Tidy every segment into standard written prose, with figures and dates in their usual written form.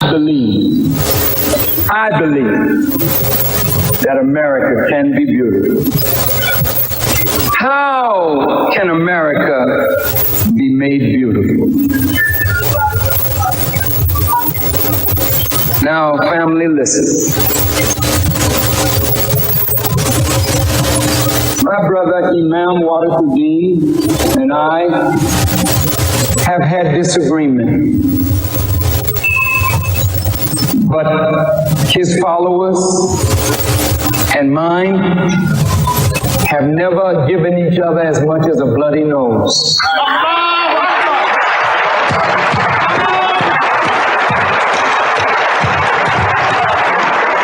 I believe that America can be beautiful. How can America be made beautiful? Now, family, listen. My brother Imam Wadakuddin and I have had disagreement, but his followers and mine have never given each other as much as a bloody nose.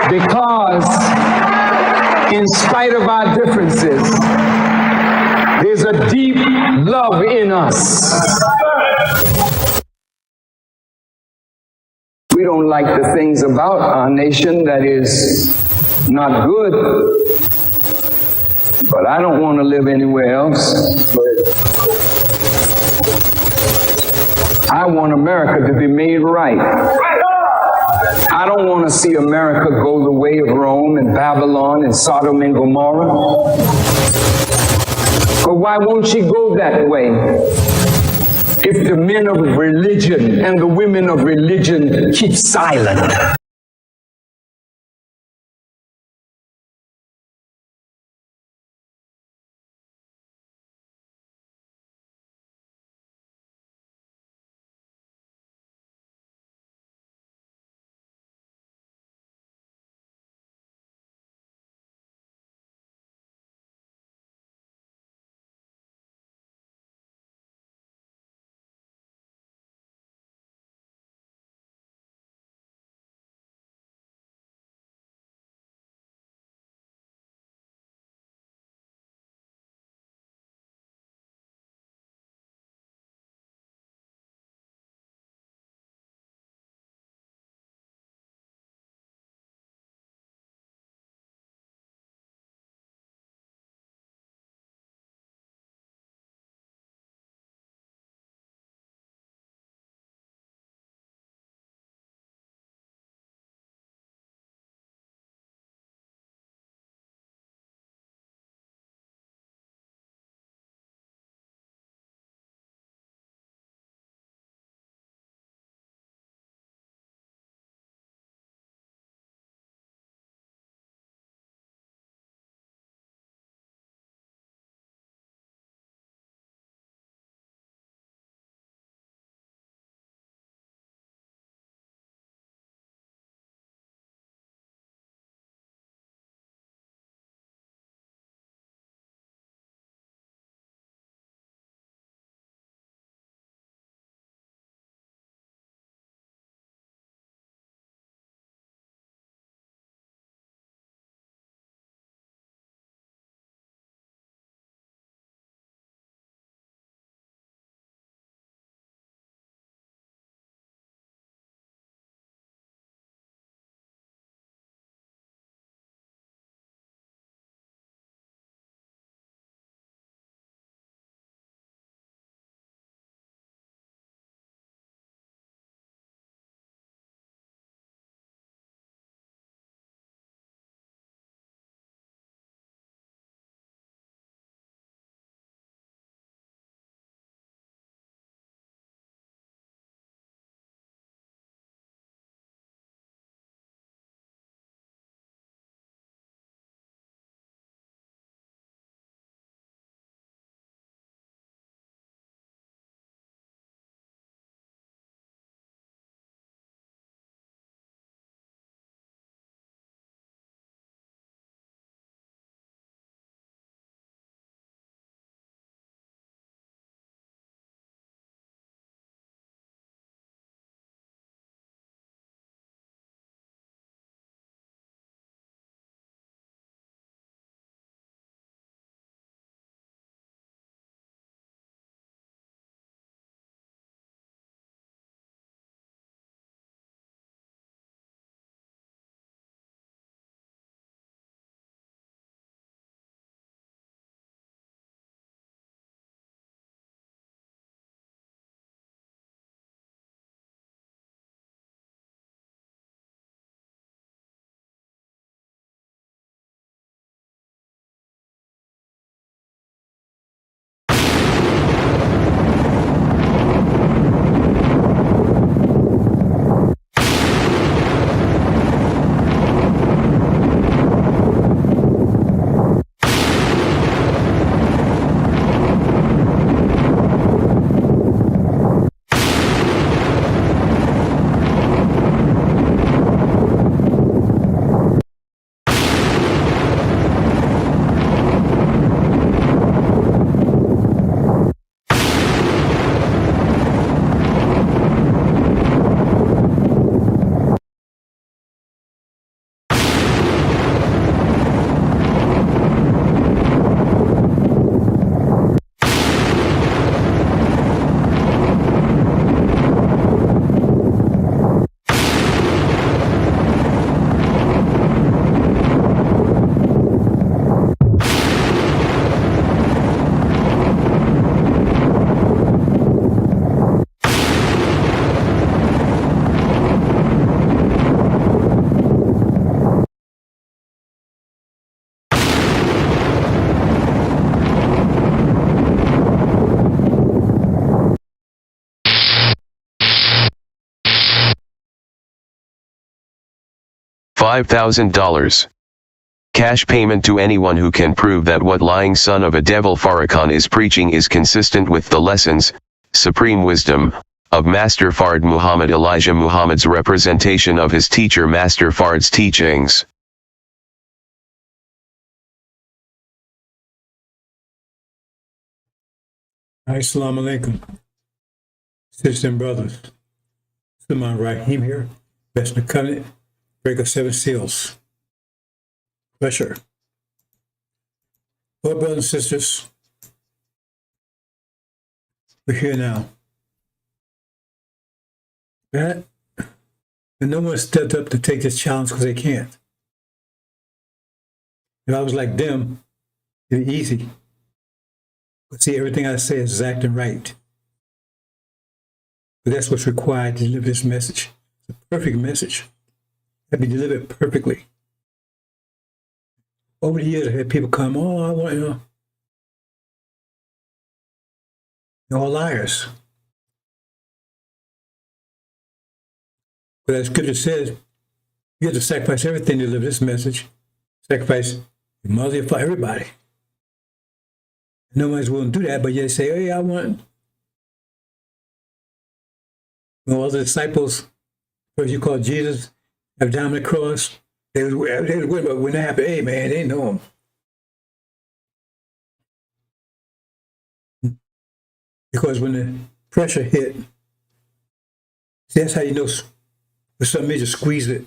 Because in spite of our differences, there's a deep love in us. We don't like the things about our nation that is not good, but I don't want to live anywhere else. I want America to be made right. I don't want to see America go the way of Rome and Babylon and Sodom and Gomorrah. But why won't she go that way if the men of religion and the women of religion keep silent? $5,000. Cash payment to anyone who can prove that what lying son of a devil FARRACON is preaching is consistent with the lessons, supreme wisdom, of Master Fard Muhammad Elijah Muhammad's representation of his teacher Master Fard's teachings. Assalamu alaikum, sisters and brothers. Sulaiman Rahim here, best in the covenant, breaker 7 seals. Pressure. Well, brothers and sisters, we're here now. Right? And no one stepped up to take this challenge because they can't. If I was like them, it'd be easy. But see, everything I say is exact and right. But that's what's required to deliver this message. It's a perfect message. That be delivered perfectly. Over the years, I had people come, oh, I want, they're all liars. But as Scripture says, you have to sacrifice everything to deliver this message. Sacrifice your mother, your father, everybody. Nobody's willing to do that, but yet they say, hey, I want. All the disciples, first you call Jesus, have down the cross, they was worried about when that happened. Hey, man, they know him. Because when the pressure hit, see, that's how you know for some reason squeeze it.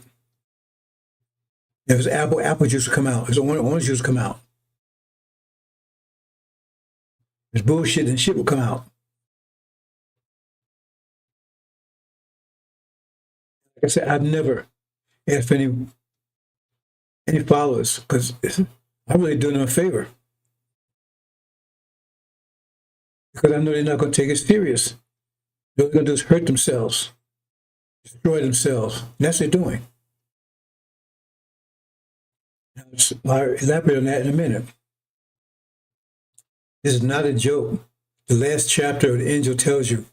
If it's apple juice will come out. If it's orange juice will come out. If it's bullshit, and shit will come out. Like I said, I've never asked for any followers because I'm really doing them a favor. Because I know they're not going to take it serious. What they're going to do is hurt themselves, destroy themselves. And that's what they're doing. I'll elaborate on that in a minute. This is not a joke. The last chapter of the Injil tells you,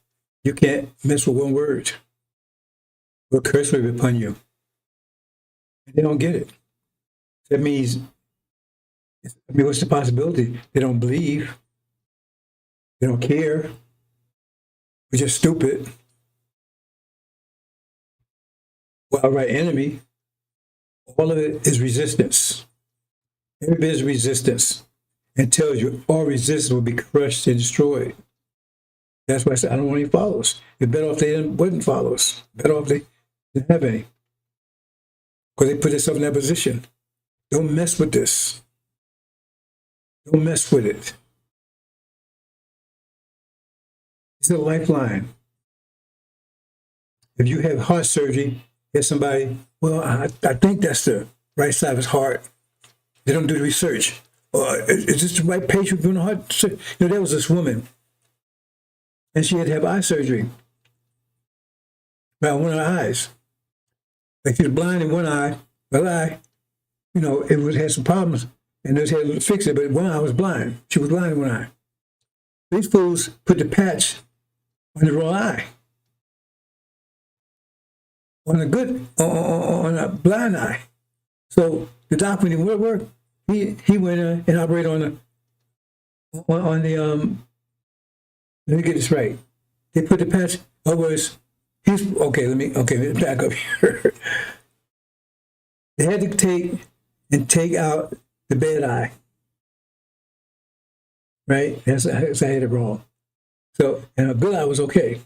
you can't mess with one word. Or curse will be upon you. And they don't get it. That means, what's the possibility? They don't believe. They don't care. We're just stupid. Well, outright enemy. All of it is resistance. Every bit is resistance. And tells you all resistance will be crushed and destroyed. That's why I said I don't want any followers. It's better off they wouldn't follow us. Better off they didn't have any. Because they put themselves in that position. Don't mess with this. Don't mess with it. It's a lifeline. If you have heart surgery, there's somebody, well, I think that's the right side of his heart. They don't do the research. Is this the right patient doing the heart surgery? There was this woman, and she had to have eye surgery. About one of her eyes. Like she was blind in one eye, but eye, it had some problems, and they had to fix it, but one eye was blind. She was blind in one eye. These fools put the patch on the wrong eye. On a blind eye. So the doctor, when he went to work, he went and operated on the let me get this right. They put the patch, otherwise, let me back up here. They had to take out the bad eye. Right? That's I had it wrong. So, and a good eye was okay.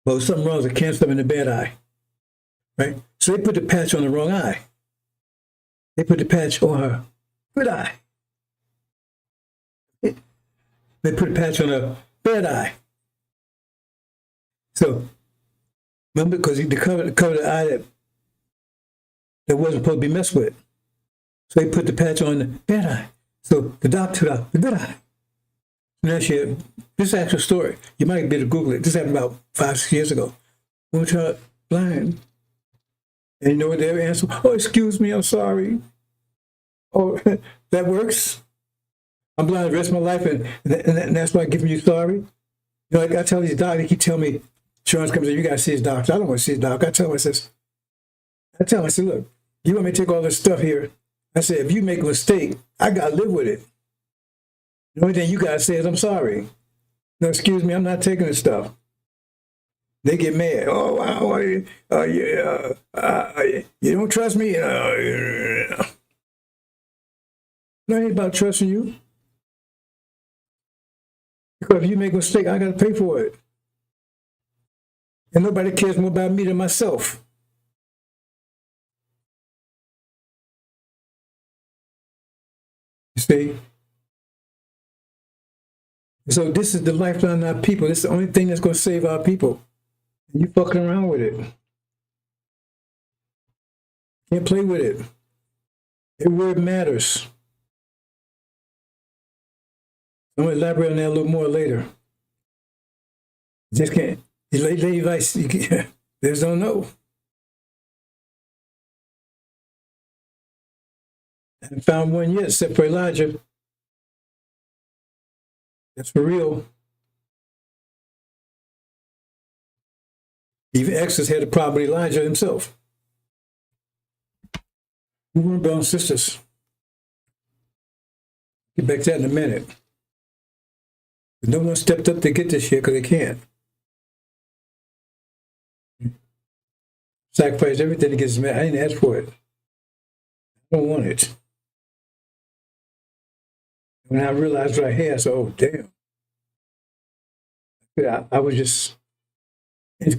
But something wrong with the cancer in the bad eye. Right? So they put the patch on the wrong eye. They put the patch on her good eye. They put a patch on her bad eye. So, remember, because he covered the eye that wasn't supposed to be messed with. So he put the patch on the bad eye. So the doctor took out the good eye. And actually, this is actual story. You might be able to Google it. This happened about 5-6 years ago. Woman turned blind. And you know what their answer? Oh, excuse me, I'm sorry. Oh, that works? I'm blind the rest of my life, and that's why I'm giving you sorry? Like I tell these doctors, he tell me, insurance comes in, you got to see his doctor. I don't want to see his doctor. I tell him, I said, look, You want me to take all this stuff here? I said, if you make a mistake, I got to live with it. The only thing you got to say is, I'm sorry. No, excuse me, I'm not taking this stuff. They get mad. Oh, wow, you don't trust me? It ain't about trusting you. Because if you make a mistake, I got to pay for it. And nobody cares more about me than myself. You see? So this is the lifeline of our people. This is the only thing that's going to save our people. And you fucking around with it. Can't play with it. Every word matters. I'm going to elaborate on that a little more later. Just can't. You lay advice, you just don't know. I haven't found one yet, except for Elijah. That's for real. Even Exodus had a problem with Elijah himself. We weren't brothers and sisters. Get back to that in a minute. But no one stepped up to get this shit because they can't. Sacrifice everything to get this man. I didn't ask for it. I don't want it. When I realized what I had, I said, oh, damn. I was just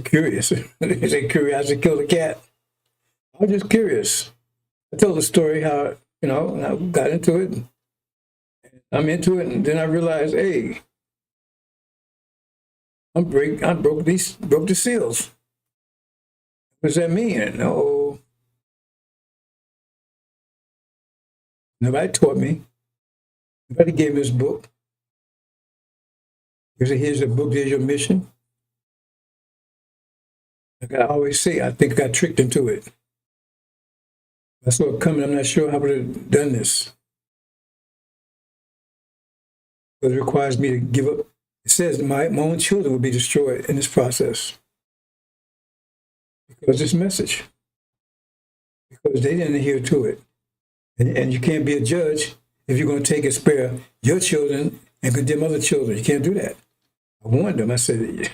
curious. They say curiosity killed a cat. I was just curious. I told the story how, and I got into it. I'm into it, and then I realized, hey, I broke the seals. What does that mean? No. Nobody taught me. Nobody gave me this book. They said, here's the book, here's your mission. Like I always say, I think I got tricked into it. I saw it coming. I'm not sure how I would have done this. But it requires me to give up. It says my own children will be destroyed in this process. Because this message. Because they didn't adhere to it. And you can't be a judge if you're going to take and spare your children and condemn other children. You can't do that. I warned them. I said,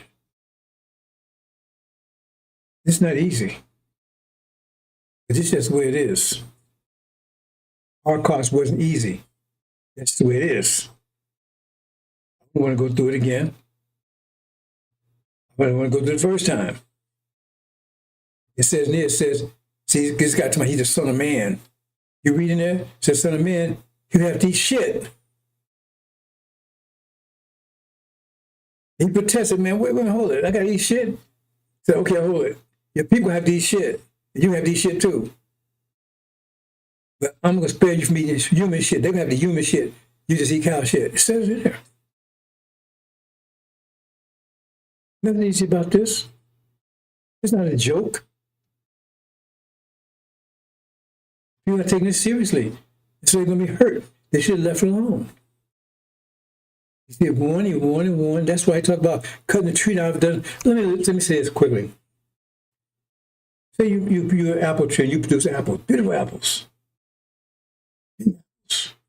it's not easy. But it's just the way it is. Our cost wasn't easy. That's the way it is. I don't want to go through it again. I don't want to go through it the first time. It says, see, this guy talking about he's the son of man. You reading there? It says, son of man, you have to eat shit. He protested, man, wait, hold it. I got to eat shit. He said, okay, hold it. Your people have to eat shit. You have to eat shit too. But I'm going to spare you from eating human shit. They're going to have the human shit. You just eat cow shit. It says it there. Nothing easy about this. It's not a joke. People are taking this seriously. So they're going to be hurt. They should have left it alone. You see, warning. That's why I talk about cutting the tree down. Let me say this quickly. Say you're an apple tree and you produce apples, beautiful apples.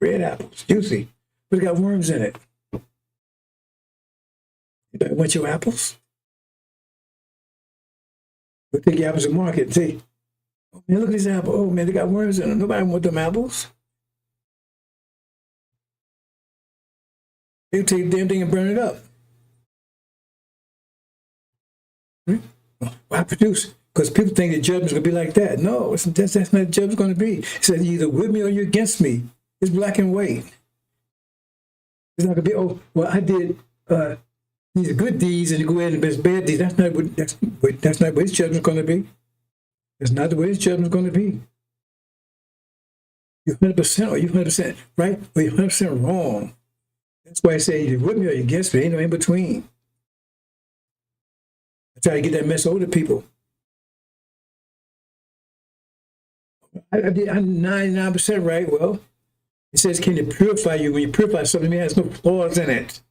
Red apples, juicy, but it got worms in it. You want your apples? We'll take your apples to market and say, oh man, look at these apples. Oh man, they got worms in them. Nobody want them apples. They'll take the damn thing and burn it up. Why produce? Because people think the judgment's going to be like that. No, that's not the judgment's going to be. It says you're either with me or you're against me. It's black and white. It's not going to be, oh, well, I did these good deeds and you go ahead and there's bad deeds. That's not what his judgment's going to be. That's not the way his judgment's going to be. You're 100% or you're 100% right or you're 100% wrong. That's why I say you're with me or you're against me. Ain't no in between. I try to get that mess over to people. I'm 99% right. Well, it says, can it purify you? When you purify something, it has no flaws in it.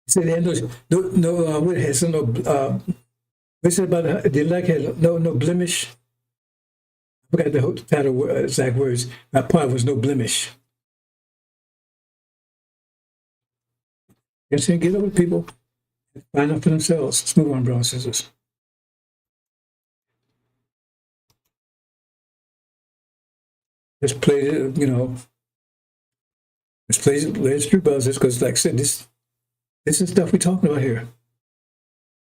It said, it has no They said about the elect had no blemish. I forgot the title, exact words. That part was no blemish. Yes, get over people. Find out for themselves. Let's move on, brothers and sisters. Let's play it, let's play it through, brothers, because like I said, this is stuff we're talking about here.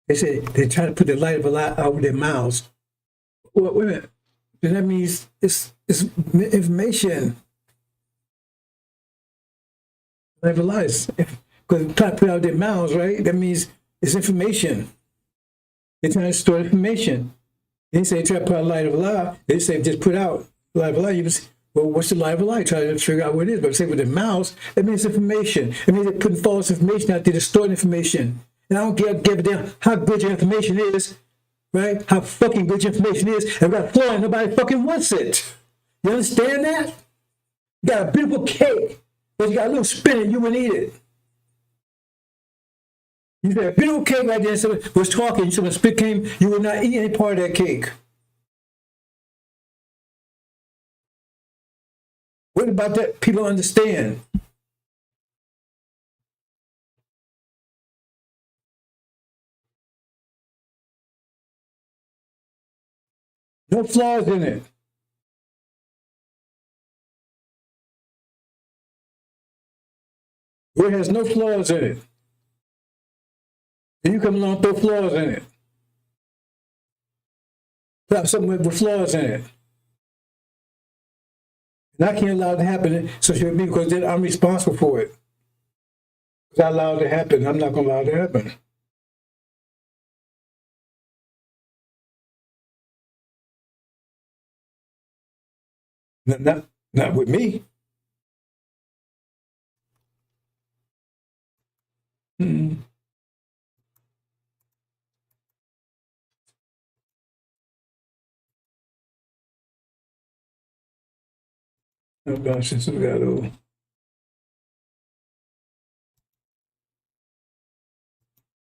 They say they try to put the light of a lie out with their mouths. Well, wait a minute. Then that means it's information. Light of a lie. Because they try to put out their mouths, right? That means it's information. They're trying to store information. They say try to put out light of a lie. They say just put out light of a lie. You say, well, what's the light of a lie? Try to figure out what it is. But say with their mouths, that means information. It means they're putting false information out there to store information. And I don't give a damn how good your information is, right? How fucking good your information is. And got flaw and nobody fucking wants it. You understand that? You got a beautiful cake, but you got a little spin and you wouldn't eat it. You got a beautiful cake right there, and someone was talking, so when spit came, you would not eat any part of that cake. What about that? People understand. No flaws in it. It has no flaws in it. And you come along and throw flaws in it. Put out something with flaws in it. And I can't allow it to happen, so should be because then I'm responsible for it. Because I allowed it to happen, I'm not going to allow it to happen. Not with me. Mm-mm. Oh gosh, since we got old.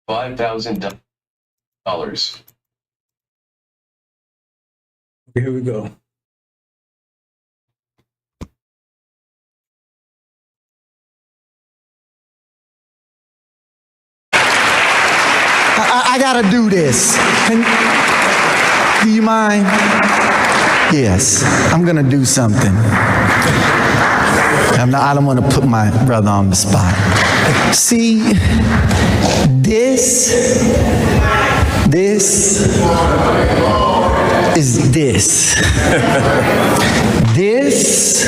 $5,000. Okay, here we go. I gotta do this. Do you mind? Yes, I'm gonna do something. I don't want to put my brother on the spot. See, this is this. This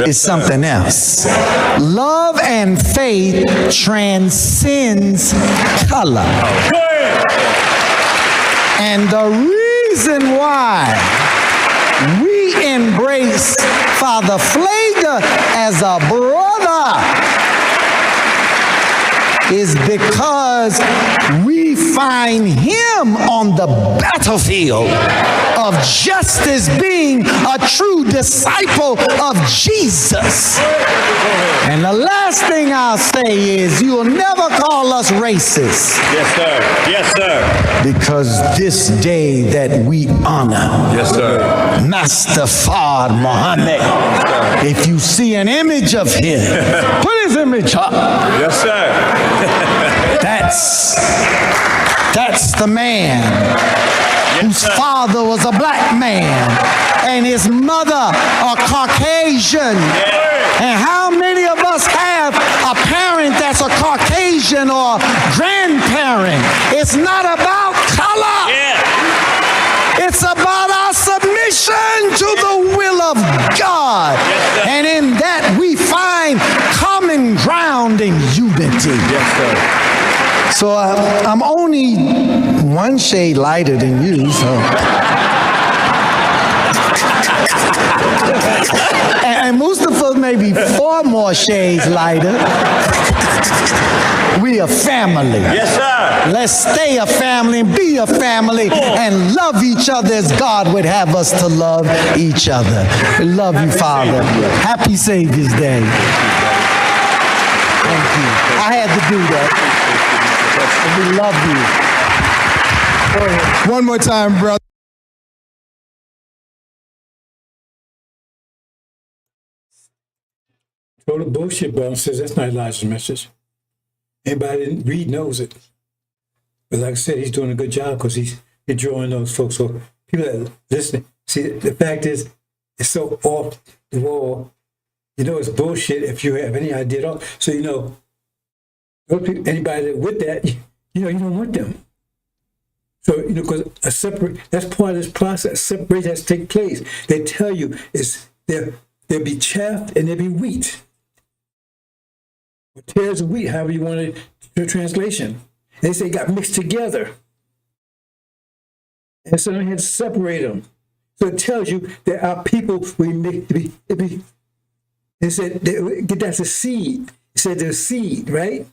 is something else. Love and faith transcends color. And the reason why we embrace Father Pfleger as a brother is because we find him on the battlefield of justice, being a true disciple of Jesus. And the last thing I'll say is you will never call us racist. Yes, sir. Yes, sir. Because this day that we honor Master Fard Muhammad, if you see an image of him, put his image up. Yes, sir. That's the man whose father was a black man and his mother a Caucasian. And how many of us have a parent that's a Caucasian or grandparent? It's not about color. It's about our submission to the will of God. And in that we find common ground and unity. So I'm only one shade lighter than you, so. And Mustafa may be 4 more shades lighter. We a family. Yes, sir. Let's stay a family and be a family and love each other as God would have us to love each other. We love you, Father. Happy Savior's Day. Thank you. I had to do that. We love you. One more time, brother. Total bullshit, bro. Says that's not Elijah's message. Anybody that didn't read knows it. But like I said, he's doing a good job because he's drawing those folks. So people that listen, see, the fact is, it's so off the wall. You know it's bullshit if you have any idea at all. So you know, anybody that with that, you know, you don't want them. So you know, because that's part of this process. Separation has to take place. They tell you is there'll be chaff and there'll be wheat. Or tares of wheat, however you want it, the translation. They say got mixed together. And so they had to separate them. So it tells you that our people we make to be. It said that's a seed. It said there's seed, right?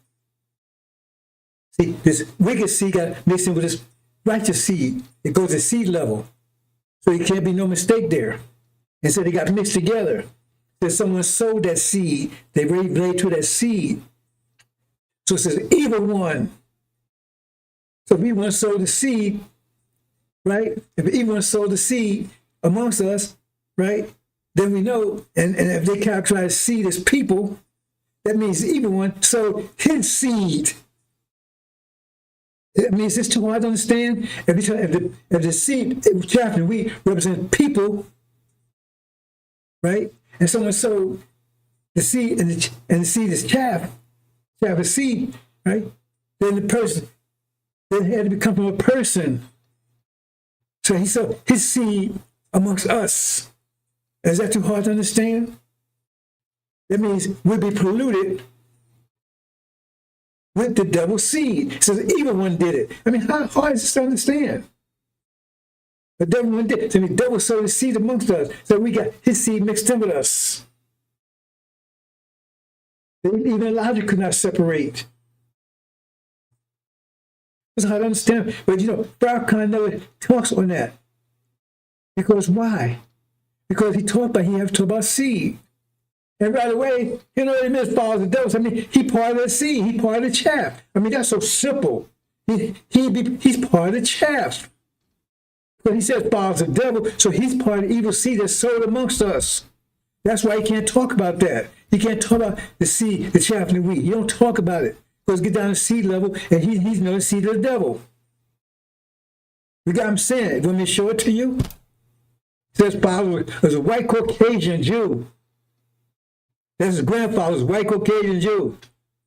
See, this wicked seed got mixed in with this righteous seed. It goes to seed level. So there can't be no mistake there. And so they got mixed together. So someone sowed that seed. They laid to that seed. So it says evil one. So if evil one sowed the seed, right? If evil one sowed the seed amongst us, right? Then we know, and if they characterize seed as people, that means the evil one sowed his seed. I mean, is this too hard to understand? If the seed, chaff and wheat represent people, right? And someone sowed the seed, and the seed is chaff is seed, right? Then the person, then it had to come from a person. So he sowed his seed amongst us. Is that too hard to understand? That means we'll be polluted with the devil's seed. It says the evil one did it. I mean, how hard is this to understand? The devil one did it. So the devil sowed his seed amongst us. So we got his seed mixed in with us. Even Elijah could not separate. It's hard to understand. But you know, FARRACON never talks on that. Because why? Because he talked about seed. And right away, you know, he meant follows the devil. I mean, he part of the seed. He part of the chaff. I mean, that's so simple. He's part of the chaff. But he says follows the devil, so he's part of the evil seed that's sowed amongst us. That's why he can't talk about that. He can't talk about the seed, the chaff, and the wheat. You don't talk about it. Because get down to seed level, and he's no seed of the devil. You got him saying it. Want me to show it to you? It says father was a white Caucasian Jew. That's his grandfather's white Caucasian Jew.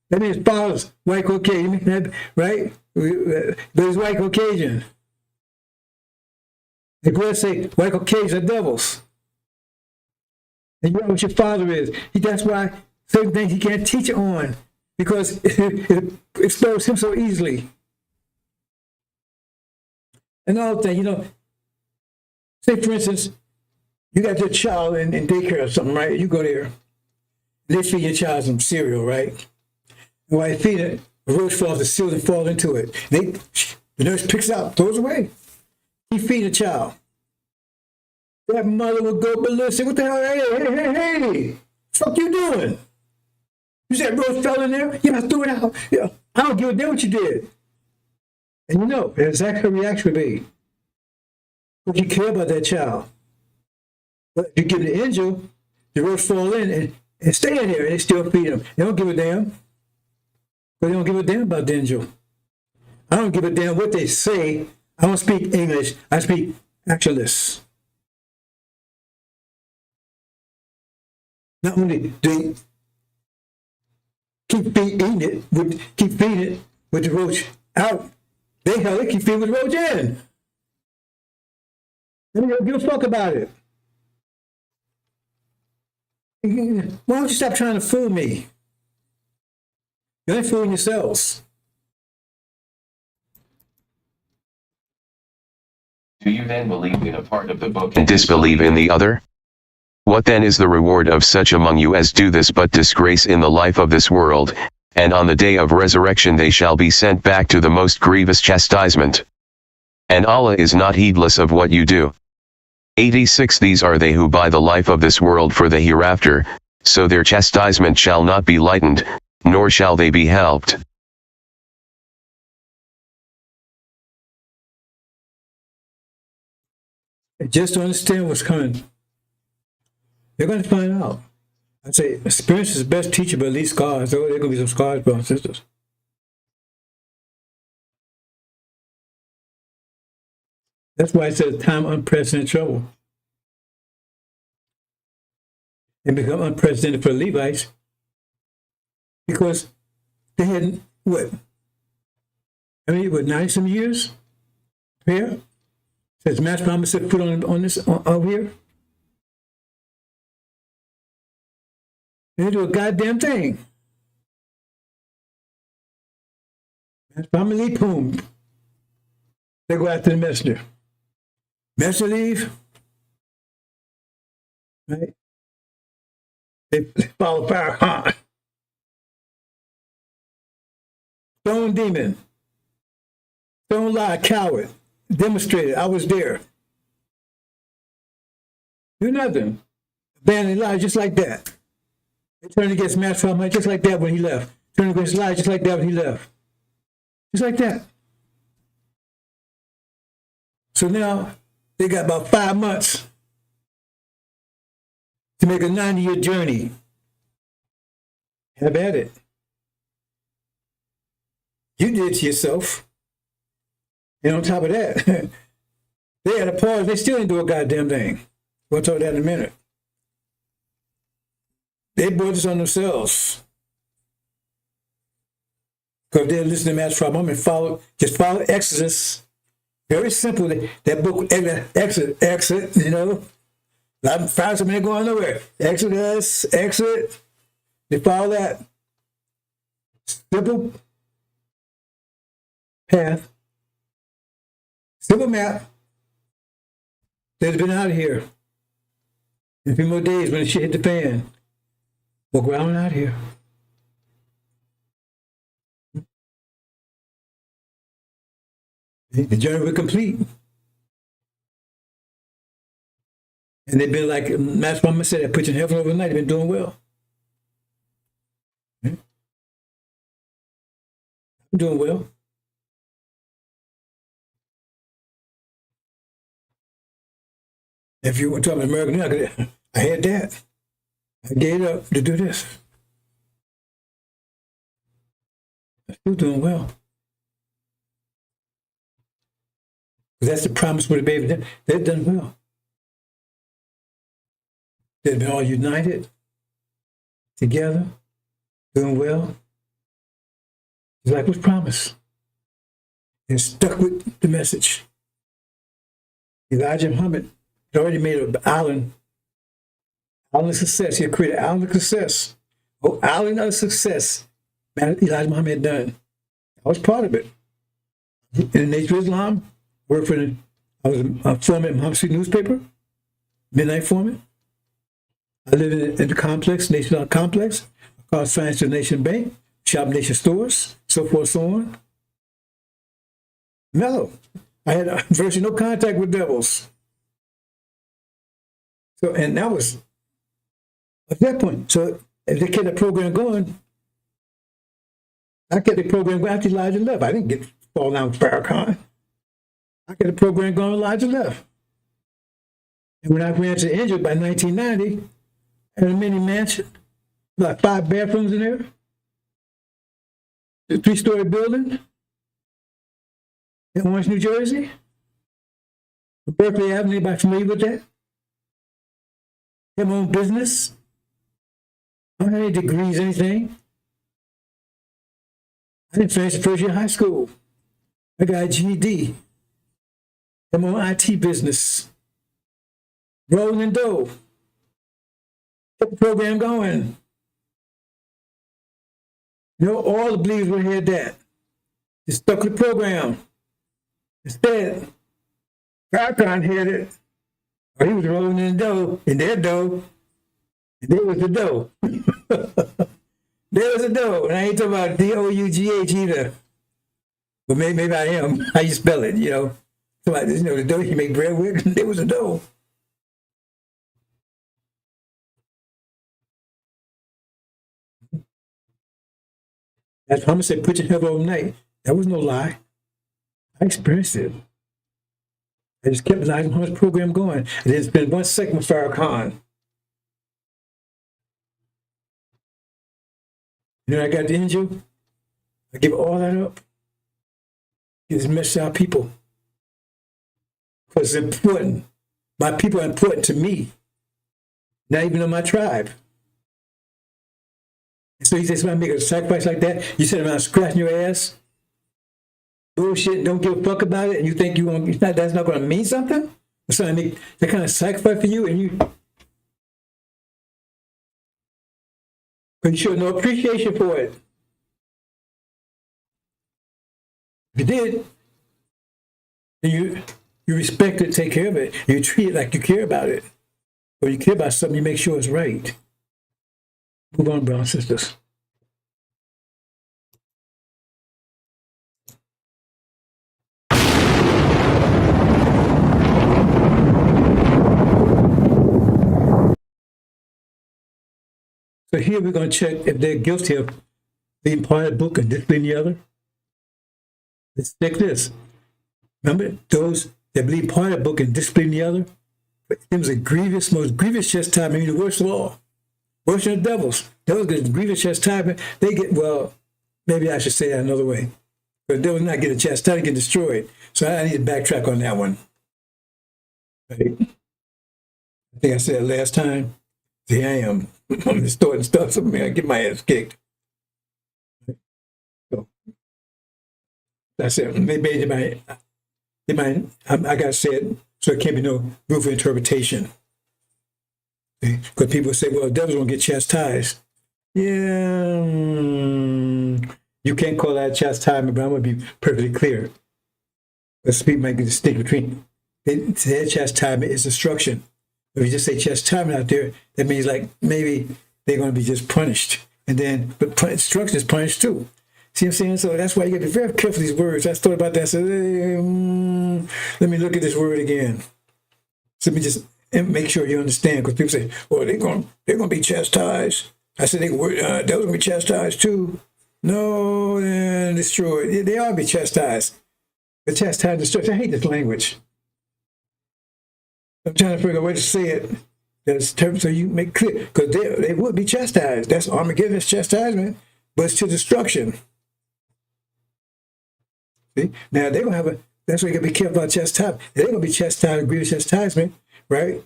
That means father's white Caucasian, right? But he's white Caucasian. The girls say white Caucasians are devils. And you know what your father is. That's why certain things he can't teach on, because it explodes him so easily. Another thing, you know, say for instance, you got your child in daycare or something, right? You go there. They feed your child some cereal, right? And while they feed it, a roach falls off the ceiling and falls into it. The nurse picks it up, throws it away. He feeds the child. That mother would go ballistic. What the hell? Hey, what the fuck you doing? You said roach fell in there? Yeah, I threw it out. Yeah, I don't give a damn what you did. And you know, exactly her reaction would be. But you care about that child. But if you give the angel, the roach fall in and stay in there, and they still feed them. They don't give a damn. But they don't give a damn about the angel. I don't give a damn what they say. I don't speak English. I speak actualist. Not only do they keep feeding it with the roach out, they keep feeding with the roach in. They don't give a fuck about it. Why don't you stop trying to fool me? You ain't fooling yourselves. Do you then believe in a part of the book and disbelieve in the other? What then is the reward of such among you as do this but disgrace in the life of this world, and on the day of resurrection they shall be sent back to the most grievous chastisement? And Allah is not heedless of what you do. 86 These are they who buy the life of this world for the hereafter, so their chastisement shall not be lightened, nor shall they be helped. And just to understand what's coming, they're going to find out. I say experience is the best teacher, but at least scars. Oh, there are going to be some scars, brothers and sisters. That's why it says time unprecedented trouble. And become unprecedented for the Levites because they had what? I mean, what, 90 some years? Here? Says Master Promise said put on this over here. They didn't do a goddamn thing. Master Promise leave, boom. They go after the messenger. Messenger leave. Right? They follow FARRACON. Stone demon. Don't lie, coward. Demonstrated. I was there. Do nothing. Abandon Elijah just like that. They turned against Master Promise just like that when he left. Turned against Elijah just like that when he left. Just like that. So now they got about 5 months to make a 90-year journey. Have at it. You did it to yourself. And on top of that, they had a pause. They still didn't do a goddamn thing. We'll talk about that in a minute. They brought this on themselves. Because they listen to Master Promise and just follow Exodus. Very simple. That book, Exodus, you know. A lot of files ain't going nowhere. Exodus. They follow that simple path, simple map. They've been out of here. In a few more days when the shit hit the fan. Walk around out here. The journey will complete. And they've been like Master Promise said, put you in heaven overnight. They've been doing well. I'm doing well. If you want to talk about American, I had that. I gave it up to do this. I'm still doing well. That's the promise for the baby. They've done well. They've been all united, together, doing well. It's like what's promised. They're stuck with the message. Elijah Muhammad had already made an island of success. He had created an island of success. Oh, island of success. Man, Elijah Muhammad had done. I was part of it. In the Nation of Islam, I was a foreman at Muhammad Street newspaper, midnight foreman. I lived in the complex, Nation Island complex, across Financial Nation Bank, Shop Nation stores, so forth, so on. Mellow. I had virtually no contact with devils. So, and that was at that point. So if they kept the program going, I kept the program going after Elijah left. I didn't fall down with FARRACON. I kept the program going, Elijah left. And when I ran to Injil by 1990, I had a mini mansion, like 5 bathrooms in there, a 3-story building in Orange, New Jersey. Berkeley Avenue, anybody familiar with that? Have my own business. I don't have any degrees, anything. I didn't finish the first year of high school. I got a GED. Have my own IT business. Rolling in dough. Kept the program going. You know, all the believers would hear that. They stuck with the program. Instead, FARRACON had it. Or he was rolling in dough, in their dough. And there was the dough. There was the dough. And I ain't talking about D-O-U-G-H either. But maybe I am. How you spell it, you know. So, you know, the dough you make bread with, there was a dough. As Thomas said, put your head overnight. That was no lie. I experienced it. I just kept the 900 program going. And then spent 1 second with FARRACON. You know, I got the Injil. I give all that up. It just messed out people. Because it's important. My people are important to me. Not even on my tribe. And so he says, somebody make a sacrifice like that, you sit around scratching your ass, bullshit, don't give a fuck about it, and you think that's not going to mean something? Or somebody make that kind of sacrifice for you, and you show no appreciation for it. If you did, then you respect it, take care of it, you treat it like you care about it. Or you care about something, you make sure it's right. Move on, brothers and sisters. So here we're going to check if they're guilty of being part of the book and disciplining the other. Let's check this. Remember, those that believe part of the book and disciplining the other, it was a grievous, most grievous chastisement, maybe the worst of all. Worse than the devils. Those get grievous chastisement. They get, well, maybe I should say that another way. But they will not get a chastisement, they get destroyed. So I need to backtrack on that one. Right? I think I said it last time. Here I am. I'm distorting stuff, so I get my ass kicked. So that's it. Maybe I got to say it so it can't be no room for interpretation. Because people say, well, the devil's going to get chastised. Yeah, you can't call that chastisement, but I'm going to be perfectly clear. Because people might get distinct between their chastisement is destruction. If you just say chastisement out there, that means like maybe they're going to be just punished. And then, but destruction is punished too. See what I'm saying? So that's why you got to be very careful with these words. I thought about that. So let me look at this word again. So let me just make sure you understand, because people say, well, they're going to be chastised. I said, devil's going to be chastised too. No, they're destroyed. They are be chastised. But chastised, destruction. I hate this language. I'm trying to figure out a way to say it that's so you make clear, because they would be chastised. That's Armageddon's chastisement, but it's to destruction. See? Now they're gonna have that's why you gotta be careful about chastisement. They're gonna be chastised, grievous chastisement, right?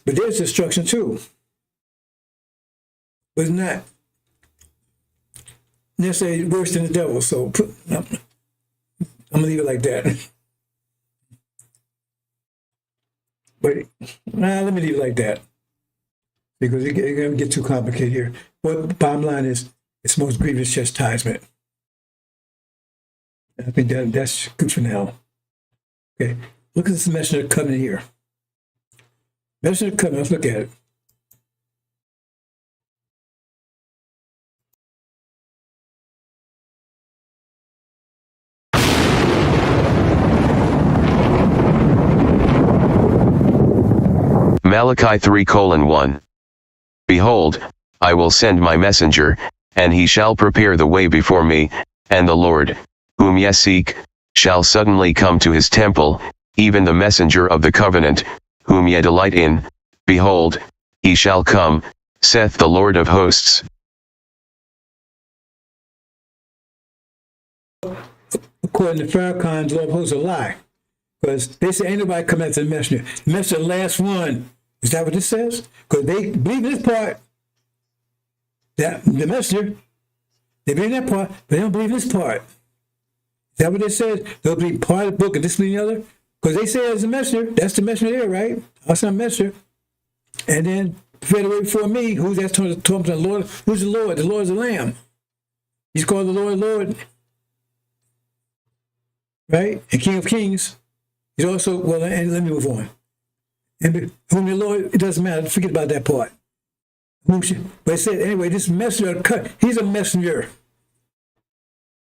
But there's destruction too. But it's not necessarily worse than the devil. So I'm gonna leave it like that. But let me leave it like that, because it's going to get too complicated here. But the bottom line is, it's most grievous chastisement. I think that's good for now. Okay, look at this Messenger of the Covenant here. Messenger of the Covenant, let's look at it. Malachi 3:1. Behold, I will send my messenger, and he shall prepare the way before me, and the Lord, whom ye seek, shall suddenly come to his temple, even the messenger of the covenant, whom ye delight in. Behold, he shall come, saith the Lord of hosts. According to FARRACON, the Lord of hosts a lie. Because they say ain't nobody come after the messenger. The messenger, the last one. Is that what this says? Because they believe this part, that the messenger, they believe that part, but they don't believe this part. Is that what it says? They'll believe part of the book and this and the other? Because they say it's a messenger. That's the messenger there, right? That's not a messenger. And then, prepare the way before me. Who's that talking to the Lord? Who's the Lord? The Lord is the Lamb. He's called the Lord. Right? And King of Kings. He's also, well, and let me move on. And whom the Lord, it doesn't matter, forget about that part. But it said, anyway, this messenger, he's a messenger.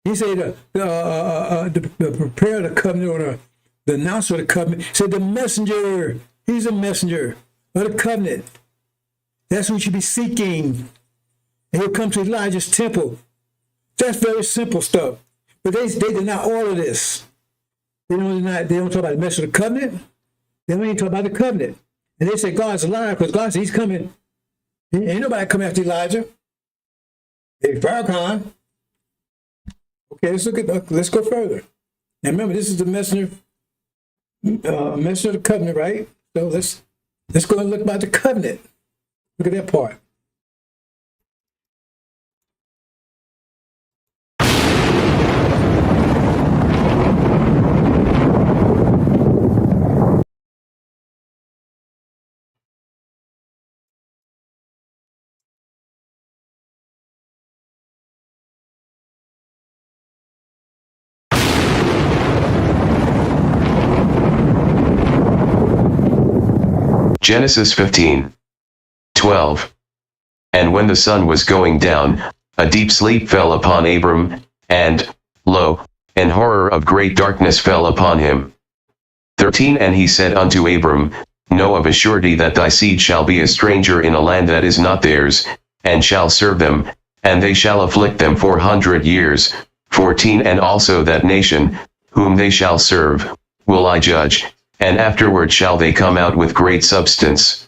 He said the preparer of the covenant, or the announcer of the covenant, said the messenger, he's a messenger of the covenant. That's who you should be seeking. And he'll come to Elijah's temple. That's very simple stuff. But they deny all of this. They don't talk about the messenger of the covenant. They don't even talk about the covenant. And they say God's a liar because God says he's coming. Ain't nobody coming after Elijah. Hey, FARRACON. Okay, let's go further. Now remember, this is the messenger of the covenant, right? So let's go and look about the covenant. Look at that part. Genesis 15:12. And when the sun was going down, a deep sleep fell upon Abram, and, lo, an horror of great darkness fell upon him. 13. And he said unto Abram, Know of a surety that thy seed shall be a stranger in a land that is not theirs, and shall serve them, and they shall afflict them 400 years. 14. And also that nation, whom they shall serve, will I judge, and afterward shall they come out with great substance.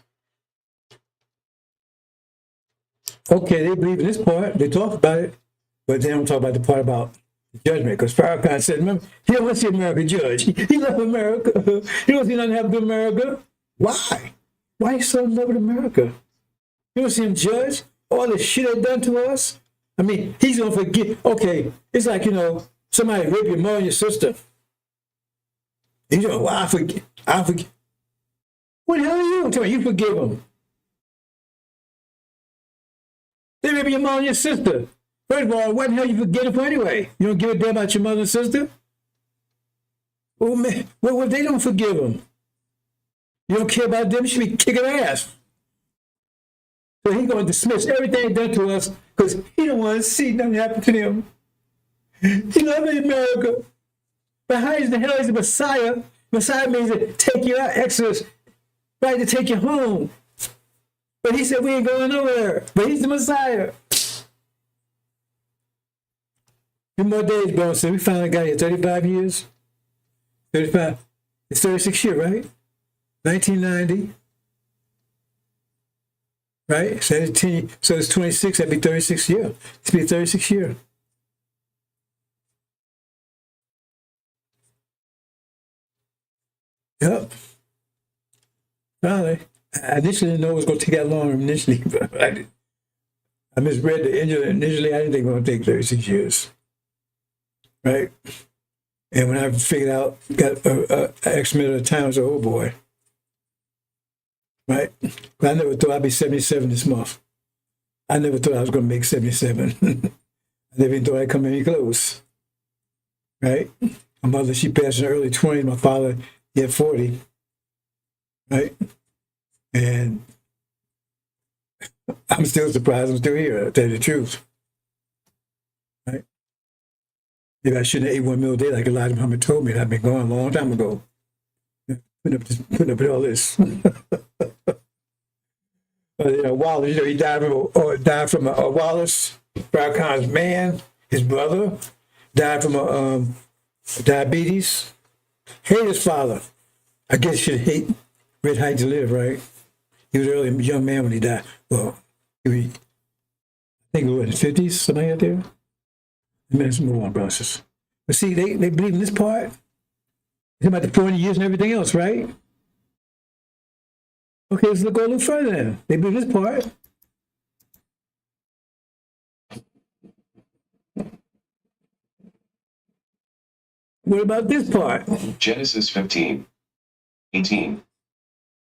Okay, they believe in this part. They talk about it, but they don't talk about the part about the judgment. Because FARRACON said, remember, he don't want to see America judge. He loves America. He don't see nothing happen to America. Why? Why he so in love with America? You don't see him judge all the shit they done to us? I mean, he's going to forget. Okay, it's like, somebody rape your mother and your sister. And well, I forget. What the hell are you doing? You forgive them. They rape your mother and your sister. First of all, what the hell you forget them for anyway? You don't give a damn about your mother and sister? Well, man, well, they don't forgive them. You don't care about them, you should be kicking ass. So he's going to dismiss everything done to us because he don't want to see nothing happen to them. He loves America. But how is the hell is the Messiah? Messiah means to take you out, Exodus, right, to take you home. But he said we ain't going nowhere. But he's the Messiah. 2 more days, bro. So we finally got here 35 years. 35. It's 36 years, right? 1990. Right? So it's 26. That'd be 36 years. It's be 36 years. Yep. Finally. I initially didn't know it was going to take that long initially, but I misread the Injil initially. I didn't think it was going to take 36 years. Right? And when I figured out, got an estimate of the time, I was like, oh boy. Right? But I never thought I'd be 77 this month. I never thought I was going to make 77. I never even thought I'd come any close. Right? My mother, she passed in her early 20s. My father, he had 40. Right? And I'm still surprised I'm still here, to tell you the truth. Right? Maybe I shouldn't have ate 1 meal a day like Elijah Muhammad told me. I've been gone a long time ago. Putting up with all this. Wallace, he died from a Wallace, FARRACON's man, his brother, died from diabetes. Hated his father. I guess you should hate Red Height to live, right? He was a young man when he died. Well, I think it was in his 50s, something like that there. Let's move on, brothers. But see, they believe in this part. It's about the 40 years and everything else, right? Okay, let's go a little further then. They believe this part. What about this part? Genesis 15:18.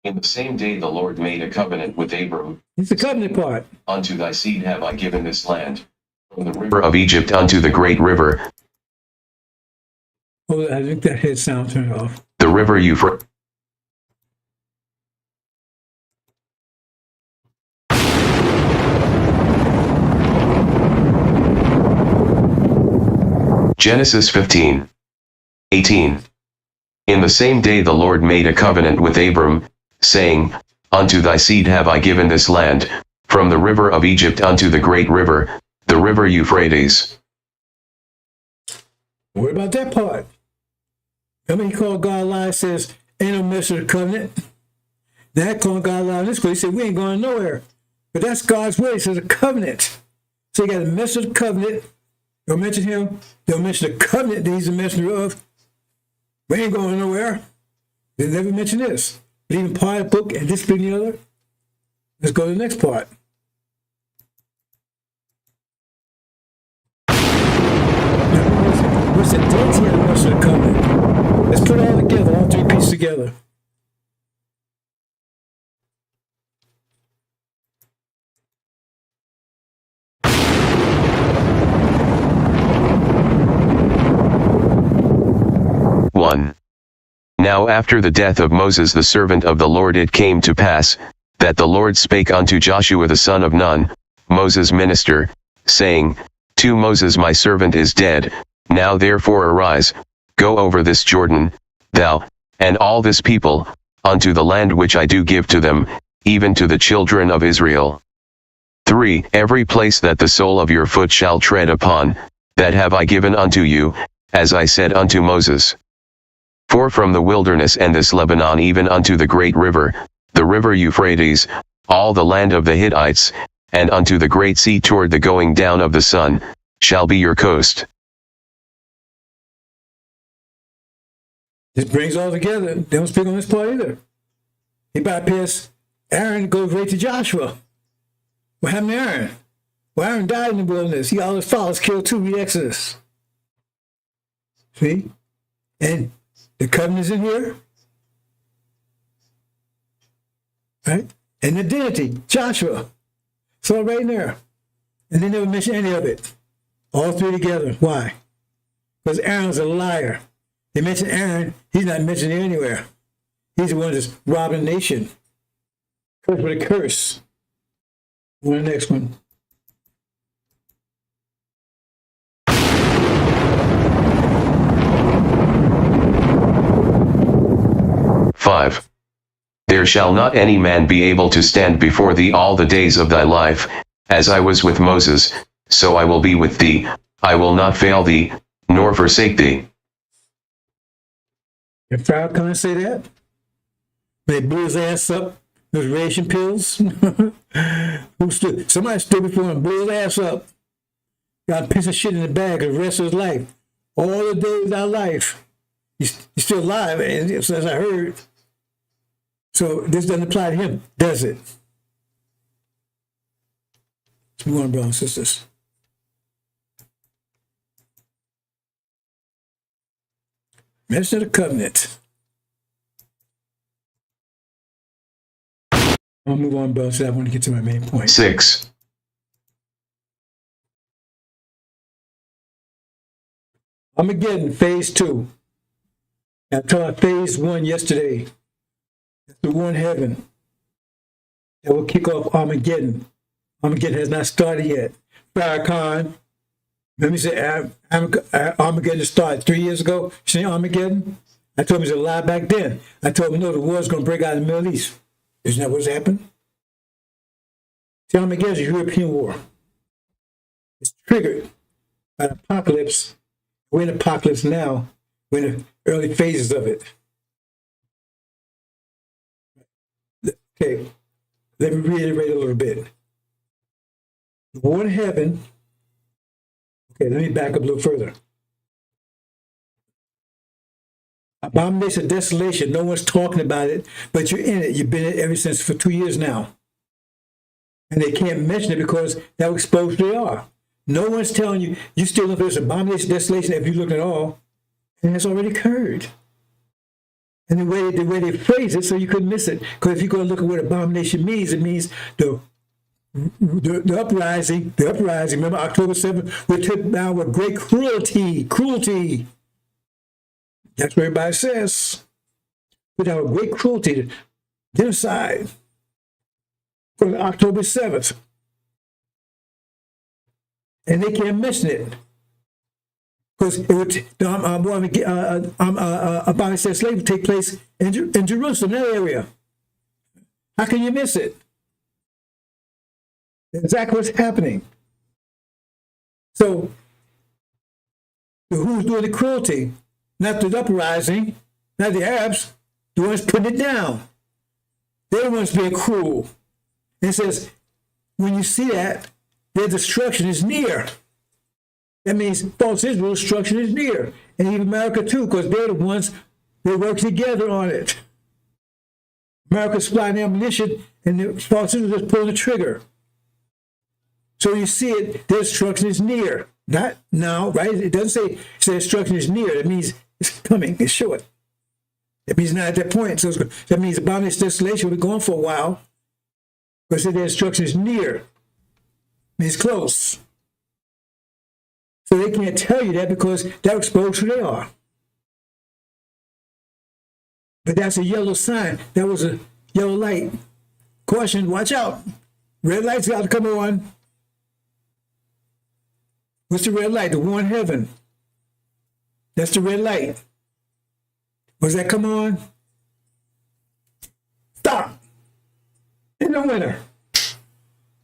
In the same day the Lord made a covenant with Abram. It's the covenant part. Unto thy seed have I given this land, from the river of Egypt unto the great river. Oh, I think that head sound turned off. The river Euphrates. Genesis 15:18. In the same day the Lord made a covenant with Abram, saying, Unto thy seed have I given this land, from the river of Egypt unto the great river, the river Euphrates. What about that part? Remember he called God a liar, says, Ain't no mess with the covenant. That calling God out in this place. He said, we ain't going nowhere. But that's God's way. It says a covenant. So you got to mess with the covenant. Don't mention him. Don't mention the covenant that he's a messenger of. We ain't going nowhere. They never mention this. But even part of the book and this being the other. Let's go to the next part. What's the deity of the rest of the covenant? Let's put it all together, all three pieces together. Now after the death of Moses the servant of the Lord it came to pass, that the Lord spake unto Joshua the son of Nun, Moses' minister, saying, To Moses my servant is dead, now therefore arise, go over this Jordan, thou, and all this people, unto the land which I do give to them, even to the children of Israel. 3. Every place that the sole of your foot shall tread upon, that have I given unto you, as I said unto Moses. 4. From the wilderness and this Lebanon even unto the great river, the river Euphrates, all the land of the Hittites, and unto the great sea toward the going down of the sun, shall be your coast. This brings all together. They don't speak on this part either. He bypassed Aaron and goes right to Joshua. What happened to Aaron? Well, Aaron died in the wilderness. He all his fathers killed too. Read Exodus. See? And the covenant's in here. Right? And the deity, Joshua. It's all right in there. And they never mention any of it. All three together. Why? Because Aaron's a liar. They mention Aaron, he's not mentioned anywhere. He's the one that's robbing the nation. Curse with a curse. On the next one. Five. There shall not any man be able to stand before thee all the days of thy life, as I was with Moses, so I will be with thee, I will not fail thee, nor forsake thee. If FARRACON say that, they blew his ass up, those ration pills. Somebody stood before him and blew his ass up. Got a piece of shit in the bag for the rest of his life. All the days of our life. He's still alive, as I heard. So this doesn't apply to him, does it? Let's move on, brothers and sisters. Message of the covenant. I'll move on, brothers. I want to get to my main point. 6. Armageddon, phase 2. I taught phase 1 yesterday. That's the war in heaven. That will kick off Armageddon. Armageddon has not started yet. FARRACON. Let me say Armageddon started 3 years ago. See Armageddon? I told him it was a lie back then. I told him, no, the war's going to break out in the Middle East. Isn't that what's happened? See, Armageddon is a European war. It's triggered by the apocalypse. We're in apocalypse now. We're in the early phases of it. Okay, let me reiterate a little bit. The war in heaven. Okay, let me back up a little further. Abomination of desolation, no one's talking about it, but you're in it. You've been in it ever since for 2 years now. And they can't mention it because that will expose who they are. No one's telling you, you still look at this abomination of desolation if you look at all, and it's already occurred. And the way they phrase it, so you couldn't miss it. Because if you go and look at what abomination means, it means the uprising, remember October 7th, we're took down with great cruelty. That's what everybody says. With our great cruelty, genocide, from October 7th. And they can't mention it. Because it would, abomination of slavery would take place in Jerusalem, that area. How can you miss it? Exactly what's happening. So, who's doing the cruelty? Not the uprising, not the Arabs. the ones putting it down. They're the ones being cruel. And it says, when you see that, their destruction is near. That means false Israel's destruction is near. And even America too, because they're the ones that work together on it. America's supplying ammunition, and the false Israel just pulling the trigger. So you see it, their destruction is near. Not now, right? It doesn't say destruction is near. That means it's coming, it's short. That means not at that point. So that means the abomination desolation will be going for a while. Because their destruction is near. It means close. So they can't tell you that because that exposes who they are. But that's a yellow sign. That was a yellow light. Caution, watch out. Red light's got to come on. What's the red light? The warn heaven. That's the red light. Was that come on? Stop. In the winter.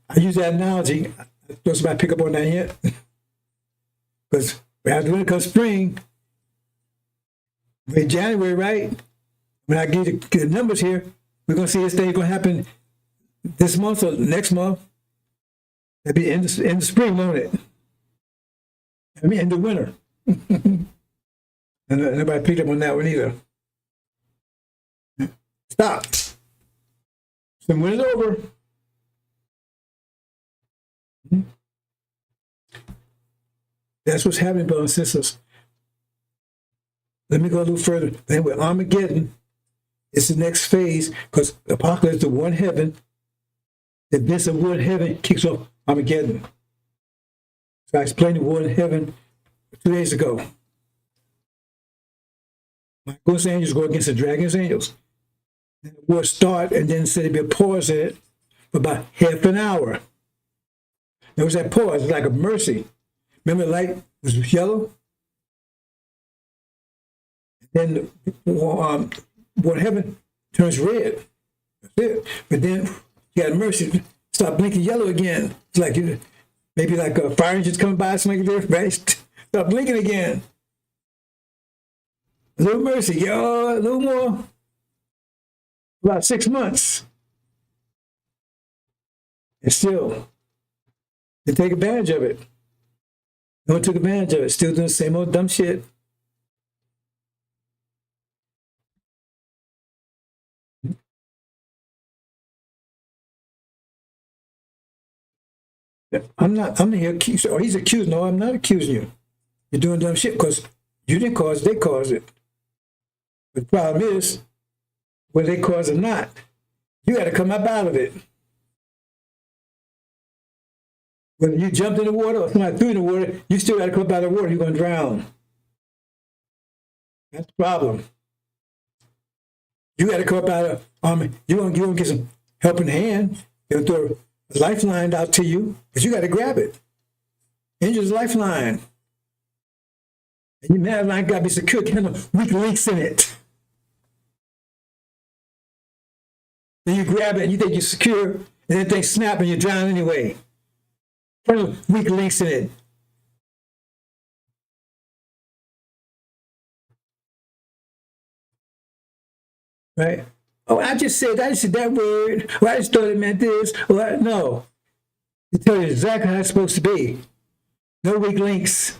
I use that analogy. Don't somebody pick up on that yet? Because after winter comes spring, in January, right? When I give the numbers here, we're going to see this thing going to happen this month or next month. That'd be in the spring, won't it? I mean, in the winter. And nobody picked up on that one either. Stop. The winter's over. That's what's happening, brothers and sisters. Let me go a little further. Then with Armageddon, it's the next phase, because Apocalypse, the one heaven, the events of one heaven kicks off Armageddon. So I explained the war in heaven 2 days ago. Michael's angels go against the dragon's angels. And the war start, and then said there'd be a pause in it for about half an hour. There was that pause, like a mercy. Remember the light was yellow? Then war heaven turns red. That's it. But then you got mercy, start blinking yellow again. It's like maybe like a fire engine's coming by, something like that, right? Start blinking again. A little mercy, a little more. About 6 months. And still, they take advantage of it. No one took advantage of it. Still doing the same old dumb shit. I'm here accused. Oh, he's accused. No, I'm not accusing you. You're doing dumb shit because you didn't cause it, they caused it. But the problem is, whether they cause it or not, you got to come up out of it. Whether you jumped in the water or somebody threw in the water, you still got to come up out of the water. You're going to drown. That's the problem. You got to come up out of, you're going to get some helping hand. They'll throw a lifeline out to you, but you got to grab it. Angel's lifeline. And your man line got to be secure. Can't have no weak links in it. Then you grab it and you think you're secure, and then things snap and you drown anyway. Put no weak links in it. Right? Oh, I just said that word. Or I just thought it meant this. No. It tells you exactly how it's supposed to be. No weak links.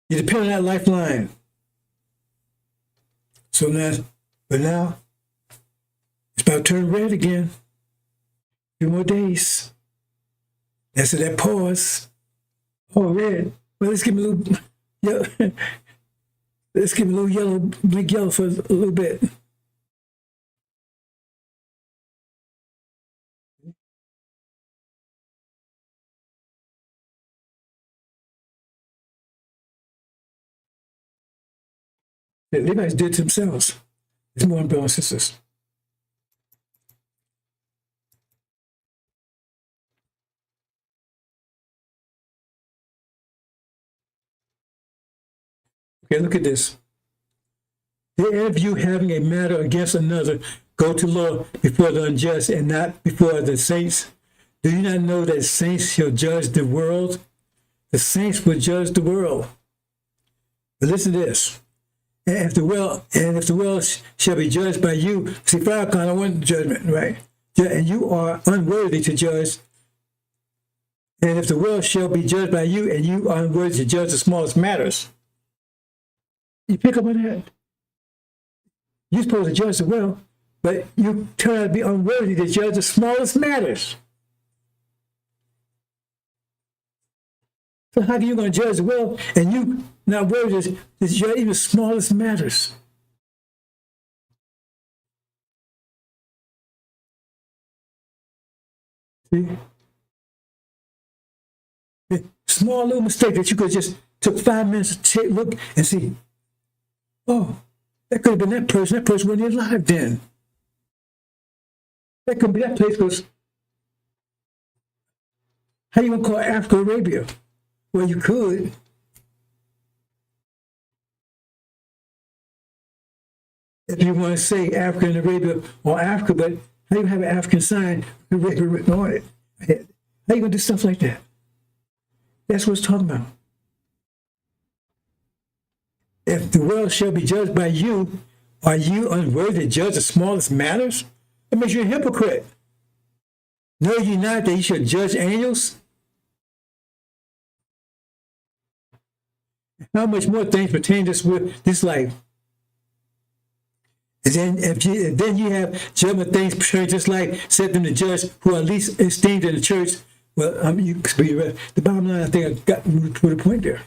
You depend on that lifeline. So now, it's about to turn red again. 2 more days. That's that pause. Oh, red. Well, let's give me a little yellow. Let's give me a little yellow, blink yellow for a little bit. The Levites did to themselves. It's more brothers and sisters. Okay, look at this. If you having a matter against another, go to law before the unjust and not before the saints. Do you not know that saints shall judge the world? The saints will judge the world. But listen to this. And if the world shall be judged by you, see, FARRACON don't want judgment, right? And you are unworthy to judge. And if the world shall be judged by you, and you are unworthy to judge the smallest matters, you pick up on that. You're supposed to judge the world, but you turn out to be unworthy to judge the smallest matters. So how are you going to judge the world and you not worthy to judge even the smallest matters? See? A small little mistake that you could just took 5 minutes to take, look and see, oh, that could have been that person. That person wasn't even alive then. That could be that place because how you going to call Africa Arabia? Well, you could. If you want to say Africa and Arabia or Africa, but how you have an African sign, Arabia written on it? How you going to do stuff like that? That's what it's talking about. If the world shall be judged by you, are you unworthy to judge the smallest matters? That makes you a hypocrite. Know ye not that ye should judge angels? How much more things pertain to this life? And then you have judgment things pertaining just like set them to judge who are least esteemed in the church. Well, the bottom line, I think I got to the point there.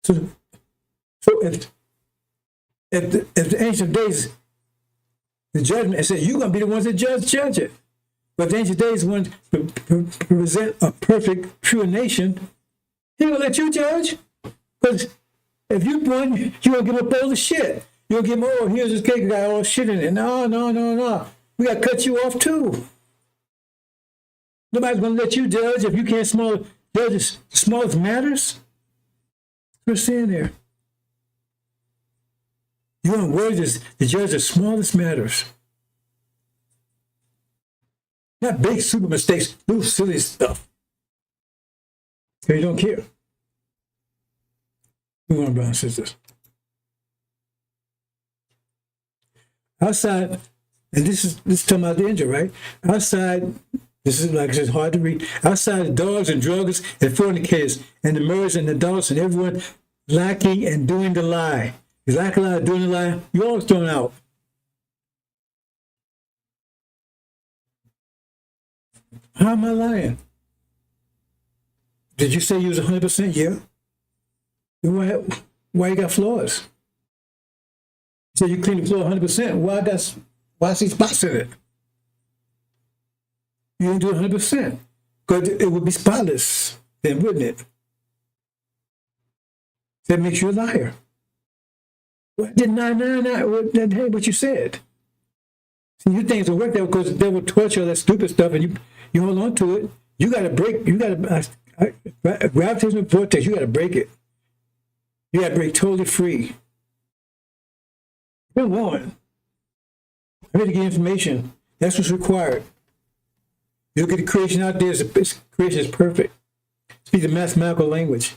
So if the ancient days, the judgment, it said you're going to be the ones that judge it. But the ancient days want to present a perfect, pure nation. He going to let you judge. Because if you won, you're going to give up all the shit. You're going to give them, oh, here's this cake, got all shit in it. No. We got to cut you off too. Nobody's going to let you judge if you can't judge the smallest matters. We're saying there. You're unworthy to judge the smallest matters. Not big super mistakes, little silly stuff. Because you don't care. Move on, brothers and sisters. Outside, and this is talking about the Injil, right? Outside, this is like it's hard to read. Outside the dogs and druggists and fornicators and the murderers and the adults and everyone lacking and doing the lie. You lack a lot of doing the lie, you're always thrown out. How am I lying? Did you say you was 100%? Yeah. Why you got flaws? You said you clean the floor 100%. Why I see spots in it? You didn't do it 100%. Because it would be spotless then, wouldn't it? That makes you a liar. Well, did 999? That ain't what you said. See, you think it's going to work that because the devil taught you all that stupid stuff and you hold on to it. You got to break. You got to gravitational vortex. You got to break it. You got to break totally free. Come on. I'm here to get information. That's what's required. You look at the creation out there. Creation is perfect. Speak the mathematical language.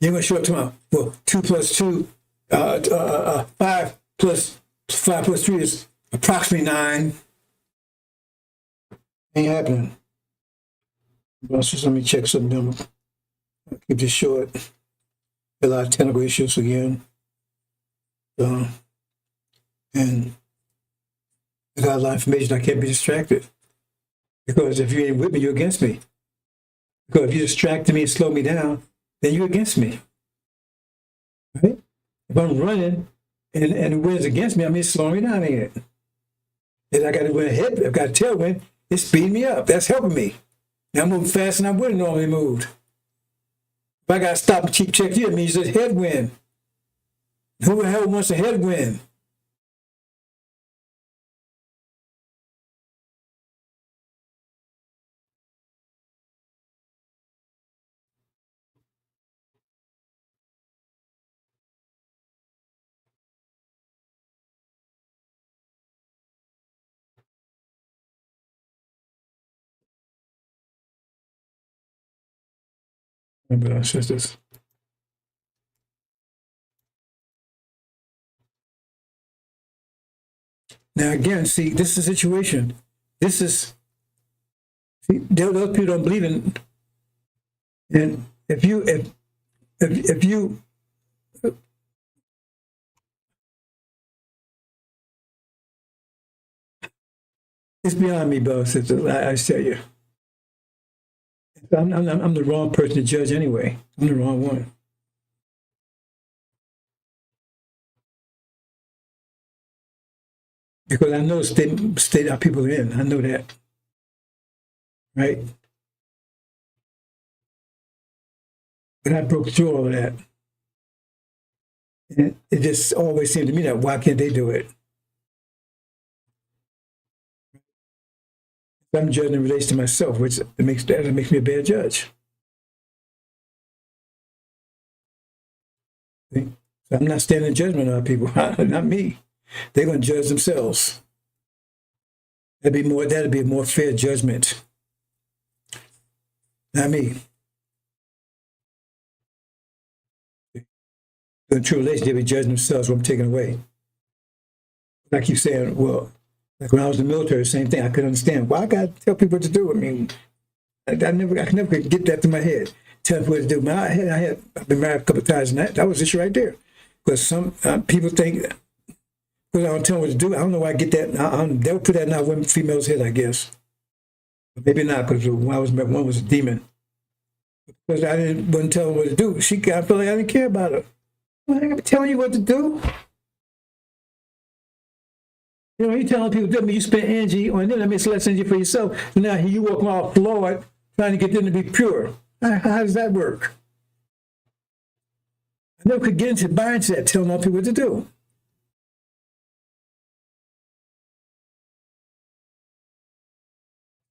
You're going to show up tomorrow. Well, 2 plus 2, 5 plus 5 plus 3 is approximately 9. Ain't happening. Well, just let me check something. I'll keep this short. A lot of technical issues again. And I got a lot of information. I can't be distracted. Because if you ain't with me, you're against me. Because if you distract me and slow me down, then you're against me. Right? If I'm running and the wind's against me, I mean, it's slowing me down again. And I got to win ahead. I've got a tailwind. It's speeding me up. That's helping me. Now I'm moving faster than I would have normally moved. If I got to stop and keep checking, it means it's a headwind. Who the hell wants a headwind? Brothers and sisters. Now again, see, this is the situation. This is, see, those people don't believe in, and if you, it's beyond me, brothers and sisters, I tell you. I'm the wrong person to judge anyway. I'm the wrong one. Because I know the state our people are in. I know that. Right? But I broke through all of that. And it just always seemed to me that why can't they do it? I'm judging in relation to myself, which makes me a bad judge. See? So I'm not standing in judgment on people, not me. They're going to judge themselves. That'd be a more fair judgment. Not me. The true relation, they be judging themselves what I'm taking away. I keep saying, well, like when I was in the military, the same thing. I couldn't understand. Why I got to tell people what to do? I mean, I never could get that to my head. Tell people what to do. I've been married a couple of times, and that was just right there. Because some people think, because I don't tell them what to do, I don't know why I get that. They'll put that in our women, females' head, I guess. But maybe not, because when I was married, one was a demon. Because I wouldn't tell them what to do. I felt like I didn't care about her. Well, I ain't gonna be telling you what to do. You know, you telling people, you spend energy on them, that makes less energy for yourself. So now you walk all flawed, trying to get them to be pure. How does that work? I never could get into buy into that, telling all people what to do.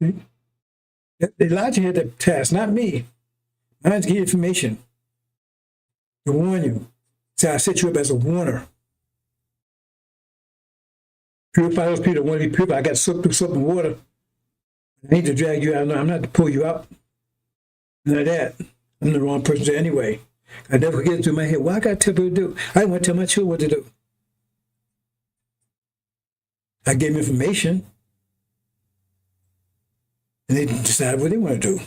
See? Elijah had that task, not me. Mine's to get information, to warn you. So I set you up as a warner. Purify those people that want to be purified. I got soaked through soap and water. I need to drag you out. No, I'm not to pull you out. None of that. I'm the wrong person to anyway. I never get it through my head. Why I got to tell people to do? I didn't want to tell my children what to do. I gave them information. And they decided what they want to do.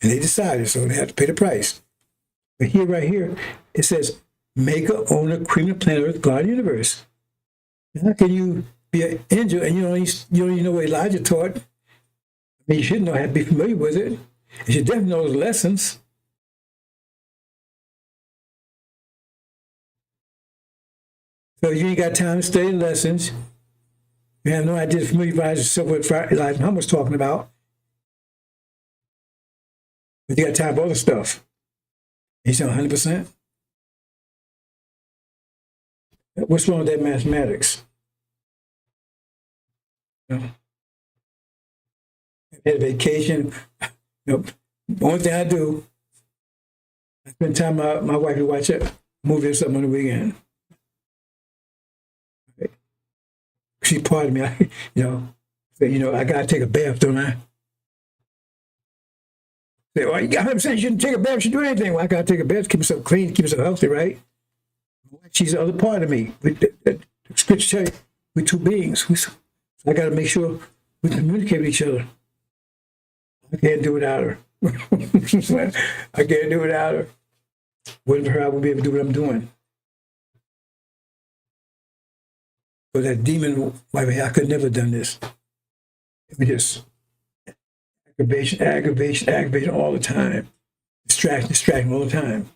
And they decided, so they have to pay the price. But here, right here, it says, maker, owner, creator, planet, earth, God, universe. How can you be an angel and you don't even know what Elijah taught? I mean, you should know how to be familiar with it. You should definitely know those lessons. So you ain't got time to study lessons. You have no idea to familiarize yourself with what Elijah Muhammad was talking about. But you got time for other stuff. You say 100%? What's wrong with that mathematics? You know, I had a vacation. You know, the only thing I do, I spend time with my wife to watch a movie or something on the weekend. Right? She part of me. I gotta take a bath, don't I? Say, well, I'm saying you shouldn't take a bath, you shouldn't do anything. Well, I gotta take a bath, keep myself clean, keep myself healthy, right? She's the other part of me. The scripture tell you, we're two beings. I got to make sure we communicate with each other. I can't do without her. I can't do without her. Without her, I won't be able to do what I'm doing. So that demon, I could never have done this. It was just aggravation all the time. Distracting all the time.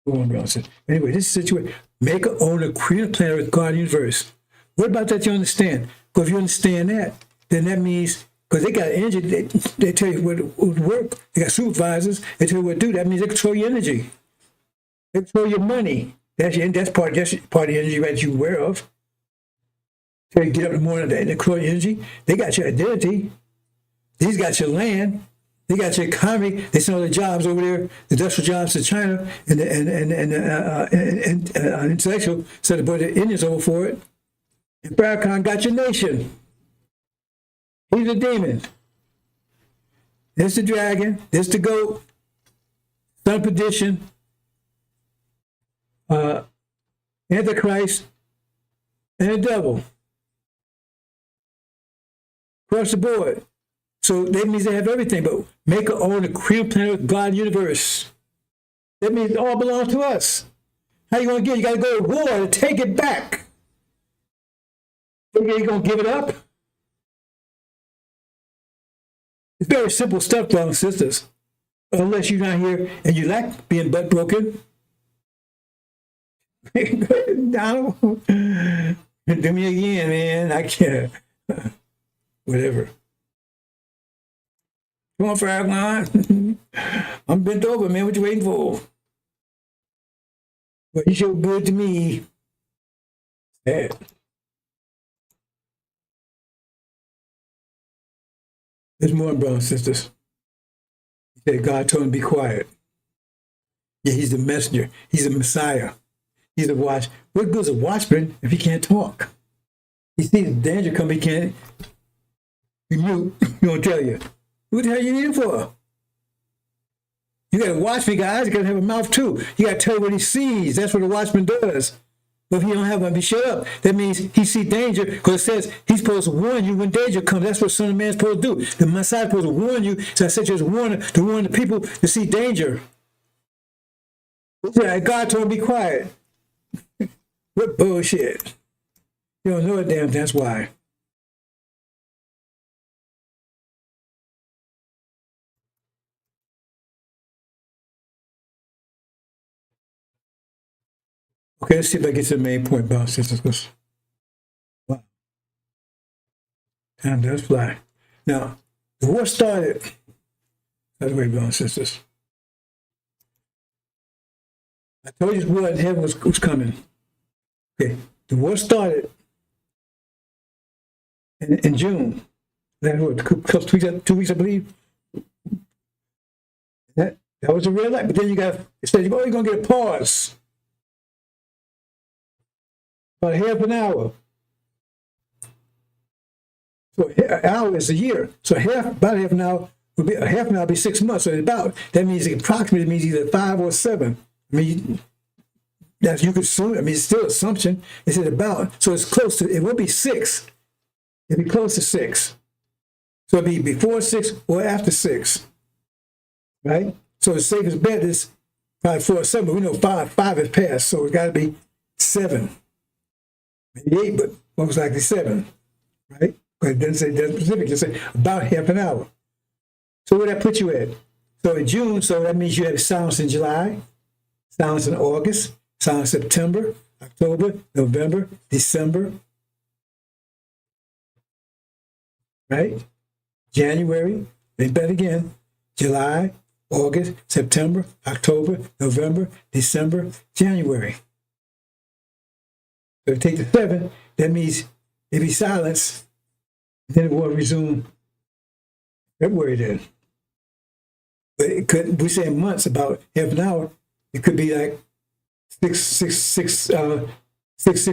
Anyway, this is the situation. Maker, owner, creator, planet, earth, God, universe. What about that you understand? Because if you understand that, then that means, because they got energy, they tell you what would work. They got supervisors, they tell you what to do. That means they control your energy. They control your money. That's part of the energy that you're aware of. So you get up in the morning, they control your energy. They got your identity. These got your land. They got your economy. They send all the jobs over there, the industrial jobs to China, and intellectual. So they put the Indians over for it. And FARRACON got your nation. He's a demon. There's the dragon. There's the goat. son of perdition, Antichrist, and the devil. Across the board. So that means they have everything, but make our own the cream planet God universe. That means it all belongs to us. How you gonna get it? You gotta go to war to take it back. You gonna give it up? It's very simple stuff, brothers and sisters. Unless you're not here and you like being butt broken. Donald, do me again, man. I can't. Whatever. Come on, FARRACON. I'm bent over, man. What you waiting for? But you so good to me. Sad. There's more, brothers and sisters. He said God told him to be quiet. Yeah, he's the messenger. He's the Messiah. He's the watch. What good's a watchman if he can't talk? He sees danger come, he can't. He mute. He won't tell you. What the hell you need him for? You got to watch me, guys. You got to have a mouth too. You got to tell what he sees. That's what a watchman does. But if he don't have one, be shut up. That means he sees danger because it says he's supposed to warn you when danger comes. That's what Son of Man is supposed to do. The Messiah is supposed to warn you. So I said you're to warn the people to see danger. God told him to be quiet. What bullshit. You don't know a damn thing. That's why. Okay, let's see if I get to the main point, brothers and sisters. Wow. Time does fly. Now, the war started. By the way, brothers and sisters. I told you blood in heaven was coming. Okay, the war started in June. That was 2 weeks, I believe. That was a red light. But then it said, you're going to get a pause. About half an hour. So an hour is a year. So about half an hour would be 6 months. So that means approximately means either 5 or 7. I mean, that you could assume. I mean, it's still assumption. It's at about. So it's close to. It won't be 6. It'll be close to 6. So it'll be before 6 or after 6. Right. So the safest bet is probably 4 or 7. But we know 5 has passed. So it's got to be 7. Maybe 8, but most likely 7, right? Because it doesn't specific, just say about half an hour. So where that put you at? So in June, so that means you had silence in July, silence in August, silence in September, October, November, December, right? January, then bet again, July, August, September, October, November, December, January. So if you take the 7, that means if he silence, then it will resume February then. But it could, we say in months, about half an hour, it could be like 6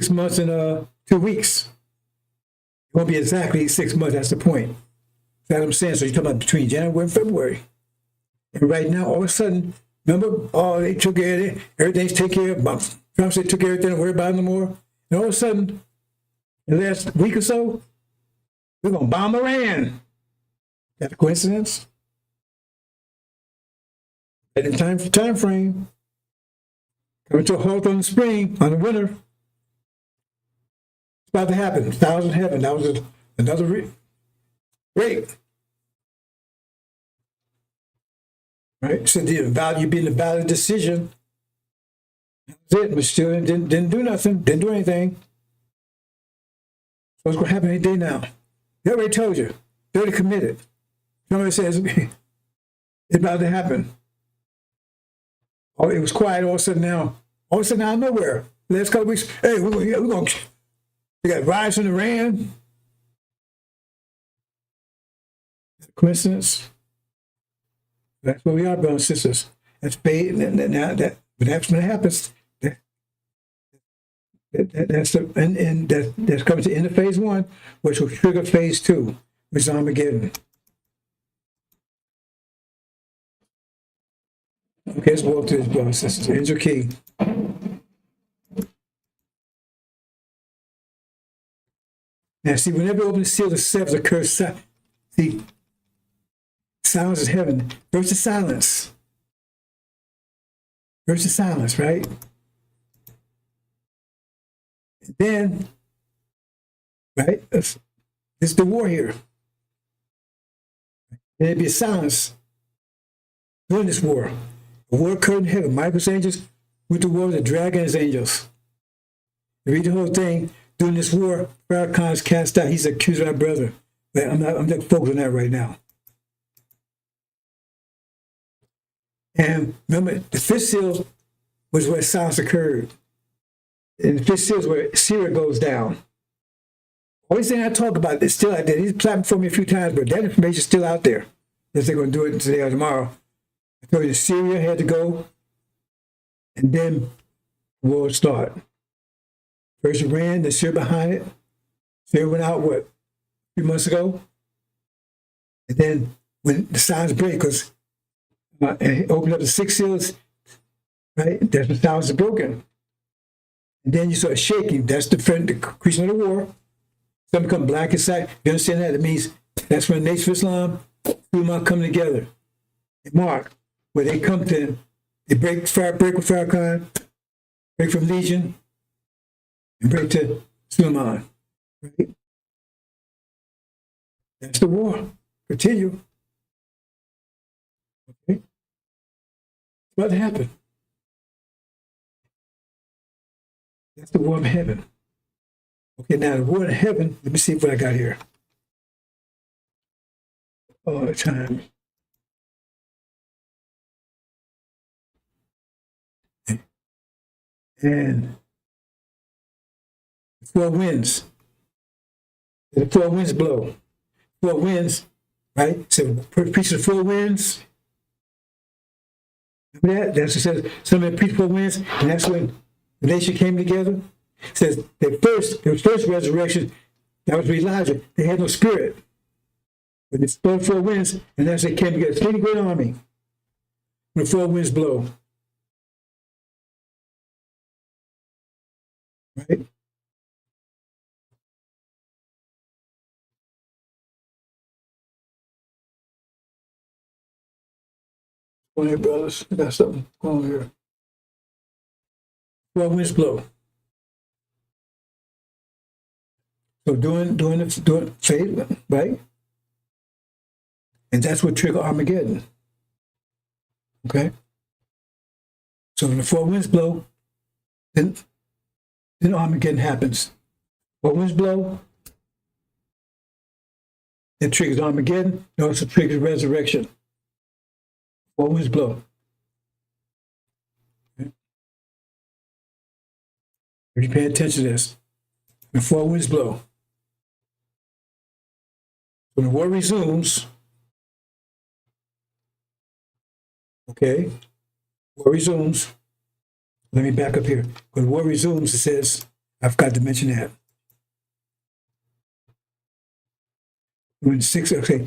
months and 2 weeks. It won't be exactly 6 months, that's the point. That's what I'm saying. So you're talking about between January and February. And right now, all of a sudden, remember, they took care of it, everything's taken care of. Trump said took care of everything, don't worry about it no more. And all of a sudden, in the last week or so, we're going to bomb Iran. Is that a coincidence? At the time frame, coming to a halt on the spring, on the winter, it's about to happen. 1,000 heaven. That was another great. Right? So you being a valid decision. That's it, but still didn't do nothing, didn't do anything. What's going to happen any day now? They already told you. They already committed. Somebody says it's about to happen. Oh, it was quiet all of a sudden now. All of a sudden out of nowhere. Last couple of weeks, hey, we're going to, we got riots in Iran. Coincidence? That's where we are, brothers and sisters. That's paid. Now that when that's when it happens, that's coming to the end of phase 1, which will trigger phase 2, which is Armageddon. Okay, let's walk through this, brothers and sisters. Angel key. Now, see, whenever you open the seal, the seventh occurs. See, silence is heaven versus silence. Versus silence, right? And then, right, this is the war here. And it'd be a silence during this war. The war occurred in heaven. Michael's angels with the war of the dragon's angels. You read the whole thing. During this war, FARRACON is cast out. He's accused of our brother. But I'm not focused on that right now. And remember, the fifth seal was where silence occurred. And the fifth seal is where Syria goes down. All these things I talk about, it's still out there. He's platinum for me a few times, but that information is still out there. If they're going to do it today or tomorrow. I told you Syria had to go, and then the war would start. First Iran, then Syria behind it. Syria went out, what, a few months ago? And then when the signs break, because and opened up the six seals, right? That's when silence is broken. And then you start shaking. That's the creation of the war. Some become black inside. You understand that? It means that's when the Nation of Islam, Ummah come together. And Mark, where they come to, they break with FARRACON, break from Legion, and break to Suleiman. Right? That's the war. Continue. Okay. What happened? That's the war of heaven. Okay, now the war of heaven, let me see what I got here. All the time. And the four winds. The four winds blow. Four winds, right? So preach the four winds. Remember that? That's what it says. Somebody preached four winds, and that's when the nation came together. It says the first resurrection, that was with Elijah. They had no spirit. But they spoke four winds, and that's they came together. It's a great army. When the four winds blow. Right? Go ahead, brothers. I got something going on here. Four winds blow. So doing faith, right? And that's what triggered Armageddon. Okay? So when the four winds blow, then Armageddon happens. Four winds blow, it triggers Armageddon, it also triggers resurrection. Four winds blow. Okay? If you pay attention to this, the four winds blow. When the war resumes, okay, war resumes. Let me back up here. When war resumes, it says, I forgot to mention that. When six, okay,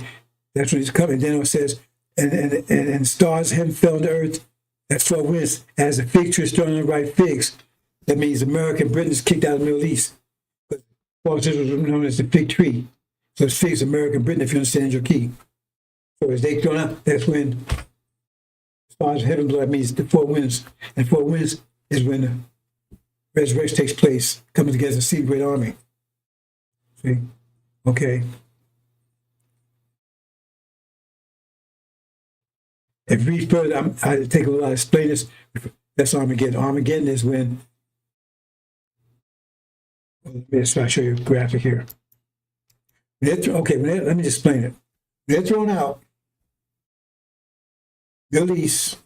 that's when it's coming. Then it says, and stars heaven fell on the earth. That's four winds. As the fig tree is thrown on the right figs. That means America and Britain is kicked out of the Middle East. But Paul says it was known as the fig tree. So it's figs, America and Britain, if you understand your key. So as they thrown out, that's when stars of heaven blood means the four winds. And four winds is when the resurrection takes place, coming together to see the great army. See? Okay. If you read further, I take a little while to explain this. That's Armageddon. Armageddon is when, let me just show you a graphic here. Let me just explain it. They're thrown out, Middle East,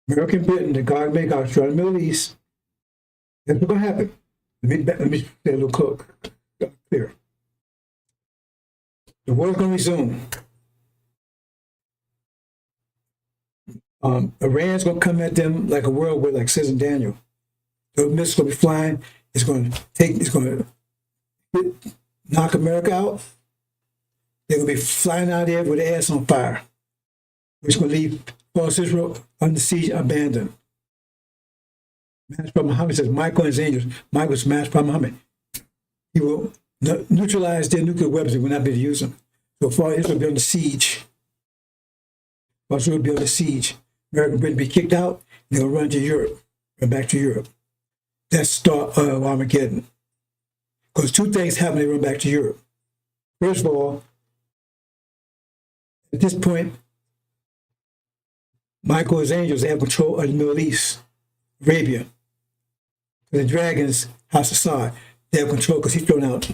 America and Britain, the God make out throughout the Middle East. That's what's going to happen. Let me say a little clear. The war's going to resume. Iran's going to come at them like a whirlwind, like it says in Daniel. The missiles going to be flying. It's going to knock America out. They're going to be flying out there with their ass on fire. It's going to leave false Israel under siege, abandoned. Smashed by Muhammad says Michael and his angels. Michael was smashed by Muhammad. He will neutralize their nuclear weapons. He will not be able to use them. So far, Israel will be under siege. Israel will be under siege. American Britain will be kicked out. And they'll run to Europe, run back to Europe. That's the start of Armageddon. Because two things happen, they run back to Europe. First of all, at this point, Michael and his angels have control of the Middle East, Arabia. The dragons, House of Assad, they have control because he's thrown out.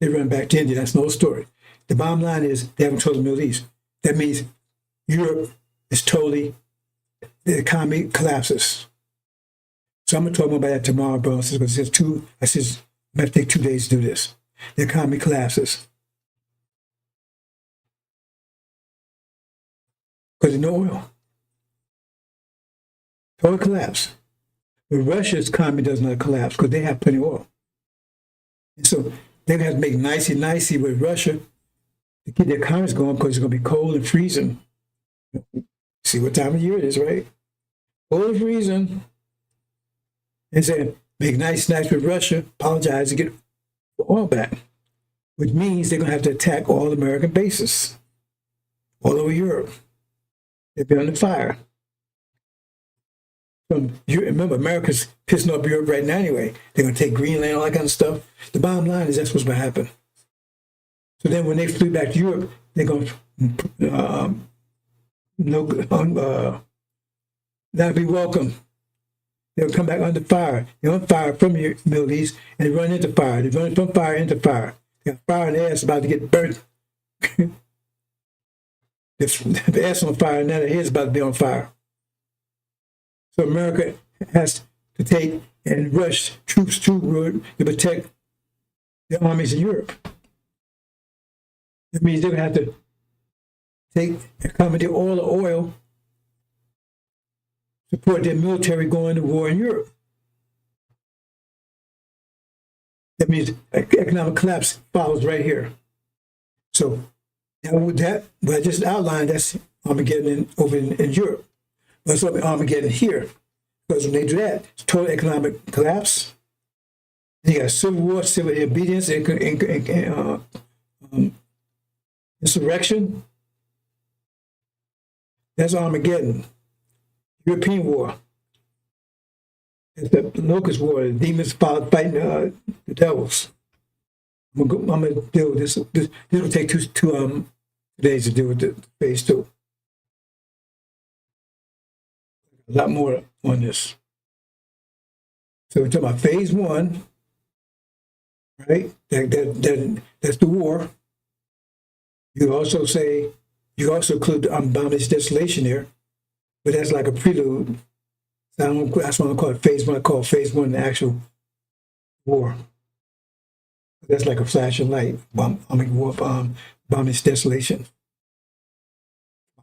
They run back to India. That's no story. The bottom line is they have control of the Middle East. That means Europe is totally, the economy collapses. So I'm going to talk more about that tomorrow, bro. Because I'm going to take 2 days to do this. The economy collapses. Because there's no oil. Total collapse. But Russia's economy does not collapse because they have plenty of oil. And so they're going to have to make nicey with Russia to keep the economies going because it's going to be cold and freezing. See what time of year it is, right? Cold and freezing. And say, make nice with Russia, apologize to get the oil back, which means they're going to have to attack all American bases all over Europe. They'll be under fire. Remember, America's pissing off Europe right now anyway. They're going to take Greenland, all that kind of stuff. The bottom line is that's what's going to happen. So then when they flee back to Europe, they're going to not be welcome. They'll come back under fire. They're on fire from the Middle East, and they run into fire. They run from fire into fire. They got fire in their ass about to get burnt. The ass on fire, and now their head's about to be on fire. So America has to take and rush troops to protect the armies in Europe. That means they're going to have to take and commandeer all the oil, support their military going to war in Europe. That means economic collapse follows right here. So what I just outlined, that's Armageddon over in Europe. But it's Armageddon here. Because when they do that, it's total economic collapse. And you got civil war, civil disobedience, insurrection. That's Armageddon. European war. It's the locust war. The demons fighting the devils. I'm going to deal with this. This will take two days to deal with the phase 2. A lot more on this. So we're talking about phase 1, right? That's the war. You also include boundless desolation there, but that's like a prelude. That's what I call it phase 1. I call phase 1 the actual war. That's like a flash of light. War, boundless desolation.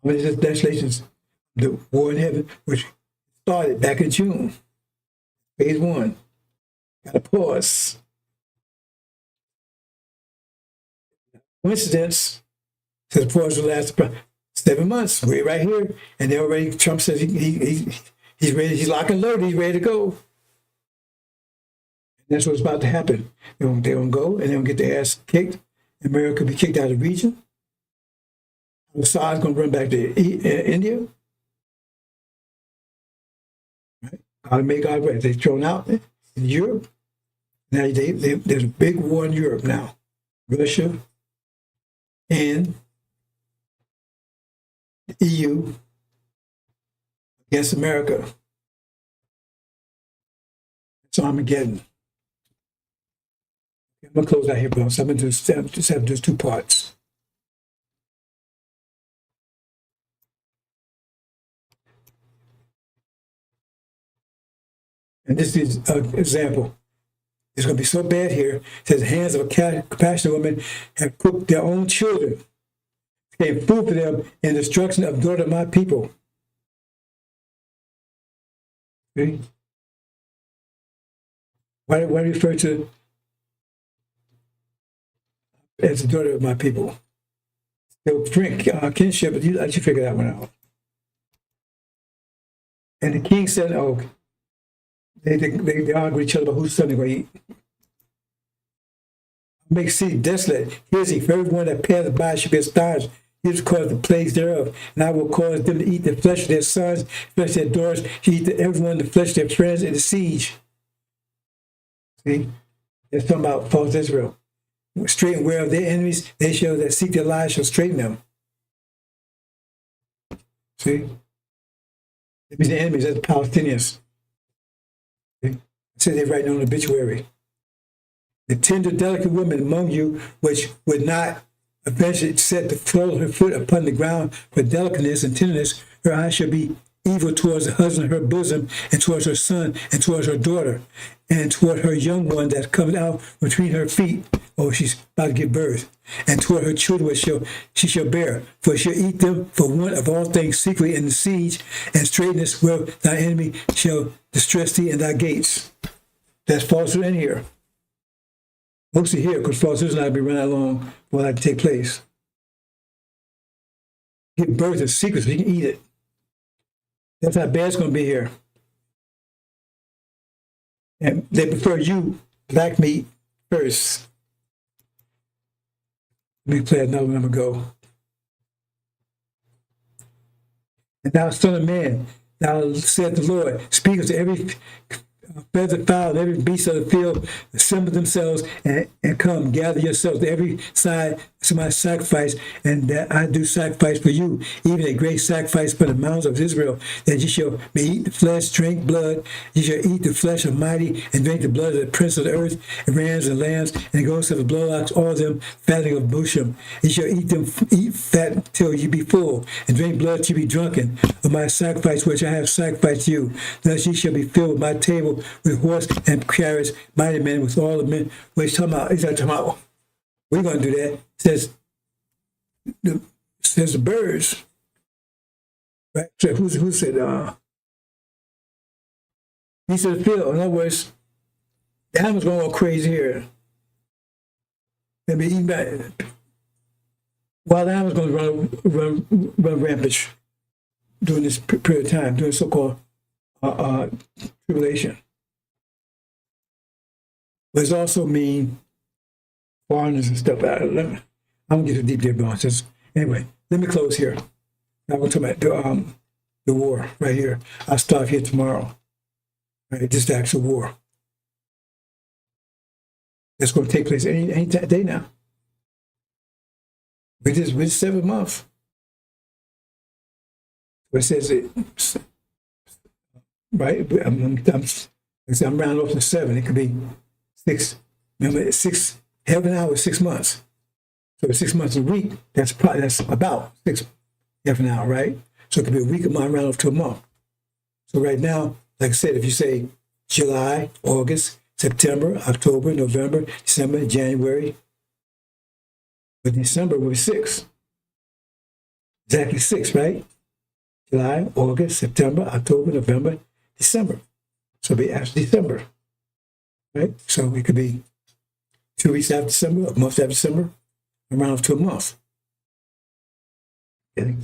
Boundless desolation is the war in heaven, which started back in June. Phase 1. Got to pause. Coincidence. Says the pause will last 7 months. We're right here, and they already. Trump says he's ready. He's lock and loaded. He's ready to go. And that's what's about to happen. They're gonna go, and they're gonna get their ass kicked. America will be kicked out of the region. Assad's gonna run back to India. Right? God made God right. They're thrown out in Europe. Now there's a big war in Europe now. Russia and the EU against America. It's Armageddon. I'm going to close out here, bro. So I'm going to just have just 2 parts. And this is an example. It's going to be so bad here. It says the hands of a compassionate woman have cooked their own children, became food for them in the destruction of the daughter of my people. Okay? Why do I refer to as the daughter of my people? They'll drink kinship, but you figure that one out. And the king said, oh, they argue with each other about whose son they're going to eat. Make city desolate. Here's he, for everyone that passeth by should be astonished. Here's cause the plagues thereof. And I will cause them to eat the flesh of their sons, flesh of their daughters, to eat everyone the flesh of their friends in the siege. See? It's talking about false Israel. Straight and aware of their enemies, they shall that seek their lives shall straighten them. See? It means the enemies, that's the Palestinians. See? It says they're writing on the obituary. The tender, delicate woman among you, which would not eventually set the sole of her foot upon the ground for delicateness and tenderness, her eyes shall be evil towards the husband of her bosom, and towards her son, and towards her daughter, and toward her young one that comes out between her feet. Oh, she's about to give birth. And toward her children which she shall bear. For she shall eat them for one of all things secretly in the siege, and straightness where thy enemy shall distress thee in thy gates. That's falsehood in here. Mostly here, because falsehood is not going to be run that long for that to take place. Give birth in secret so you can eat it. That's how bad it's going to be here. And they prefer you, black meat, first. Let me play another one. I'm going to go. And thou son of man, thou said the Lord, speak unto every feather fowl and every beast of the field, assemble themselves and come, gather yourselves to every side to my sacrifice, and that I do sacrifice for you, even a great sacrifice for the mountains of Israel, that ye shall be eat the flesh, drink blood, ye shall eat the flesh of mighty, and drink the blood of the prince of the earth, and rams and lambs, and goats of the bloodlocks, all of them fattening of Busham. Ye shall eat them, eat fat till you be full, and drink blood till you be drunken of my sacrifice which I have sacrificed to you. Thus ye shall be filled with my table with horse and chariots, mighty men with all the men. What he's talking about, he's not talking about, we're going to do that. Says the birds, right? So who said, he said, Phil, in other words, the animals going all crazy here. They'll be eaten by, wild animals going to run rampage during this period of time, during so-called tribulation. But it also mean foreigners and stuff. I'm going to get a deep there, but just anyway, let me close here. Now we're talking about the war right here. I'll start here tomorrow. Right, just the actual war. That's going to take place any day now. With 7 months. It says it, right? I'm rounding off to 7. It could be 6. Remember, 6. Heaven hour is 6 months. So 6 months a week, that's about 6 half an hour, right? So it could be a week, a month, round off to a month. So right now, like I said, if you say July, August, September, October, November, December, January, but December will be 6. Exactly 6, right? July, August, September, October, November, December. So it'll be after December, right? So it could be 2 weeks after December, a month after December, around up to a month. Okay.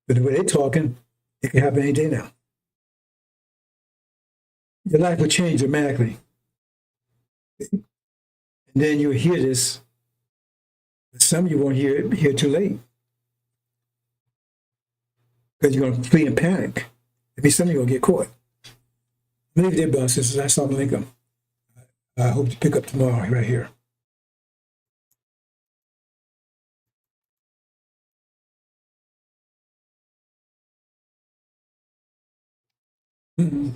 But the way they're talking, it can happen any day now. Your life will change dramatically. And then you'll hear this, but some of you won't hear it too late. Because you're going to flee in panic. Maybe some of you are going to get caught. I'm going to leave it there, brothers and sisters. Assalamu alaikum. I hope to pick up tomorrow right here. Mm-hmm.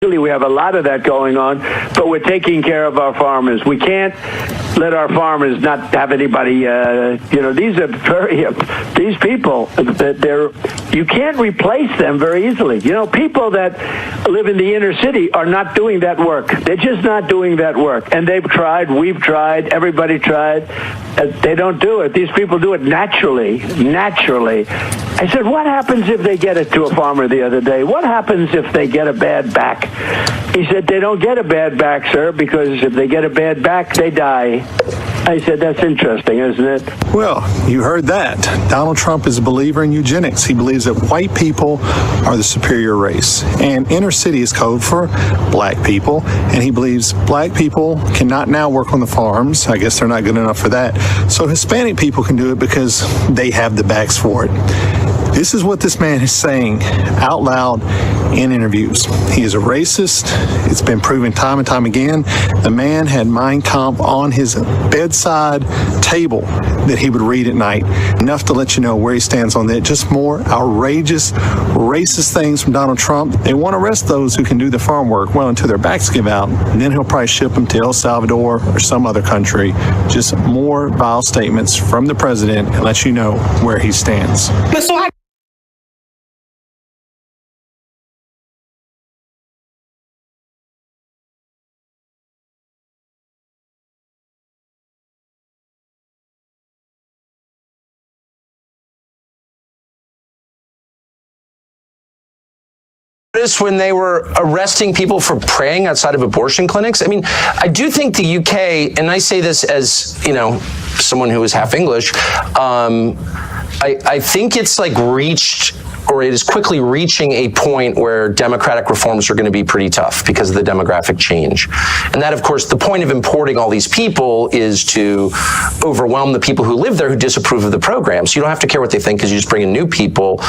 We have a lot of that going on, but we're taking care of our farmers. We can't let our farmers not have anybody, these people, you can't replace them very easily. People that live in the inner city are not doing that work. They're just not doing that work. And they've tried, we've tried, everybody tried. They don't do it. These people do it naturally. I said, what happens if they get it to a farmer the other day? What happens if they get a bad back? He said, they don't get a bad back, sir, because if they get a bad back, they die. I said, that's interesting, isn't it? Well, you heard that. Donald Trump is a believer in eugenics. He believes that white people are the superior race. And inner city is code for black people. And he believes black people cannot now work on the farms. I guess they're not good enough for that. So Hispanic people can do it because they have the backs for it. This is what this man is saying out loud in interviews. He is a racist. It's been proven time and time again. The man had Mein Kampf on his bedside table that he would read at night. Enough to let you know where he stands on that. Just more outrageous, racist things from Donald Trump. They want to arrest those who can do the farm work, well, until their backs give out. And then he'll probably ship them to El Salvador or some other country. Just more vile statements from the president and let you know where he stands. When they were arresting people for praying outside of abortion clinics. I mean, I do think the UK, and I say this as, someone who is half English, I think it's like reached, or it is quickly reaching a point where democratic reforms are going to be pretty tough because of the demographic change. And that, of course, the point of importing all these people is to overwhelm the people who live there who disapprove of the program. So you don't have to care what they think because you just bring in new people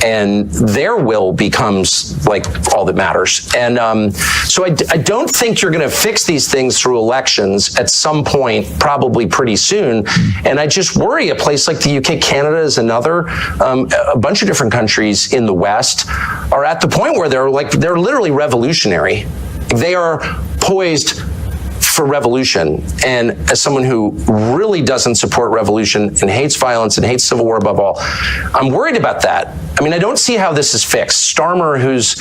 and their will becomes like all that matters. And so I don't think you're going to fix these things through elections at some point, probably pretty soon. And I just worry a place like the UK, Canada is another, a bunch of different countries in the West are at the point where they're literally revolutionary. They are poised for revolution. And as someone who really doesn't support revolution and hates violence and hates civil war above all, I'm worried about that. I mean, I don't see how this is fixed. Starmer, who's,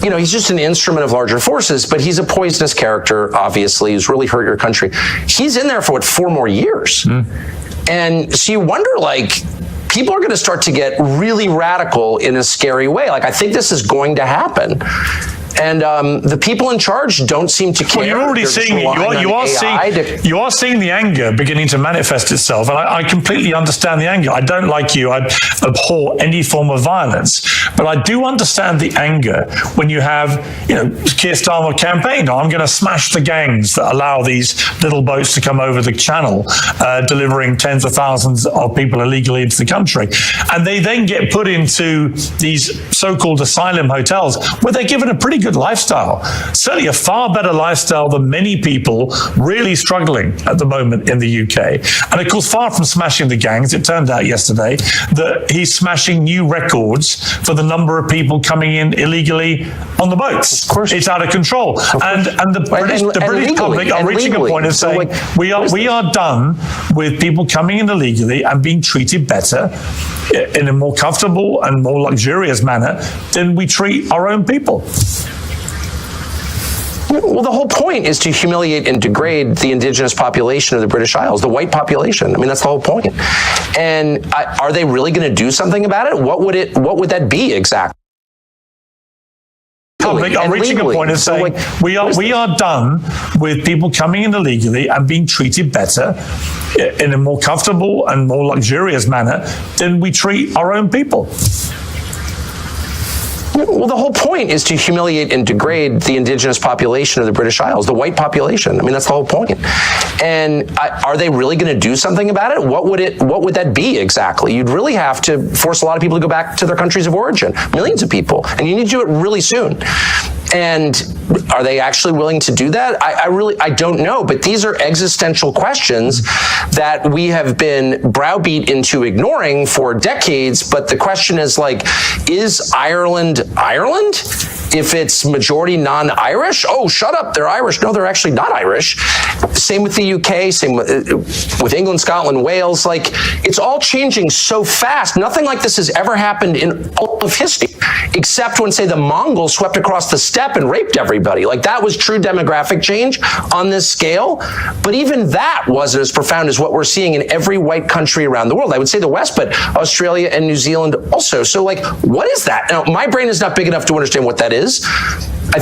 he's just an instrument of larger forces, but he's a poisonous character, obviously, who's really hurt your country. He's in there for, 4 more years? And so you wonder, people are going to start to get really radical in a scary way. I think this is going to happen. And the people in charge don't seem to care. Well, you're already seeing it. You are seeing the anger beginning to manifest itself, and I completely understand the anger. I don't, like you, I abhor any form of violence, but I do understand the anger when you have, Keir Starmer campaigned, I'm going to smash the gangs that allow these little boats to come over the channel, delivering tens of thousands of people illegally into the country, and they then get put into these so-called asylum hotels where they're given a pretty good lifestyle, certainly a far better lifestyle than many people really struggling at the moment in the UK. And of course, far from smashing the gangs, it turned out yesterday that he's smashing new records for the number of people coming in illegally on the boats. Of course. It's out of control. And the British public are reaching a point of saying, we are done with people coming in illegally and being treated better in a more comfortable and more luxurious manner than we treat our own people. Well, the whole point is to humiliate and degrade the indigenous population of the British Isles, the white population. I mean, that's the whole point. And are they really going to do something about it? What would that be exactly? Public are reaching a point of saying, we are done with people coming in illegally and being treated better in a more comfortable and more luxurious manner than we treat our own people. Well, the whole point is to humiliate and degrade the indigenous population of the British Isles, the white population. I mean, that's the whole point. And are they really going to do something about it? What would that be exactly? You'd really have to force a lot of people to go back to their countries of origin, millions of people, and you need to do it really soon. And are they actually willing to do that? I don't know, but these are existential questions that we have been browbeat into ignoring for decades. But the question is is Ireland Ireland? If it's majority non-Irish, oh, shut up, they're Irish. No, they're actually not Irish. Same with the UK, same with England, Scotland, Wales. Like, it's all changing so fast. Nothing like this has ever happened in all of history, except when, say, the Mongols swept across the steppe and raped everybody. Like, that was true demographic change on this scale. But even that wasn't as profound as what we're seeing in every white country around the world. I would say the West, but Australia and New Zealand also. So, like, what is that? Now, my brain is not big enough to understand what that is. I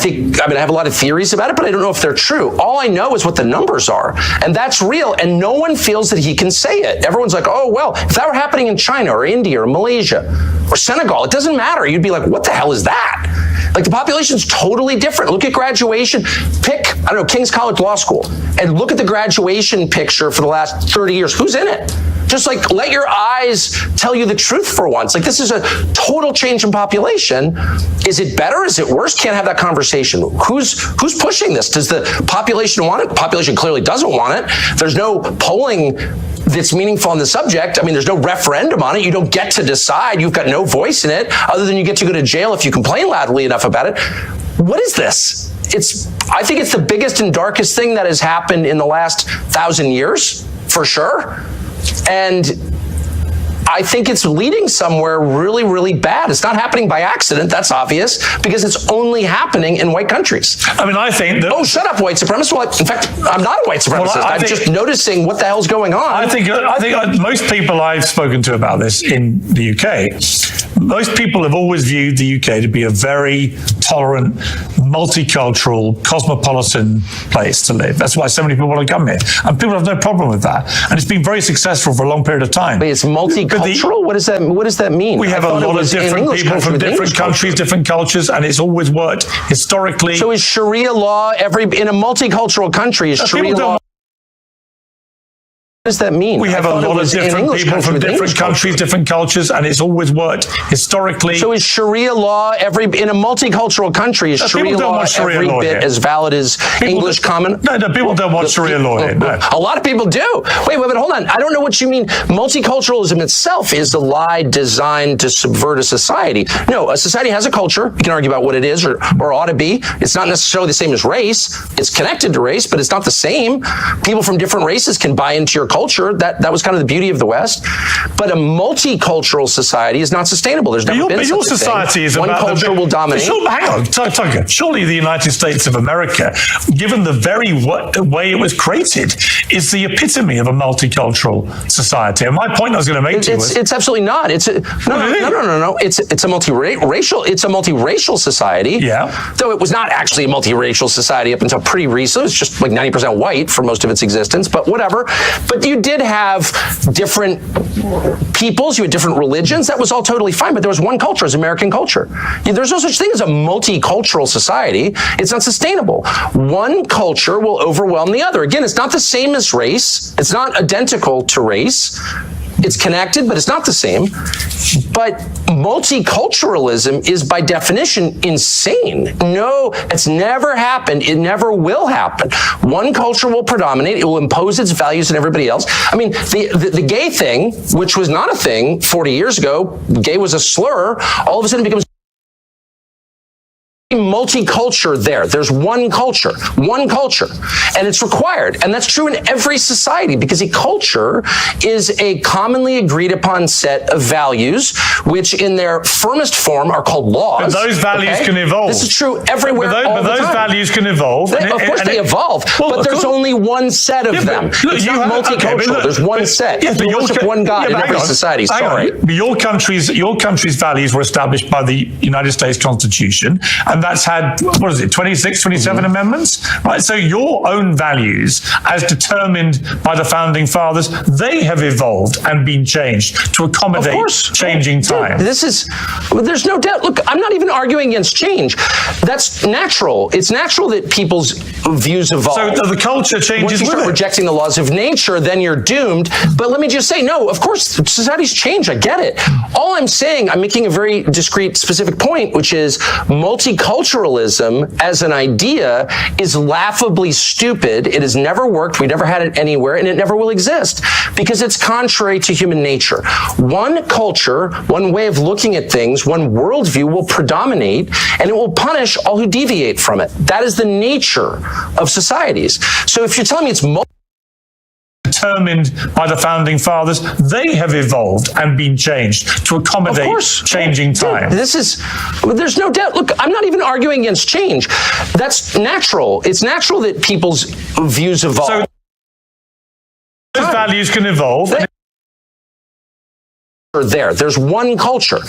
have a lot of theories about it, but I don't know if they're true. All I know is what the numbers are, and that's real, and no one feels that he can say it. Everyone's like, oh, well, if that were happening in China or India or Malaysia or Senegal, it doesn't matter. You'd be like, what the hell is that? Like, the population's totally different. Look at graduation. Pick, I don't know, King's College Law School, and look at the graduation picture for the last 30 years. Who's in it? Just like, let your eyes tell you the truth for once. Like, this is a total change in population. Is it better? Is it worse? Can't have that conversation. Who's pushing this? Does the population want it? The population clearly doesn't want it. There's no polling that's meaningful on the subject. I mean, there's no referendum on it. You don't get to decide. You've got no voice in it, other than you get to go to jail if you complain loudly enough about it. What is this? I think it's the biggest and darkest thing that has happened in the last 1,000 years, for sure. And I think it's leading somewhere really, really bad. It's not happening by accident, that's obvious, because it's only happening in white countries. I mean, I think that... Oh, shut up, white supremacist. Well, in fact, I'm not a white supremacist. Well, I'm just noticing what the hell's going on. I think most people I've spoken to about this in the UK, most people have always viewed the UK to be a very tolerant, multicultural, cosmopolitan place to live. That's why so many people want to come here. And people have no problem with that. And it's been very successful for a long period of time. But it's multicultural? What does that mean? We have a lot of different people from different countries, different cultures, and it's always worked historically. So is Sharia law in a multicultural country, is Sharia law... What does that mean? We have a lot of different people from different countries, different cultures, and it's always worked historically. So is Sharia law in a multicultural country, is Sharia law every bit as valid as English common? No, people don't want Sharia law here. No. A lot of people do. Wait, hold on. I don't know what you mean. Multiculturalism itself is a lie designed to subvert a society. No, a society has a culture. You can argue about what it is or ought to be. It's not necessarily the same as race. It's connected to race, but it's not the same. People from different races can buy into your culture. That was kind of the beauty of the West. But a multicultural sociway is not sustainable. There's never been your such a society thing. Is one culture will dominate. Hang on, Tucker. Surely the United States of America, given the very way it was created, is the epitome of a multicultural society. And my point I was going to make to you was... It's absolutely not. No. It's a multiracial. It's a multiracial society. Yeah. Though it was not actually a multiracial society up until pretty recently. It was just like 90% white for most of its existence, but whatever. But you did have different peoples, you had different religions. That was all totally fine, but there was one culture, as American culture. There's no such thing as a multicultural society. It's not sustainable. One culture will overwhelm the other. Again, it's not the same as race. It's not identical to race. It's connected, but it's not the same. But multiculturalism is by definition insane. No, it's never happened. It never will happen. One culture will predominate. It will impose its values on everybody else. I mean, the gay thing, which was not a thing 40 years ago, gay was a slur, all of a sudden becomes multiculture there. There's one culture, and it's required. And that's true in every society, because a culture is a commonly agreed upon set of values, which in their firmest form are called laws. But those values can evolve. This is true everywhere. But those values can evolve. Of course they evolve, but there's only one set of them. It's not multicultural. There's one set. You worship one God in every society. Sorry. But your country's values were established by the United States Constitution, and that's had, 26, 27 amendments, right? So your own values, as determined by the founding fathers, they have evolved and been changed to accommodate changing time. There's no doubt. Look, I'm not even arguing against change. That's natural. It's natural that people's views evolve. So the culture changes. Once you start rejecting the laws of nature, then you're doomed. But let me just say, no, of course, societies change. I get it. All I'm saying, I'm making a very discrete, specific point, which is multicultural multiculturalism as an idea is laughably stupid. It has never worked. We never had it anywhere, and it never will exist because it's contrary to human nature. One culture, one way of looking at things, one worldview will predominate, and it will punish all who deviate from it. That is the nature of societies. So if you're telling me it's determined by the founding fathers, they have evolved and been changed to accommodate changing time. There's no doubt. Look, I'm not even arguing against change. That's natural. It's natural that people's views evolve. So those values can evolve. There's one culture,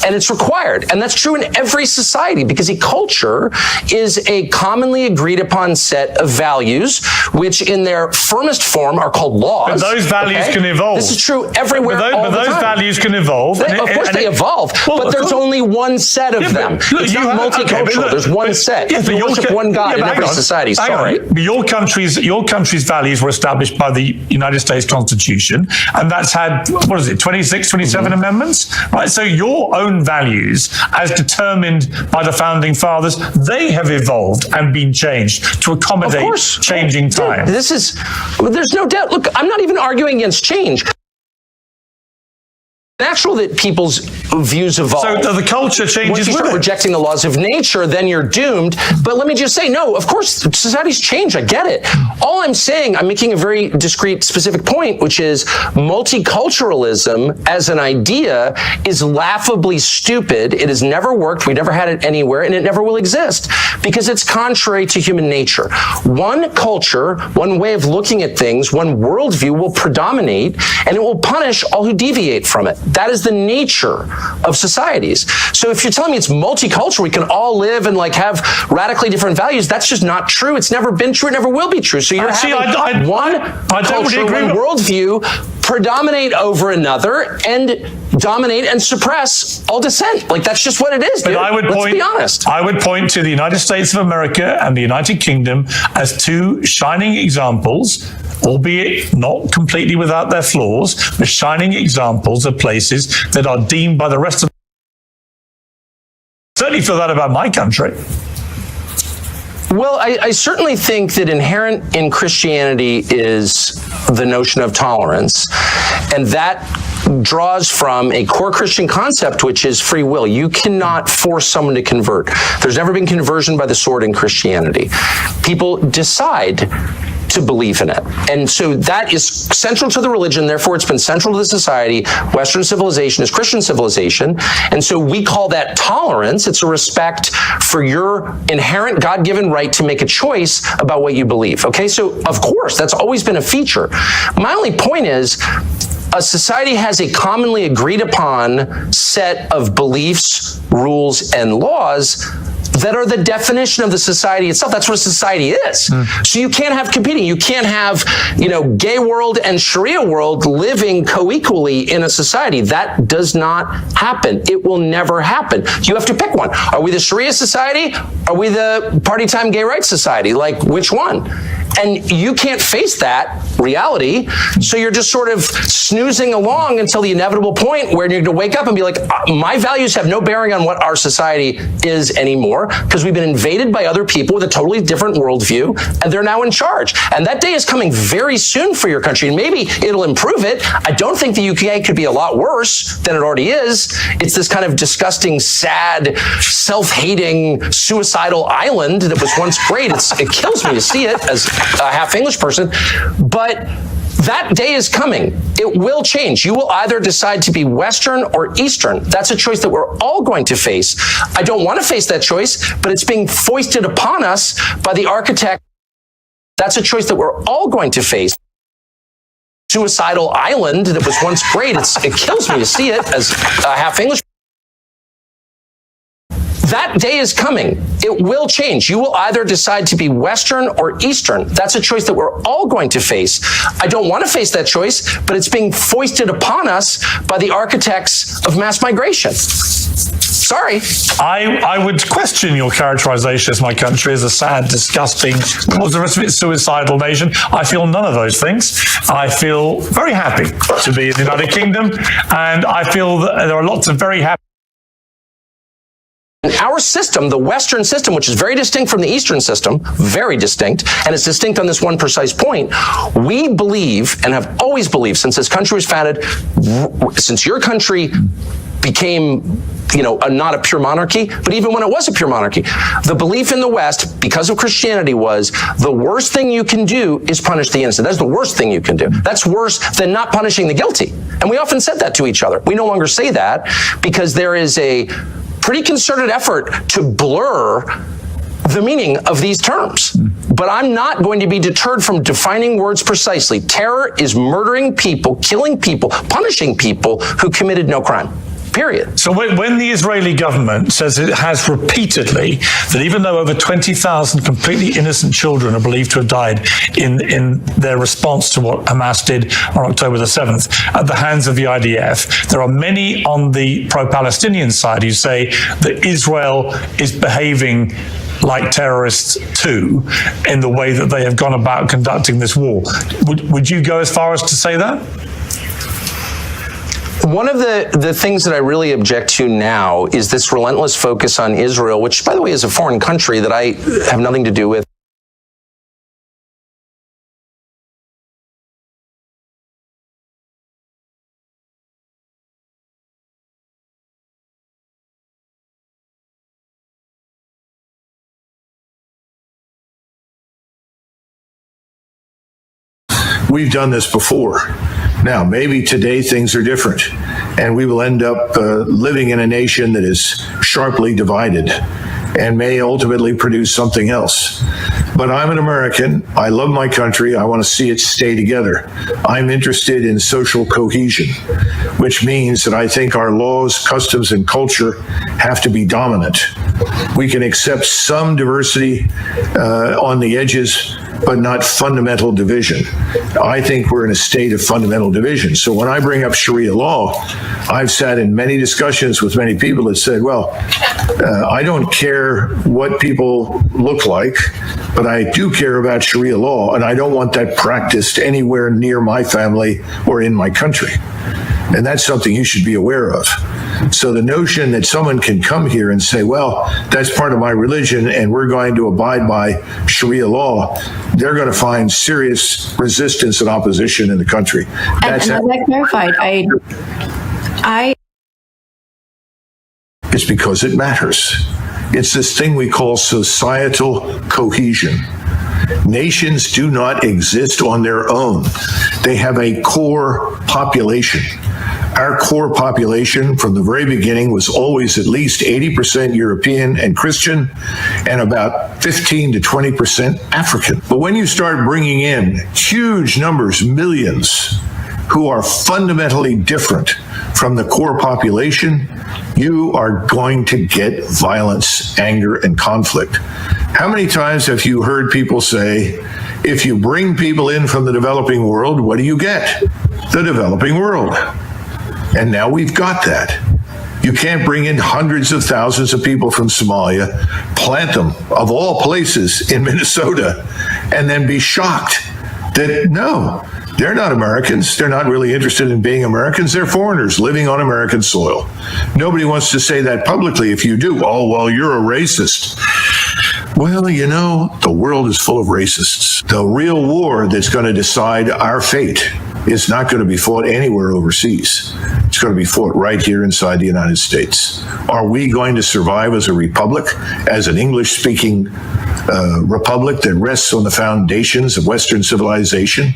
and it's required. And that's true in every society because a culture is a commonly agreed upon set of values, which in their firmest form are called laws. But those values can evolve. This is true everywhere. But those values can evolve. Of course they evolve, but there's only one set of them. It's not multicultural. There's one set. You worship one God in every society. Sorry. Your country's values were established by the United States Constitution, and that's had, what is it, 26, 27 amendments, right? So your own values, as determined by the founding fathers, they have evolved and been changed to accommodate changing time. There's no doubt. Look, I'm not even arguing against change. Natural that people's views evolve. So the culture changes. Once you start rejecting the laws of nature, then you're doomed. But let me just say, no, of course, societies change. I get it. All I'm saying, I'm making a very discrete, specific point, which is multiculturalism as an idea is laughably stupid. It has never worked. We never had it anywhere, and it never will exist because it's contrary to human nature. One culture, one way of looking at things, one worldview will predominate, and it will punish all who deviate from it. That is the nature of societies. So if you're telling me it's multicultural, we can all live and have radically different values, that's just not true. It's never been true. It never will be true. So you're having one culture, one worldview predominate over another and dominate and suppress all dissent. That's just what it is, dude. Let's be honest. I would point to the United States of America and the United Kingdom as two shining examples, albeit not completely without their flaws, but shining examples of places that are deemed by the rest of the world. I certainly feel that about my country. Well, I certainly think that inherent in Christianity is the notion of tolerance, and that draws from a core Christian concept, which is free will. You cannot force someone to convert. There's never been conversion by the sword in Christianity. People decide to believe in it. And so that is central to the religion, therefore it's been central to the society. Western civilization is Christian civilization. And so we call that tolerance. It's a respect for your inherent God-given right to make a choice about what you believe. Okay, so of course, that's always been a feature. My only point is, a society has a commonly agreed upon set of beliefs, rules, and laws that are the definition of the society itself. That's what a society is. So you can't have competing. You can't have, gay world and Sharia world living co-equally in a society. That does not happen. It will never happen. You have to pick one. Are we the Sharia society? Are we the party time gay rights society? Which one? And you can't face that reality. So you're just sort of snoozing along until the inevitable point where you're going to wake up and be like, my values have no bearing on what our society is anymore because we've been invaded by other people with a totally different worldview, and they're now in charge. And that day is coming very soon for your country, and maybe it'll improve it. I don't think the UK could be a lot worse than it already is. It's this kind of disgusting, sad, self-hating, suicidal island that was once great. It kills me to see it as a half English person, but that day is coming. It will change. You will either decide to be Western or Eastern. That's a choice that we're all going to face. I don't want to face that choice, but it's being foisted upon us by the architect. That's a choice that we're all going to face. Suicidal island that was once great. It kills me to see it as a half English. That day is coming. It will change. You will either decide to be Western or Eastern. That's a choice that we're all going to face. I don't want to face that choice, but it's being foisted upon us by the architects of mass migration. Sorry. I would question your characterization as my country as a sad, disgusting, what's the rest of it, suicidal nation. I feel none of those things. I feel very happy to be in the United Kingdom, and I feel that there are lots of very happy Our system, the Western system, which is very distinct from the Eastern system, very distinct, and it's distinct on this one precise point, we believe, and have always believed since this country was founded, since your country became, not a pure monarchy, but even when it was a pure monarchy, the belief in the West, because of Christianity, was the worst thing you can do is punish the innocent. That's the worst thing you can do. That's worse than not punishing the guilty. And we often said that to each other. We no longer say that because there is a pretty concerted effort to blur the meaning of these terms. But I'm not going to be deterred from defining words precisely. Terror is murdering people, killing people, punishing people who committed no crime. Period. So when the Israeli government says it has repeatedly that even though over 20,000 completely innocent children are believed to have died in their response to what Hamas did on October the 7th at the hands of the IDF, there are many on the pro-Palestinian side who say that Israel is behaving like terrorists too in the way that they have gone about conducting this war. Would you go as far as to say that? One of the things that I really object to now is this relentless focus on Israel, which, by the way, is a foreign country that I have nothing to do with. We've done this before. Now, maybe today things are different, and we will end up living in a nation that is sharply divided and may ultimately produce something else. But I'm an American. I love my country. I want to see it stay together. I'm interested in social cohesion, which means that I think our laws, customs, and culture have to be dominant. We can accept some diversity on the edges, but not fundamental division. I think we're in a state of fundamental division. So when I bring up Sharia law, I've sat in many discussions with many people that said, well, I don't care what people look like, but I do care about Sharia law, and I don't want that practiced anywhere near my family or in my country. And that's something you should be aware of. So the notion that someone can come here and say, well, that's part of my religion and we're going to abide by Sharia law, they're going to find serious resistance and opposition in the country. And as I clarified, It's because it matters. It's this thing we call societal cohesion. Nations do not exist on their own. They have a core population. Our core population from the very beginning was always at least 80% European and Christian and about 15 to 20% African. But when you start bringing in huge numbers, millions, who are fundamentally different from the core population, you are going to get violence, anger, and conflict. How many times have you heard people say, if you bring people in from the developing world, what do you get? The developing world. And now we've got that. You can't bring in hundreds of thousands of people from Somalia, plant them, of all places, in Minnesota, and then be shocked that, no, they're not Americans. They're not really interested in being Americans. They're foreigners living on American soil. Nobody wants to say that publicly. If you do, oh, well, you're a racist. Well, you know, the world is full of racists. The real war that's going to decide our fate is not going to be fought anywhere overseas. It's going to be fought right here inside the United States. Are we going to survive as a republic, as an English-speaking republic that rests on the foundations of Western civilization?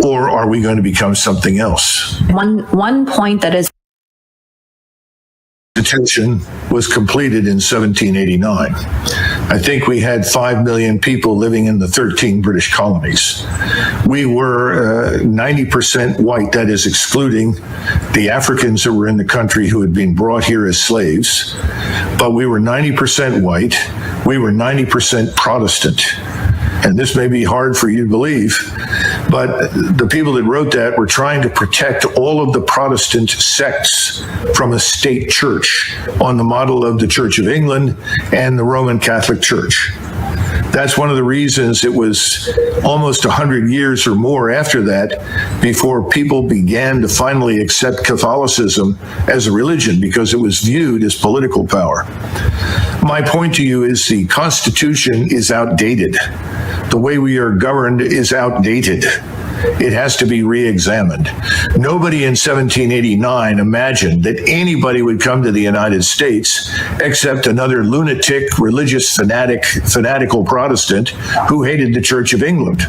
Or are we going to become something else? One point that is Constitution was completed in 1789. I think we had 5 million people living in the 13 British colonies. We were 90% white, that is excluding the Africans who were in the country who had been brought here as slaves. But we were 90% white. We were 90% Protestant. And this may be hard for you to believe, but the people that wrote that were trying to protect all of the Protestant sects from a state church on the model of the Church of England and the Roman Catholic Church. That's one of the reasons it was almost 100 years or more after that before people began to finally accept Catholicism as a religion, because it was viewed as political power. My point to you is the Constitution is outdated. The way we are governed is outdated. It has to be re-examined. Nobody in 1789 imagined that anybody would come to the United States except another lunatic, religious fanatical Protestant who hated the Church of England.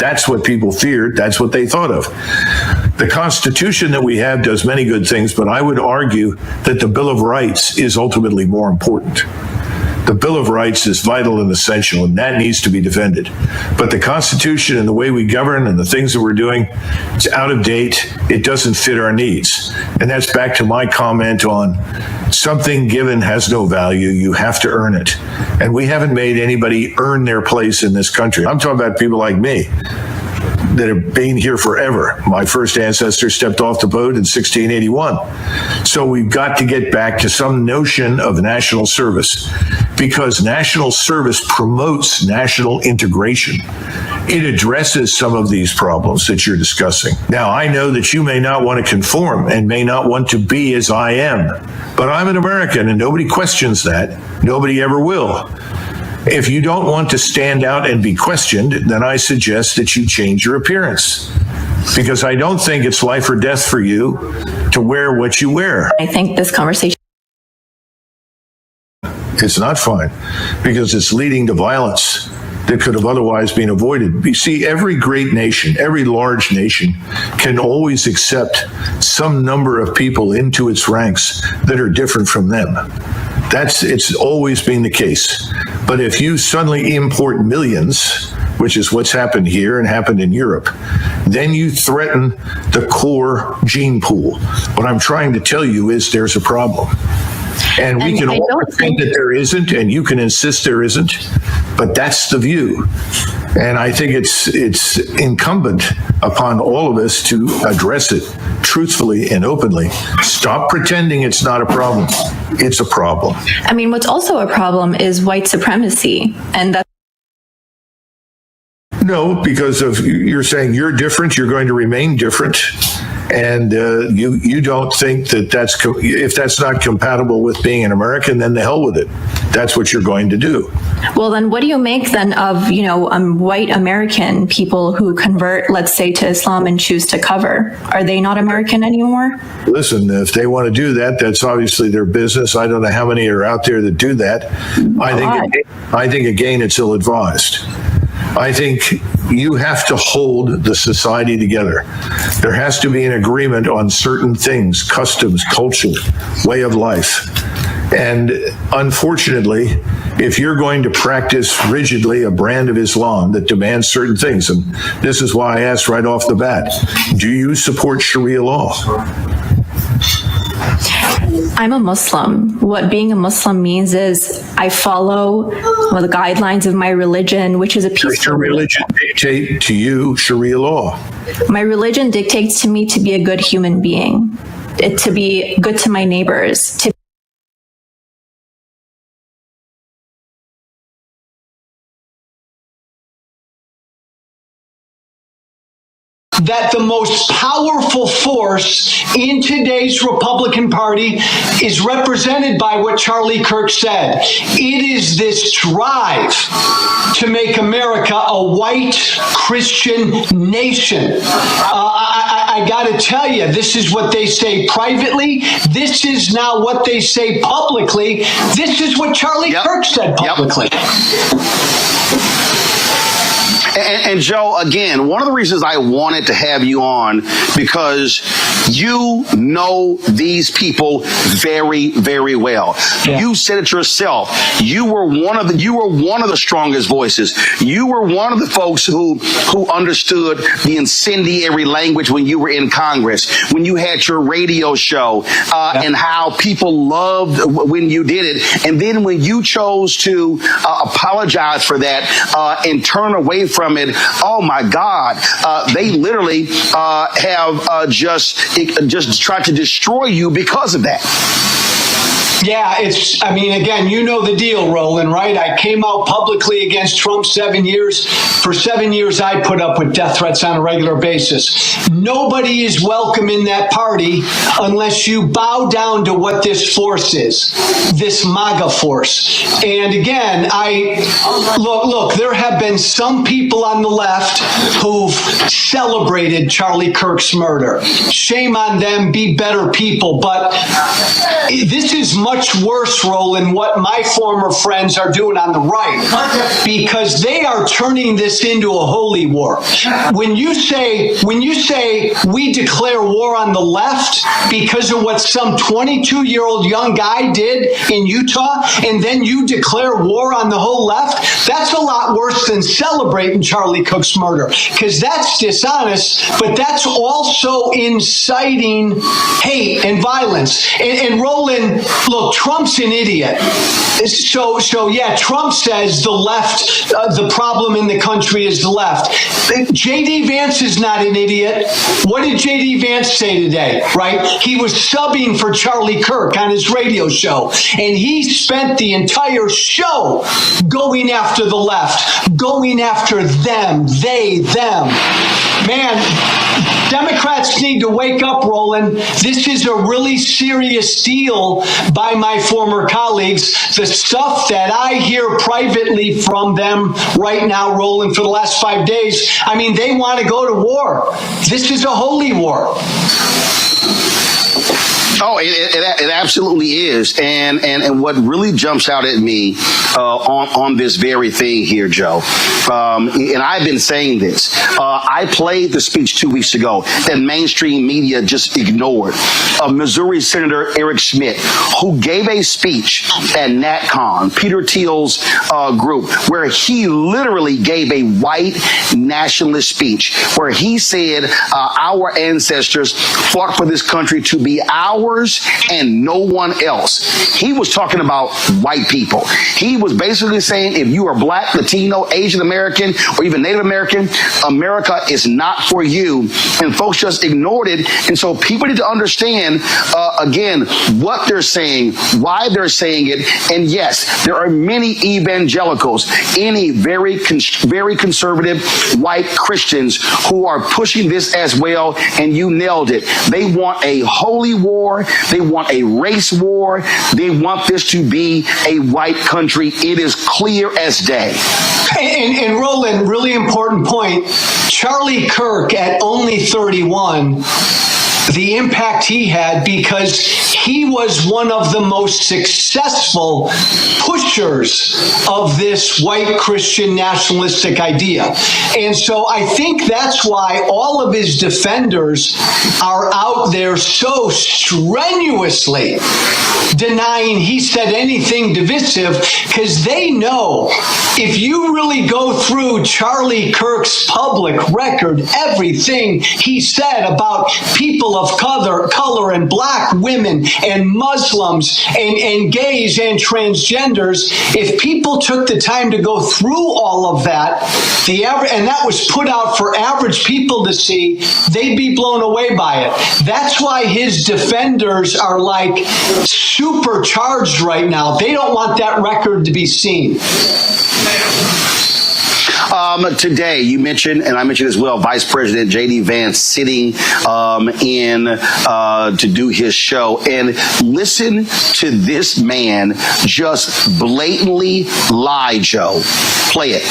That's what people feared. That's what they thought of. The Constitution that we have does many good things, but I would argue that the Bill of Rights is ultimately more important. The Bill of Rights is vital and essential, and that needs to be defended. But the Constitution and the way we govern and the things that we're doing, it's out of date. It doesn't fit our needs. And that's back to my comment on something given has no value. You have to earn it. And we haven't made anybody earn their place in this country. I'm talking about people like me that have been here forever. My first ancestor stepped off the boat in 1681. So we've got to get back to some notion of national service, because national service promotes national integration. It addresses some of these problems that you're discussing. Now, I know that you may not want to conform and may not want to be as I am, but I'm an American and nobody questions that. Nobody ever will. If you don't want to stand out and be questioned, then I suggest that you change your appearance, because I don't think it's life or death for you to wear what you wear. I think this conversation, it's not fine, because it's leading to violence that could have otherwise been avoided. You see, every great nation, every large nation can always accept some number of people into its ranks that are different from them. It's always been the case. But if you suddenly import millions, which is what's happened here and happened in Europe, then you threaten the core gene pool. What I'm trying to tell you is there's a problem. And we can all think that there isn't, and you can insist there isn't, but that's the view. And I think it's incumbent upon all of us to address it truthfully and openly. Stop pretending it's not a problem. It's a problem. I mean, what's also a problem is white supremacy, and that's no, because of you're saying you're different, you're going to remain different, and you don't think that if that's not compatible with being an American, then the hell with it. That's what you're going to do. Well, then what do you make then of, white American people who convert, let's say, to Islam and choose to cover? Are they not American anymore? Listen, if they want to do that, that's obviously their business. I don't know how many are out there that do that. I think again, it's ill-advised. I think you have to hold the society together. There has to be an agreement on certain things, customs, culture, way of life. And unfortunately, if you're going to practice rigidly a brand of Islam that demands certain things, and this is why I asked right off the bat, do you support Sharia law? I'm a Muslim. What being a Muslim means is I follow the guidelines of my religion, which is a peaceful. Does your religion dictate to you Sharia law? My religion dictates to me to be a good human being, to be good to my neighbors, to that the most powerful force in today's Republican Party is represented by what Charlie Kirk said. It is this drive to make America a white Christian nation. I got to tell you, this is what they say privately. This is now what they say publicly. This is what Charlie Kirk said publicly. And Joe, again, one of the reasons I wanted to have you on, because you know these people very, very well. Yeah. You said it yourself. You were one of the strongest voices. You were one of the folks who understood the incendiary language when you were in Congress, when you had your radio show, and how people loved when you did it. And then when you chose to apologize for that and turn away from it, oh my God, they literally have just tried to destroy you because of that. Yeah, again, you know the deal, Roland, right? I came out publicly against Trump 7 years. For 7 years, I put up with death threats on a regular basis. Nobody is welcome in that party unless you bow down to what this force is, this MAGA force. And again, look, there have been some people on the left who've celebrated Charlie Kirk's murder. Shame on them, be better people. But this is much worse, Roland, what my former friends are doing on the right, because they are turning this into a holy war. When you say we declare war on the left because of what some 22-year-old young guy did in Utah, and then you declare war on the whole left, that's a lot worse than celebrating Charlie Kirk's murder, because that's dishonest, but that's also inciting hate and violence. And Roland, look, Trump's an idiot. So yeah, Trump says the left, the problem in the country is the left. J.D. Vance is not an idiot. What did J.D. Vance say today, right? He was subbing for Charlie Kirk on his radio show, and he spent the entire show going after the left, going after them, they, them. Man, Democrats need to wake up, Roland. This is a really serious deal by my former colleagues. The stuff that I hear privately from them right now, Roland, for the last 5 days, I mean, they want to go to war. This is a holy war. Oh, it absolutely is. And what really jumps out at me on this very thing here, Joe, and I've been saying this, I played the speech 2 weeks ago that mainstream media just ignored, of Missouri Senator Eric Schmidt, who gave a speech at NatCon, Peter Thiel's group, where he literally gave a white nationalist speech, where he said our ancestors fought for this country to be ours and no one else. He was talking about white people. He was basically saying if you are Black, Latino, Asian American, or even Native American, America is not for you. And folks just ignored it. And so people need to understand, again, what they're saying, why they're saying it. And yes, there are many evangelicals, any very conservative white Christians who are pushing this as well. And you nailed it. They want a holy war. They want a race war. They want this to be a white country. It is clear as day. And Roland, really important point. Charlie Kirk at only 31, the impact he had, because he was one of the most successful pushers of this white Christian nationalistic idea. And so I think that's why all of his defenders are out there so strenuously denying he said anything divisive, because they know if you really go through Charlie Kirk's public record, everything he said about people of color and Black women and Muslims and gays and transgenders, if people took the time to go through all of that, and that was put out for average people to see, they'd be blown away by it. That's why his defenders are like supercharged right now. They don't want that record to be seen. Today, you mentioned, and I mentioned as well, Vice President J.D. Vance sitting in to do his show. And listen to this man just blatantly lie, Joe. Play it.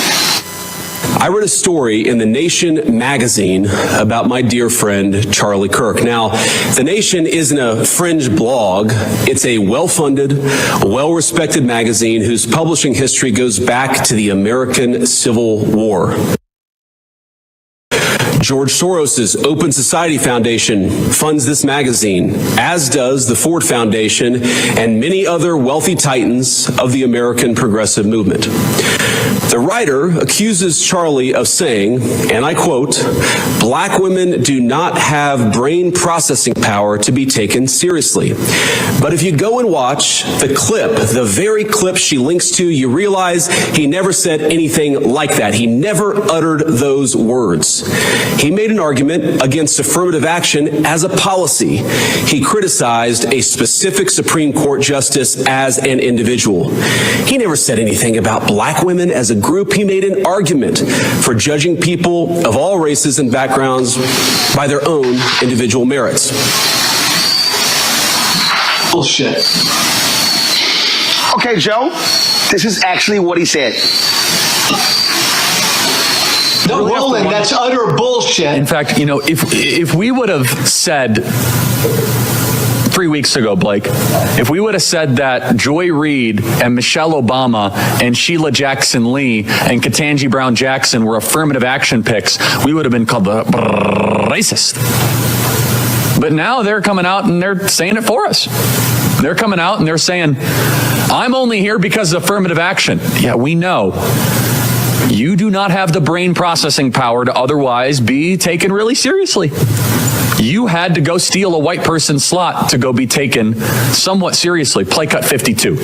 I read a story in The Nation magazine about my dear friend, Charlie Kirk. Now, The Nation isn't a fringe blog. It's a well-funded, well-respected magazine whose publishing history goes back to the American Civil War. George Soros's Open Society Foundation funds this magazine, as does the Ford Foundation and many other wealthy titans of the American progressive movement. The writer accuses Charlie of saying, and I quote, "Black women do not have brain processing power to be taken seriously." But if you go and watch the clip, the very clip she links to, you realize he never said anything like that. He never uttered those words. He made an argument against affirmative action as a policy. He criticized a specific Supreme Court justice as an individual. He never said anything about black women as a group. He made an argument for judging people of all races and backgrounds by their own individual merits. Bullshit. Okay, Joe, this is actually what he said. No, Roland, that's utter bullshit. In fact, you know, if we would have said 3 weeks ago, Blake, if we would have said that Joy Reid and Michelle Obama and Sheila Jackson Lee and Ketanji Brown Jackson were affirmative action picks, we would have been called the racist. But now they're coming out and they're saying it for us. They're coming out and they're saying, I'm only here because of affirmative action. Yeah, we know. You do not have the brain processing power to otherwise be taken really seriously. You had to go steal a white person's slot to go be taken somewhat seriously. Play cut 52.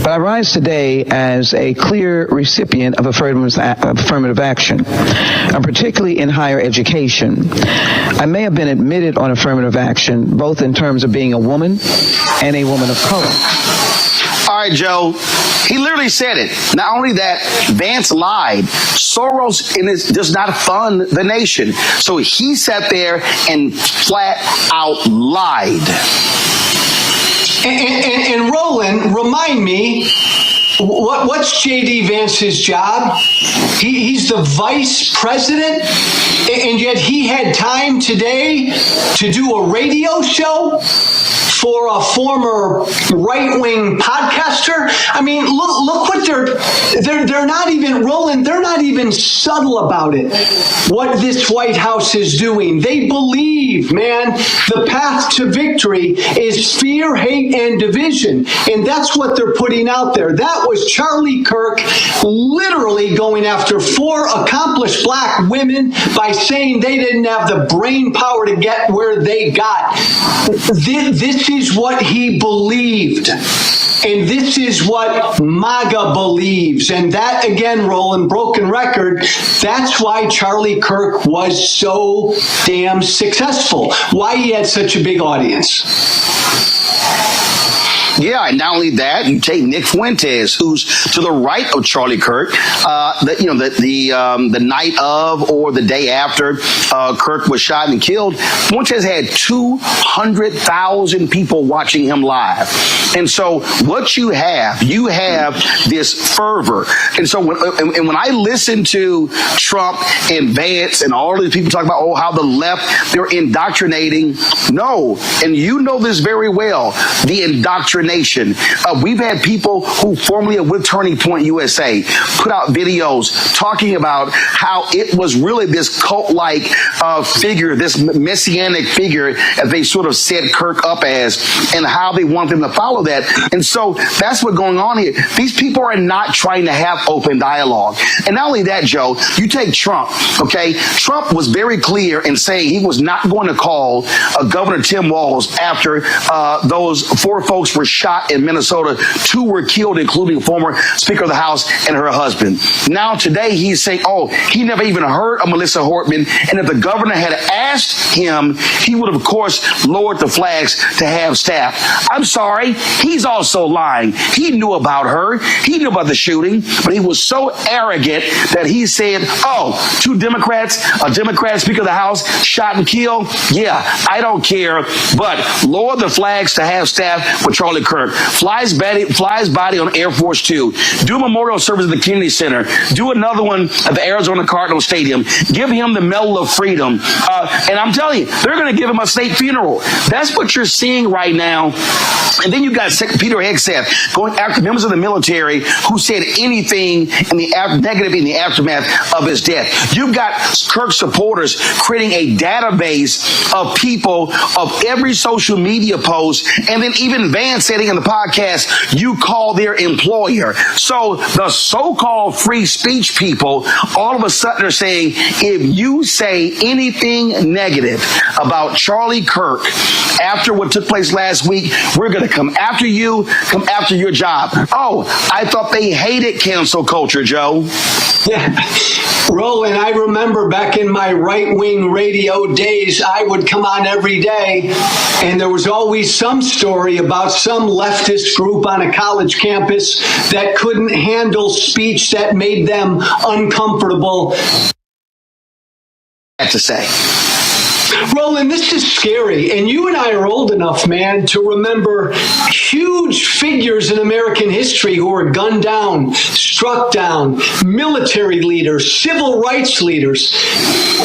But I rise today as a clear recipient of affirmative action, and particularly in higher education. I may have been admitted on affirmative action, both in terms of being a woman and a woman of color. All right, Joe. He literally said it. Not only that, Vance lied. Soros does not fund the nation. So he sat there and flat out lied. And Roland, remind me, what's J.D. Vance's job? He's the vice president, and yet he had time today to do a radio show for a former right-wing podcaster. I mean, look what they're not even, Roland, they're not even subtle about it, what this White House is doing. They believe, man, the path to victory is fear, hate, and division. And that's what they're putting out there. That was Charlie Kirk literally going after 4 accomplished black women by saying they didn't have the brain power to get where they got. This is what he believed. And this is what MAGA believes. And that, again, Roland, broken record, that's why Charlie Kirk was so damn successful, why he had such a big audience. Yeah, and not only that, you take Nick Fuentes, who's to the right of Charlie Kirk. The night of or the day after Kirk was shot and killed, Fuentes had 200,000 people watching him live. And so what you have this fervor. And so when I listen to Trump and Vance and all these people talk about, how the left, they're indoctrinating. No, and you know this very well, the indoctrination. We've had people who formerly with Turning Point USA put out videos talking about how it was really this cult-like figure, this messianic figure, as they sort of set Kirk up as, and how they want them to follow that. And so that's what's going on here. These people are not trying to have open dialogue. And not only that, Joe, you take Trump, okay? Trump was very clear in saying he was not going to call Governor Tim Walz after those 4 folks were shot in Minnesota. 2 were killed, including former Speaker of the House and her husband. Now today he's saying, he never even heard of Melissa Hortman, and if the governor had asked him, he would have, of course, lowered the flags to have staff. I'm sorry, he's also lying. He knew about her. He knew about the shooting, but he was so arrogant that he said, 2 Democrats, a Democrat Speaker of the House shot and killed. Yeah, I don't care, but lower the flags to have staff for Charlie Kirk. Flies body on Air Force 2. Do a memorial service at the Kennedy Center. Do another one at the Arizona Cardinal Stadium. Give him the Medal of Freedom. And I'm telling you, they're going to give him a state funeral. That's what you're seeing right now. And then you got Peter Hegseth going after members of the military who said anything negative in the aftermath of his death. You've got Kirk supporters creating a database of people of every social media post, and then even Vance said it in the podcast, you call their employer. So the so-called free speech people all of a sudden are saying, if you say anything negative about Charlie Kirk after what took place last week, we're going to come after you, come after your job. Oh, I thought they hated cancel culture, Joe. Yeah. Roland, I remember back in my right-wing radio days, I would come on every day, and there was always some story about some leftist group on a college campus that couldn't handle speech that made them uncomfortable. To say. Roland, this is scary, and you and I are old enough, man, to remember huge figures in American history who were gunned down, struck down, military leaders, civil rights leaders.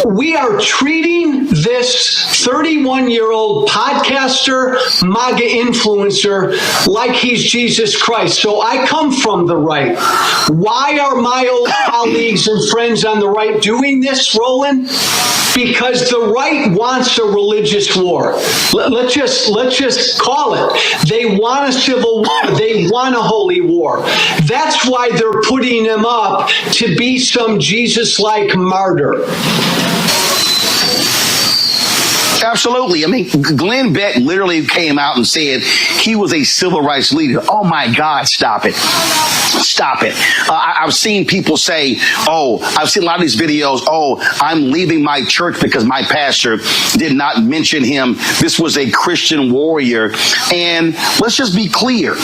We are treating this 31-year-old podcaster, MAGA influencer, like he's Jesus Christ. So I come from the right. Why are my old colleagues and friends on the right doing this, Roland? Because the right wants a religious war. Let's just call it. They want a civil war. They want a holy war. That's why they're putting him up to be some Jesus-like martyr. Absolutely. I mean, Glenn Beck literally came out and said he was a civil rights leader. Oh, my God, stop it. Stop it. I've seen people say, I've seen a lot of these videos, I'm leaving my church because my pastor did not mention him. This was a Christian warrior. And let's just be clear.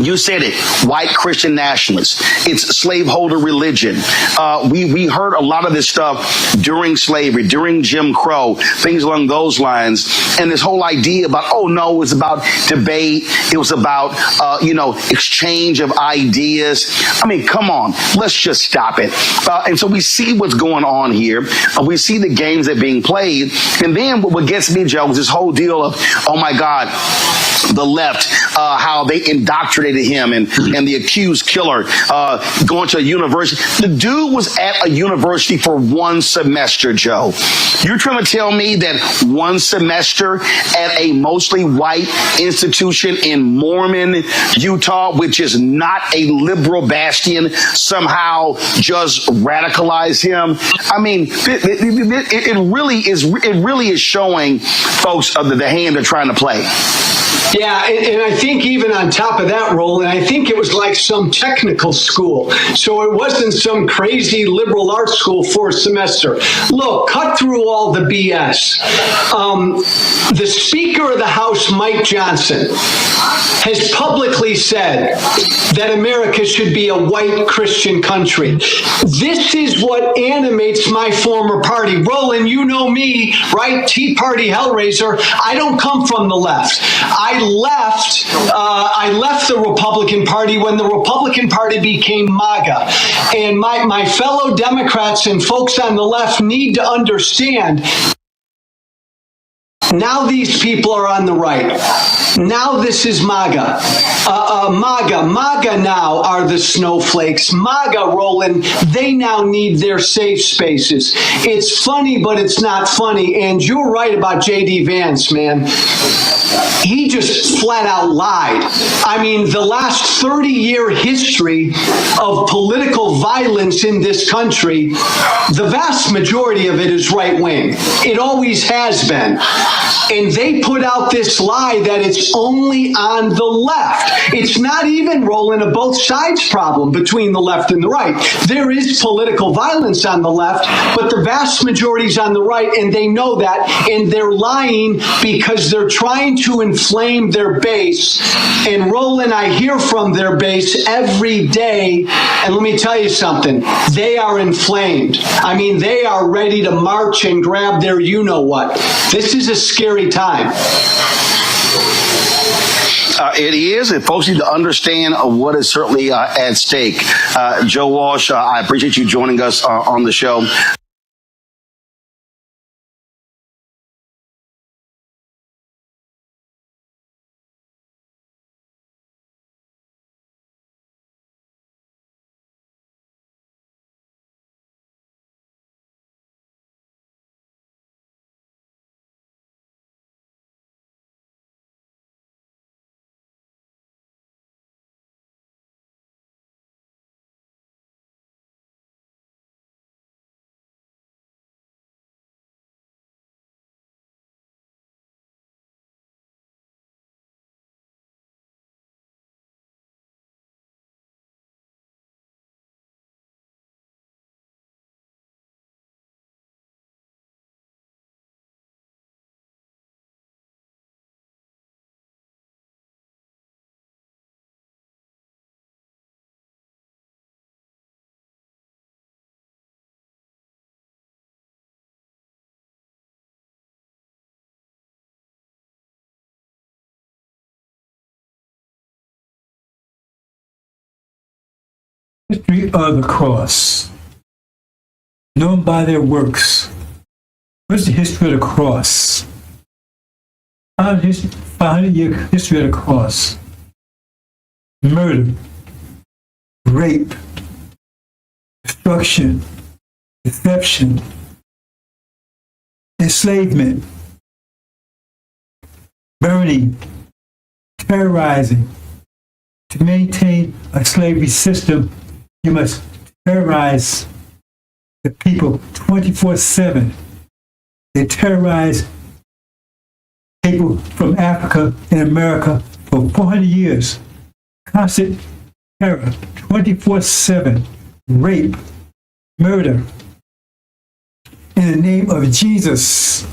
You said it, white Christian nationalists. It's slaveholder religion. We heard a lot of this stuff during slavery, during Jim Crow, things along those lines. And this whole idea about, it was about debate. It was about, exchange of ideas. I mean, come on, let's just stop it. And so we see what's going on here. We see the games that are being played. And then what gets me, Joe, is this whole deal of, oh my God, the left, how they indoctrinated him and the accused killer going to a university. The dude was at a university for one semester, Joe. You're trying to tell me that one semester at a mostly white institution in Mormon, Utah, which is not a liberal bastion, somehow just radicalized him? I mean, it really is showing folks the hand they're trying to play. Yeah, and I think even on top of that, Roland, I think it was like some technical school. So it wasn't some crazy liberal arts school for a semester. Look, cut through all the BS. The Speaker of the House, Mike Johnson, has publicly said that America should be a white Christian country. This is what animates my former party. Roland, you know me, right? Tea Party Hellraiser. I don't come from the left. I left the Republican Party when the Republican Party became MAGA. And my fellow Democrats and folks on the left need to understand, now these people are on the right. Now this is MAGA. MAGA now are the snowflakes. MAGA, Roland, they now need their safe spaces. It's funny, but it's not funny. And you're right about J.D. Vance, man. He just flat out lied. I mean, the last 30-year history of political violence in this country, the vast majority of it is right-wing. It always has been. And they put out this lie that it's only on the left. It's not even, Roland, a both sides problem between the left and the right. There is political violence on the left, but the vast majority is on the right, and they know that, and they're lying because they're trying to inflame their base. And Roland, I hear from their base every day, and let me tell you something, they are inflamed. I mean, they are ready to march and grab their you-know-what. This is a scary time. It is, and folks need to understand what is certainly at stake. Joe Walsh, I appreciate you joining us on the show. of the cross, known by their works. What's the history of the cross? 500-year history of the cross. Murder, rape, destruction, deception, enslavement, burning, terrorizing. To maintain a slavery system, you must terrorize the people 24/7. They terrorize people from Africa and America for 400 years. Constant terror, 24/7, rape, murder. In the name of Jesus.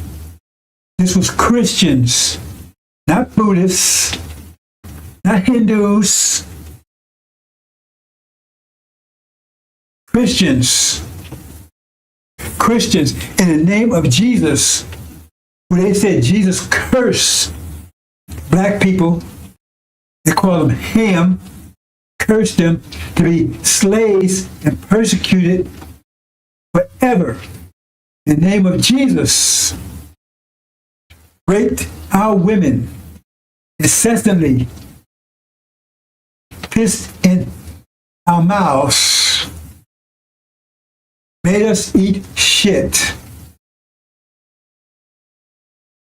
This was Christians, not Buddhists, not Hindus. Christians. Christians, in the name of Jesus. When they said Jesus cursed black people, they call them Ham, cursed them to be slaves and persecuted forever. In the name of Jesus, raped our women incessantly, pissed in our mouths, made us eat shit.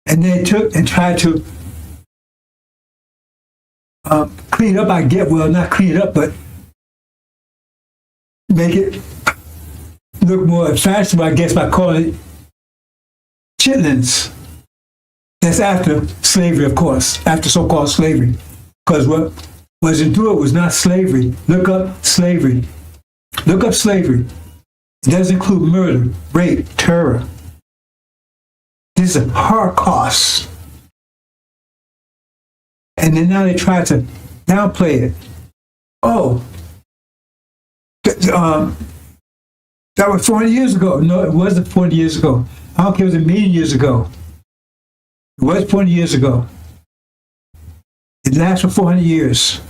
And they took and tried to clean up, not clean it up, but make it look more fashionable, I guess, by calling it chitlins. That's after slavery, of course, after so-called slavery. Because what was endured was not slavery. Look up slavery. Look up slavery. It does include murder, rape, terror. This is a Holocaust. And then now they try to downplay it. Oh, that was 400 years ago. No, it wasn't 40 years ago. I don't care if it was a million years ago. It was 40 years ago. It lasts for 400 years.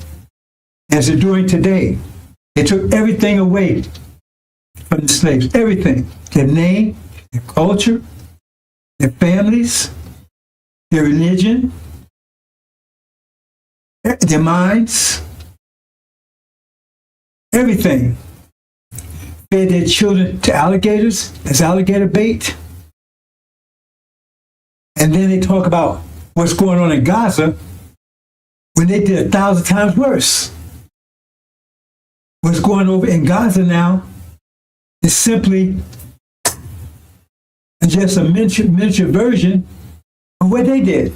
As they're doing today. They took everything away from the slaves. Everything. Their name, their culture, their families, their religion, their minds, everything. Fed their children to alligators as alligator bait. And then they talk about what's going on in Gaza when they did 1,000 times worse. What's going over in Gaza now is simply just a miniature version of what they did.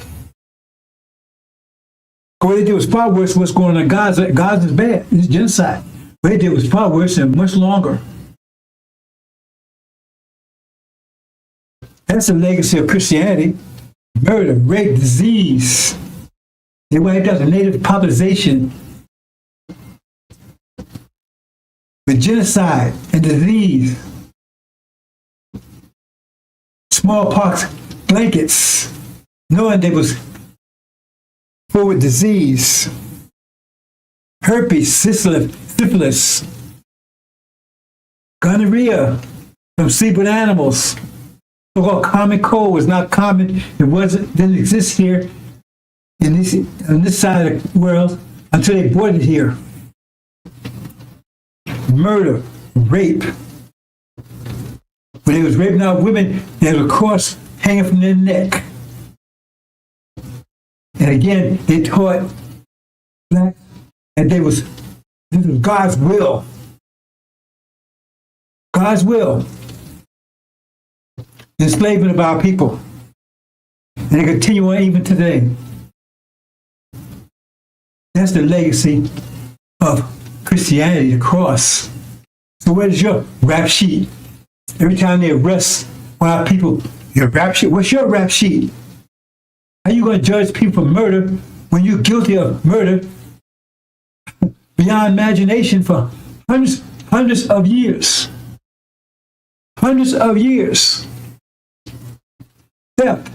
What they did was far worse than what's going on in Gaza. Gaza's bad. It's genocide. What they did was far worse and much longer. That's the legacy of Christianity. Murder, rape, disease. They wiped out the native population with genocide and disease. Smallpox blankets, knowing they was full with disease. Herpes, syphilis, gonorrhea from sleep with animals. So-called common cold was not common. Didn't exist here on this side of the world until they brought it here. Murder, rape. When they was raping our women, they had a cross hanging from their neck. And again, they taught blacks that this was God's will. God's will. Enslavement of our people. And they continue on even today. That's the legacy of Christianity, the cross. So where's your rap sheet? Every time they arrest one of our people, your rap sheet. What's your rap sheet? How are you going to judge people for murder when you're guilty of murder beyond imagination for hundreds of years? Hundreds of years. Theft.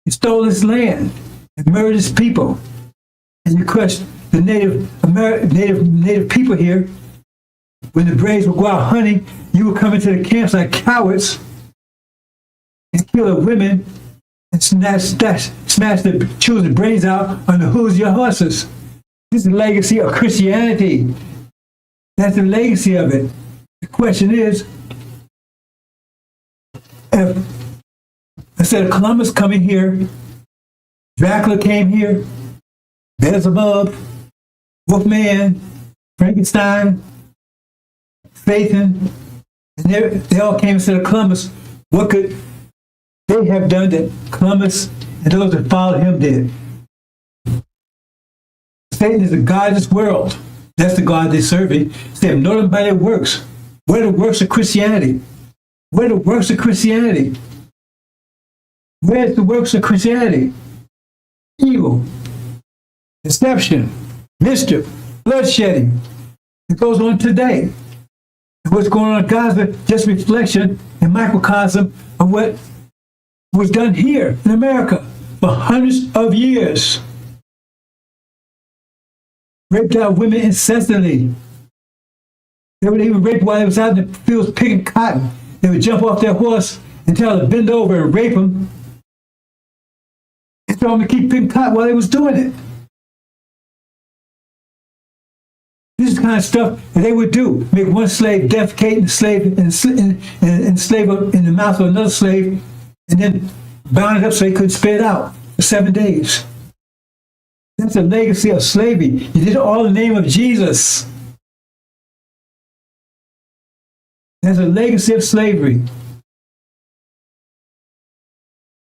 You stole his land and murdered his people. And you crushed the native people here when the braves would go out hunting, you would come into the camps like cowards and kill the women and smash the children's brains out on the hooves of your horses. This is the legacy of Christianity. That's the legacy of it. The question is, if instead of Columbus coming here, Dracula came here, Beelzebub, Wolfman, Frankenstein, Satan, and they all came instead of Columbus. What could they have done that Columbus and those that followed him did? Satan is the God of this world. That's the God they're serving. They have known him by their works. What are the works of Christianity? What are the works of Christianity? Where's the works of Christianity? Evil, deception, mischief, bloodshedding. It goes on today. And what's going on in Gaza, just reflection and microcosm of what was done here in America for hundreds of years. Raped out women incessantly. They would even rape while they was out in the fields picking cotton. They would jump off their horse and tell them to bend over and rape them. And tell them to keep picking cotton while they was doing it. This is the kind of stuff that they would do. Make one slave defecate and slave and slave in the mouth of another slave, and then bound it up so they couldn't spit it out for 7 days. That's a legacy of slavery. You did it all in the name of Jesus. That's a legacy of slavery.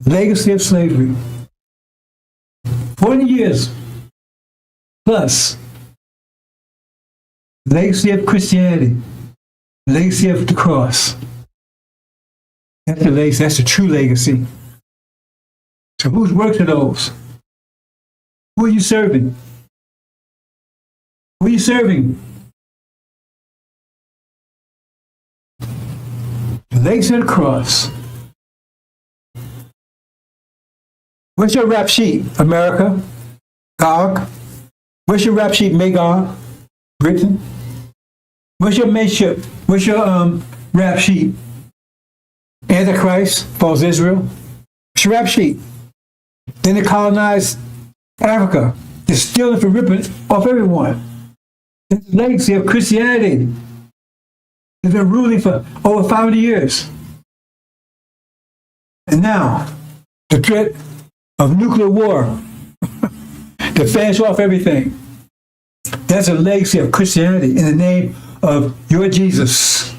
Legacy of slavery. 40 years plus. Legacy of Christianity. Legacy of the cross. That's the legacy. That's the true legacy. So whose works are those? Who are you serving? Who are you serving? The legacy of the cross. What's your rap sheet, America? Gog? What's your rap sheet, Magog? Britain? What's your mateship? What's your rap sheet? Antichrist, false Israel. What's your rap sheet? Then they colonized Africa. They're stealing for ripping off everyone. It's the legacy of Christianity. They've been ruling for over 500 years. And now, the threat of nuclear war to finish off everything. That's a legacy of Christianity in the name of your Jesus.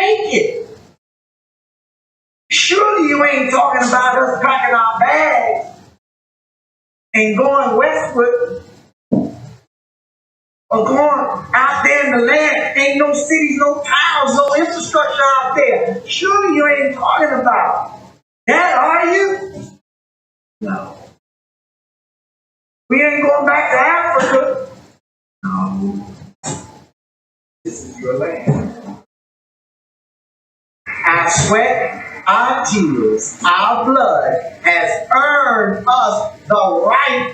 make it. Surely you ain't talking about us packing our bags and going westward or going out there in the land. Ain't no cities, no towns, no infrastructure out there. Surely you ain't talking about that, are you? No. We ain't going back to Africa. No. This is your land. Our sweat, our tears, our blood has earned us the right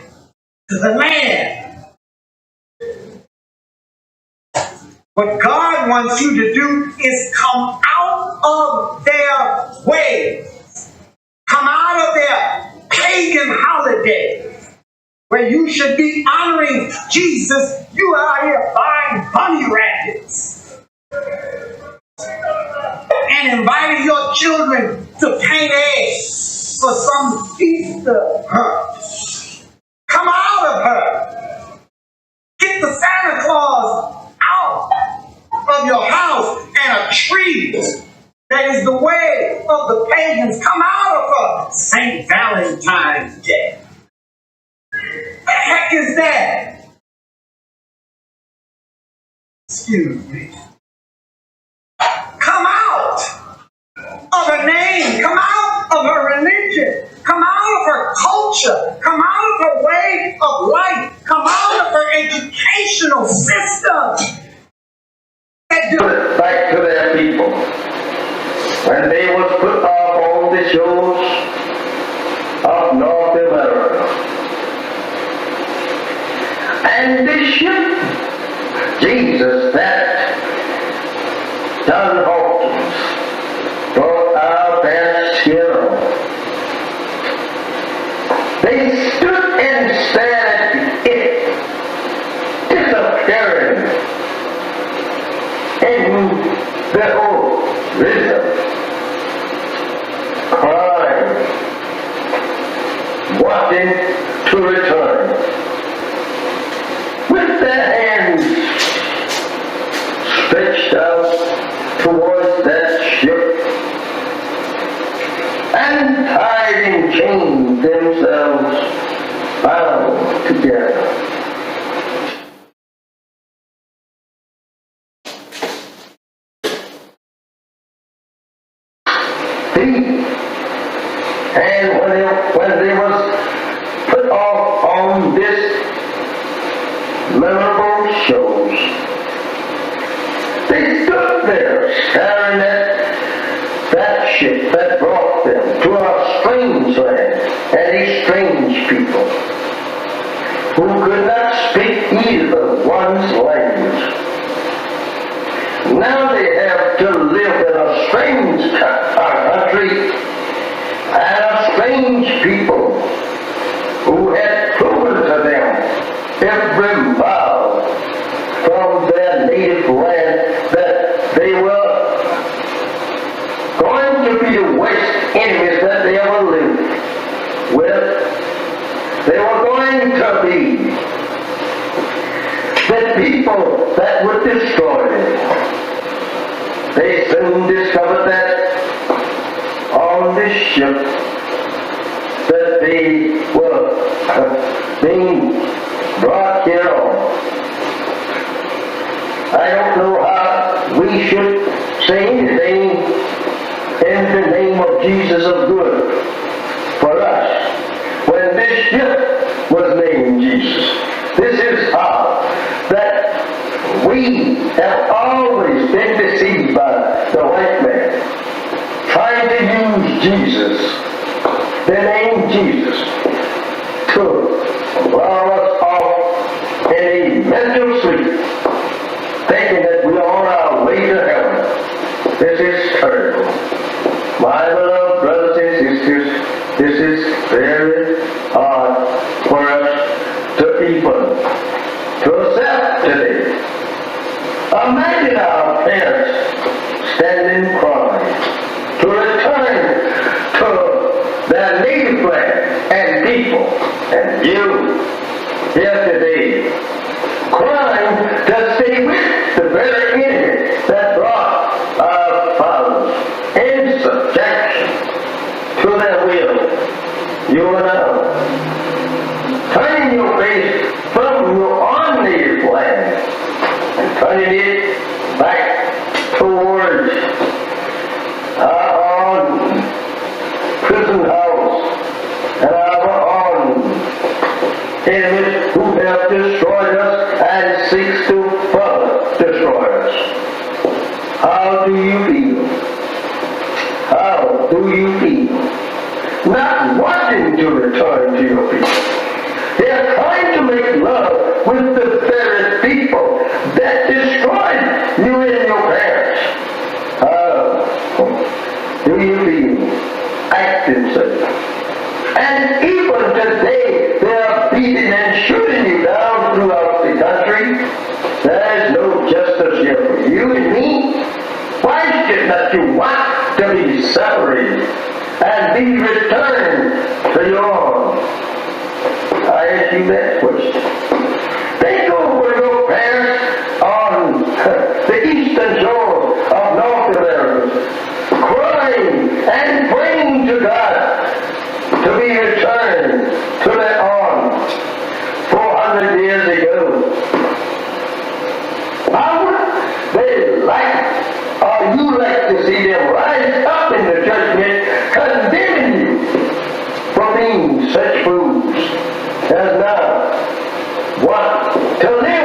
to the land. What God wants you to do is come out of their ways. Come out of their pagan holidays where you should be honoring Jesus. You are out here buying bunny rabbits and inviting your children to paint eggs for some Easter hunt. Come out of her. Get the Santa Claus out of your house and a tree that is the way of the pagans. Come out of her. St. Valentine's Day. The heck is that? Excuse me. Come out of her name. Come out of her religion. Come out of her culture. Come out of her way of life. Come out of her educational system. Back to their people. When they was put up on the shores of North America. And the ship, Jesus, that John Hawkins brought our best hero. They stood and stared at it disappearing in the old rhythm, crying, wanting to return. With their hands stretched out towards that ship and tied in chains themselves bound together. And when they was put off on this memorable shows, they stood there staring at that ship that brought them to a strange land and a strange people who could not speak either one's language. Now they have to live in a strange country and a strange people who had proven to them every mile from their native land that they were going to be the worst enemies that they ever lived with. They were going to be the people that would destroy them. They soon discovered that on this ship that they were being brought here on. I don't know how we should say anything in the name of Jesus of good for us when this ship was named Jesus. This is how that we have always been deceived by the white man, trying to use Jesus, the name Jesus, to lull us off in a mental sleep, thinking that we are on our way to heaven. This is terrible. My beloved brothers and sisters, this is very hard for us to even to accept today. Imagine our parents standing crying to return to their native land and people, and you here today crying to stay with the very enemy that brought our turning it back towards our own prison house and our own enemies who have destroyed us and seeks to further destroy us. How do you feel? How do you feel? Not wanting to return to your people. They are trying to make love with the very people that destroyed you and your parents. How do you feel? Acting so. And even today, they are beating and shooting you down throughout the country. There is no justice here for you and me. Why should not you want to be separated and be returned to your own? I ask you that question. Think over your parents on the eastern shore of North America, crying and praying to God to be returned to their own 400 years ago. How would they like, or you like to see them rise up in the judgment, condemning you for being such fools as now want to live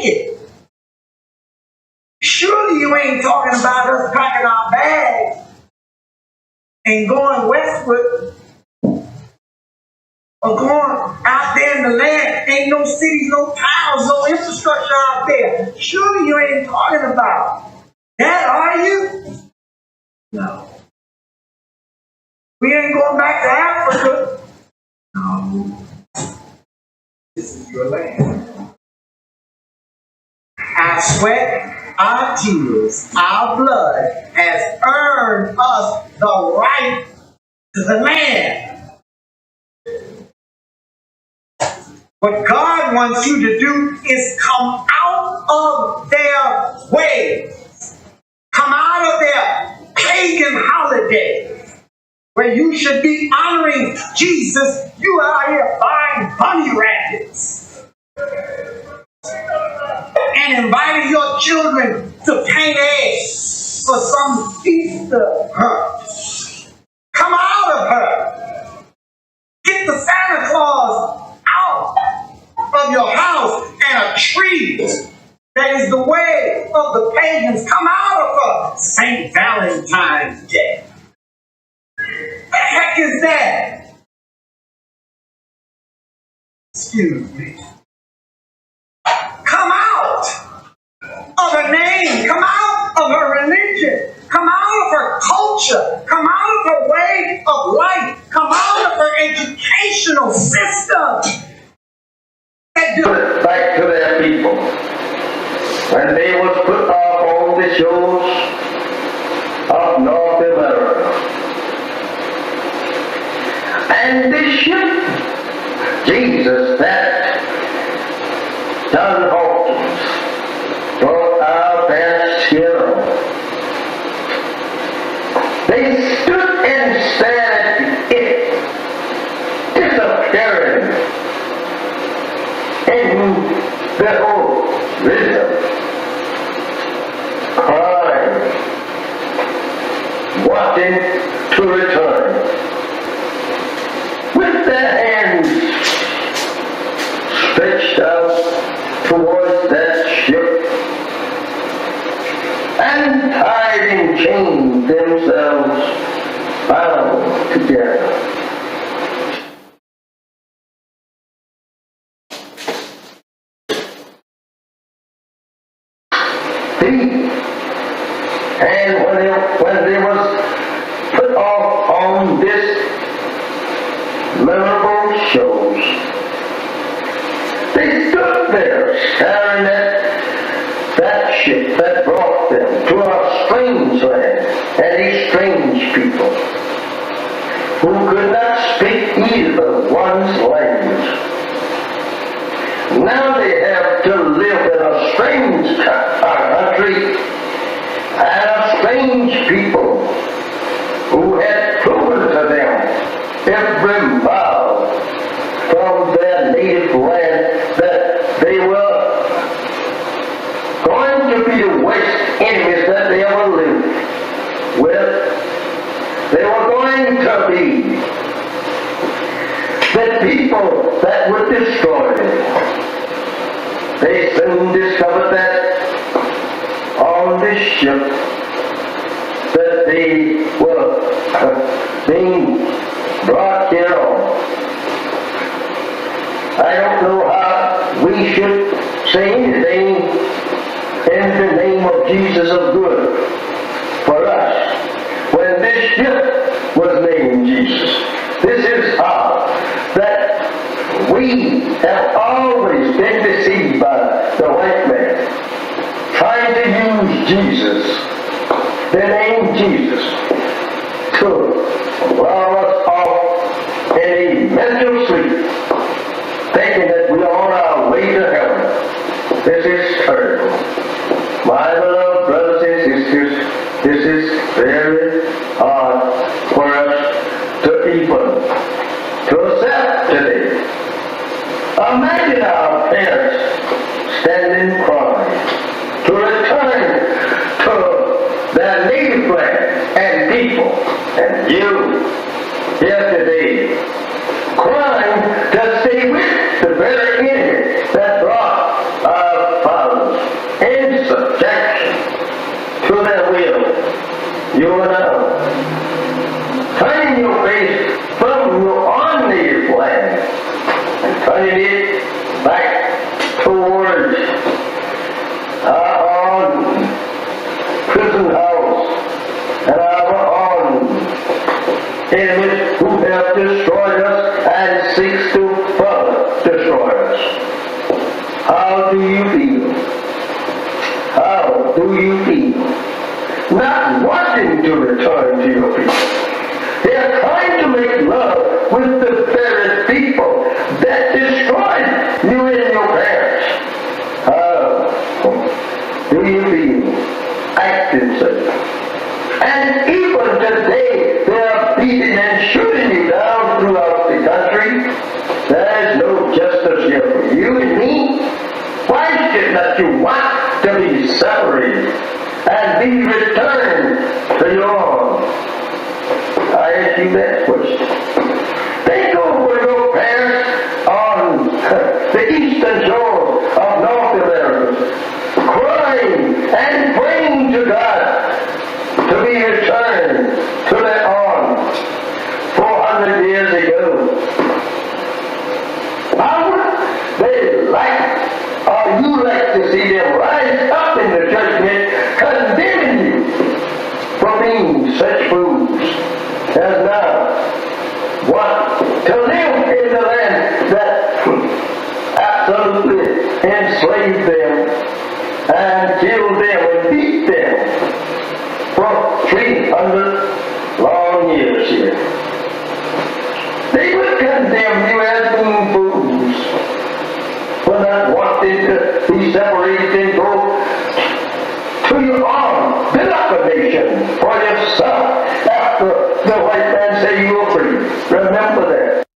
naked. Surely you ain't talking about us packing our bags and going westward or going out there in the land. Ain't no cities, no towns, no infrastructure out there. Surely you ain't talking about that, are you? No. We ain't going back to Africa. No. This is your land. Our sweat, our tears, our blood has earned us the right to the land. What God wants you to do is come out of their way. Come out of their pagan holiday, where you should be honoring Jesus. You are out here buying bunny rabbits and inviting your children to paint eggs for some Easter hunt. Come out of her. Get the Santa Claus out of your house, and a tree that is the way of the pagans. Come out of her. St. Valentine's Day. The heck is that? Excuse me. Come out of her name. Come out of her religion. Come out of her culture. Come out of her way of life. Come out of her educational system. Back to their people. When they was put off on the shores of North America. And this ship, Jesus, that John Hawkins brought our past here. They stood and stared at it disappearing in the old rhythm, crying, wanting to return, with their hands stretched out towards that ship, and tied in chains themselves, bound together. And when they was put off on this memorable shows, they stood there staring at that ship that brought them to a strange land and a strange people who could not speak either one's language. Now they have to live in a strange country and a strange people who had proven to them every mile from their native land that they were going to be the worst enemies that they ever lived with. They were going to be the people that would destroy them. They soon discovered that on this ship that they were being brought here on. I don't know how we should say anything in the name of Jesus of good for us when this ship was named Jesus. This is how that we have always been deceived by the white man, trying to use Jesus, the name Jesus, to lull us off in a mental sleep, thinking that we are on our way to heaven. This is terrible. My beloved brothers and sisters, this is very hard for us to even to accept today. Imagine our parents standing crying to return to their native land and people, and you here today crying to stay with the very enemy that brought our fathers turning it back towards our own prison house and our own enemies who have destroyed us and seeks to further destroy us. How do you feel? How do you feel? Not wanting to return to your people. They are trying to make love with the very people that destroyed you and your parents. How do you feel? Acting such. And even today, they are beating and shooting you down throughout the country. There is no justice here for you and me. Why should not you want to be separated and be returned to your home? I ask you that question. Think over your parents on the eastern shore of North America, crying and praying to God to be returned to their home 400 years ago. How would they like, or you like to see them rise up in the judgment, condemning you for being such fools as now want to live in the land that absolutely enslaved them and killed them and beat them for 300 long years here. They would condemn you as being fools for not wanting to be separated and go to your own, build up a nation for yourself after the white man say you were free. Remember that.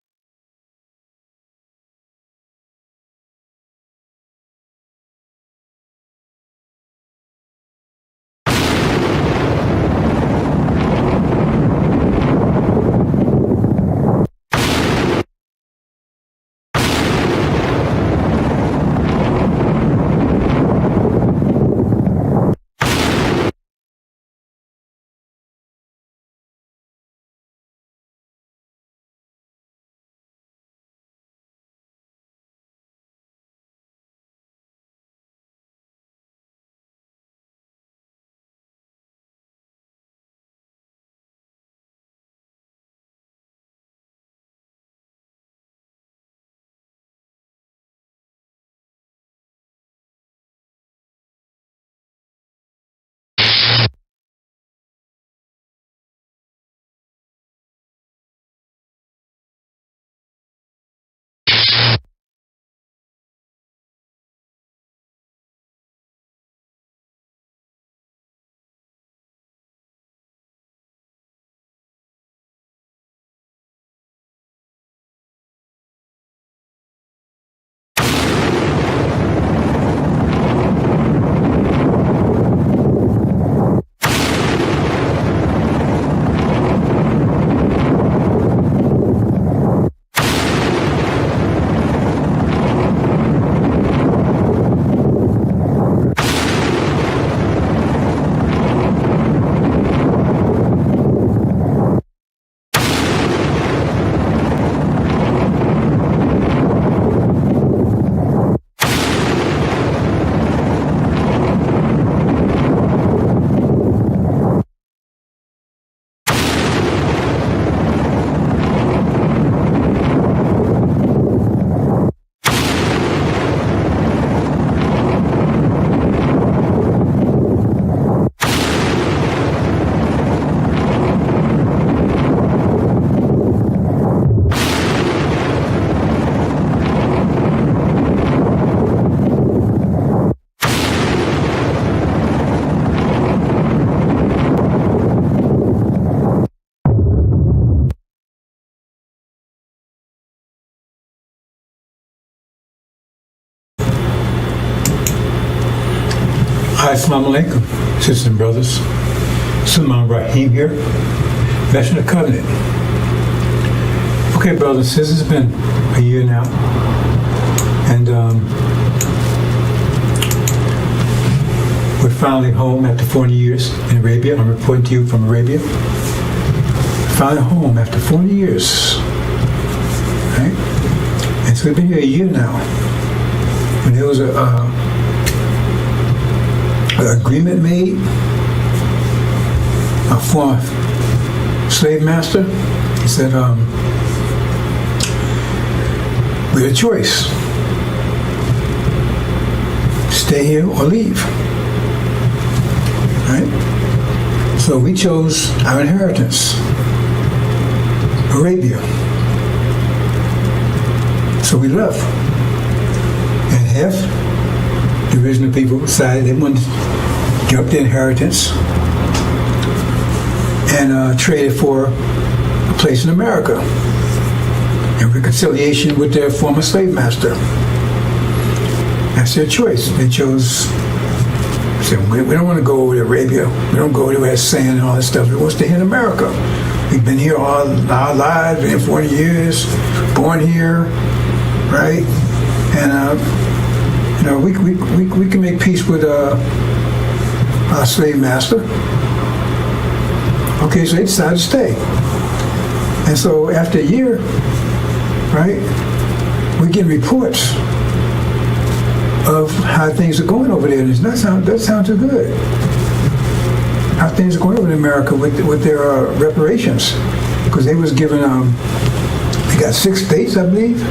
Assalamu alaikum, sisters and brothers. Sulman Rahim here, Veteran of Covenant. Okay, brothers and sisters, it's been a year now, and we're finally home after 40 years in Arabia. I'm reporting to you from Arabia. Finally home after 40 years. Right? And So we've been here a year now. And there was an agreement made. A former slave master, he said, we had a choice. Stay here or leave. Right? So we chose our inheritance, Arabia. So we left. And half the original people decided they wanted to give up their inheritance and traded for a place in America in reconciliation with their former slave master. That's their choice. They chose, said, we don't want to go over to Arabia. We don't go over where it's sand and all that stuff. We want to stay here in America. We've been here all our lives, been here 40 years, born here, right? And we can make peace with our slave master. Okay, so they decided to stay. And so after a year, right, we're getting reports of how things are going over there. And it doesn't sound too good. How things are going over in America with their reparations. Because they was given, they got 6 states, I believe.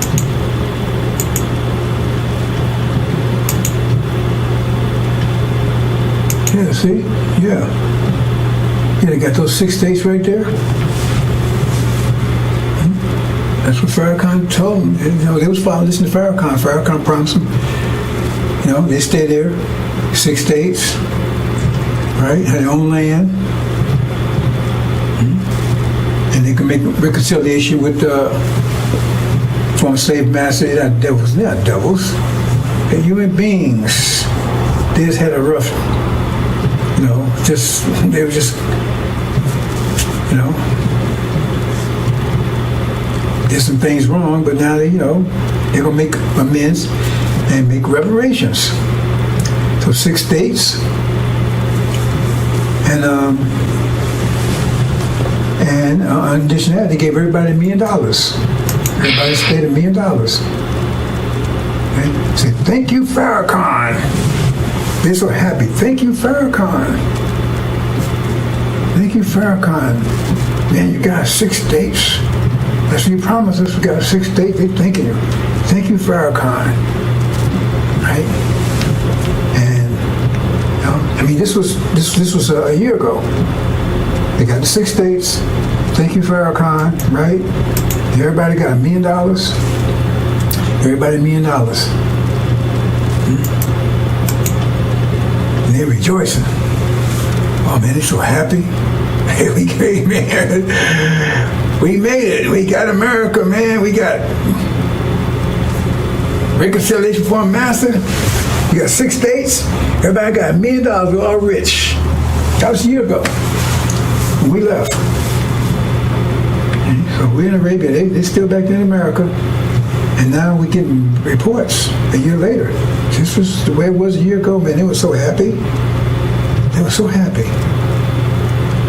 Yeah, see? Yeah. Yeah, they got those 6 states right there. That's what FARRACON told them. They was following this in FARRACON. FARRACON promised them. They stay there. 6 states, right? Had their own land. And they can make reconciliation with former slave masters. They're not devils. They're not devils. They're human beings. They just had a rough, they were just, did some things wrong, but now they're going to make amends and make reparations. So 6 states, and in addition to that, they gave everybody $1 million. Everybody stayed $1 million. Right? Say, thank you, FARRACON. They're so happy. Thank you, FARRACON. Thank you, FARRACON. Man, you got 6 states. That's what you promised us. We got 6 states. They're thanking you. Thank you, FARRACON. Right? And this was a year ago. They got the 6 states. Thank you, FARRACON. Right? Everybody got $1 million. Everybody $1 million. And they're rejoicing. Oh man, they're so happy. Hey, we made it. We got America, man. We got reconciliation for a master. We got 6 states. Everybody got $1 million. We're all rich. That was a year ago when we left. So we're in Arabia. They're still back there in America. And now we're getting reports a year later. This was the way it was a year ago, man. They were so happy. They were so happy.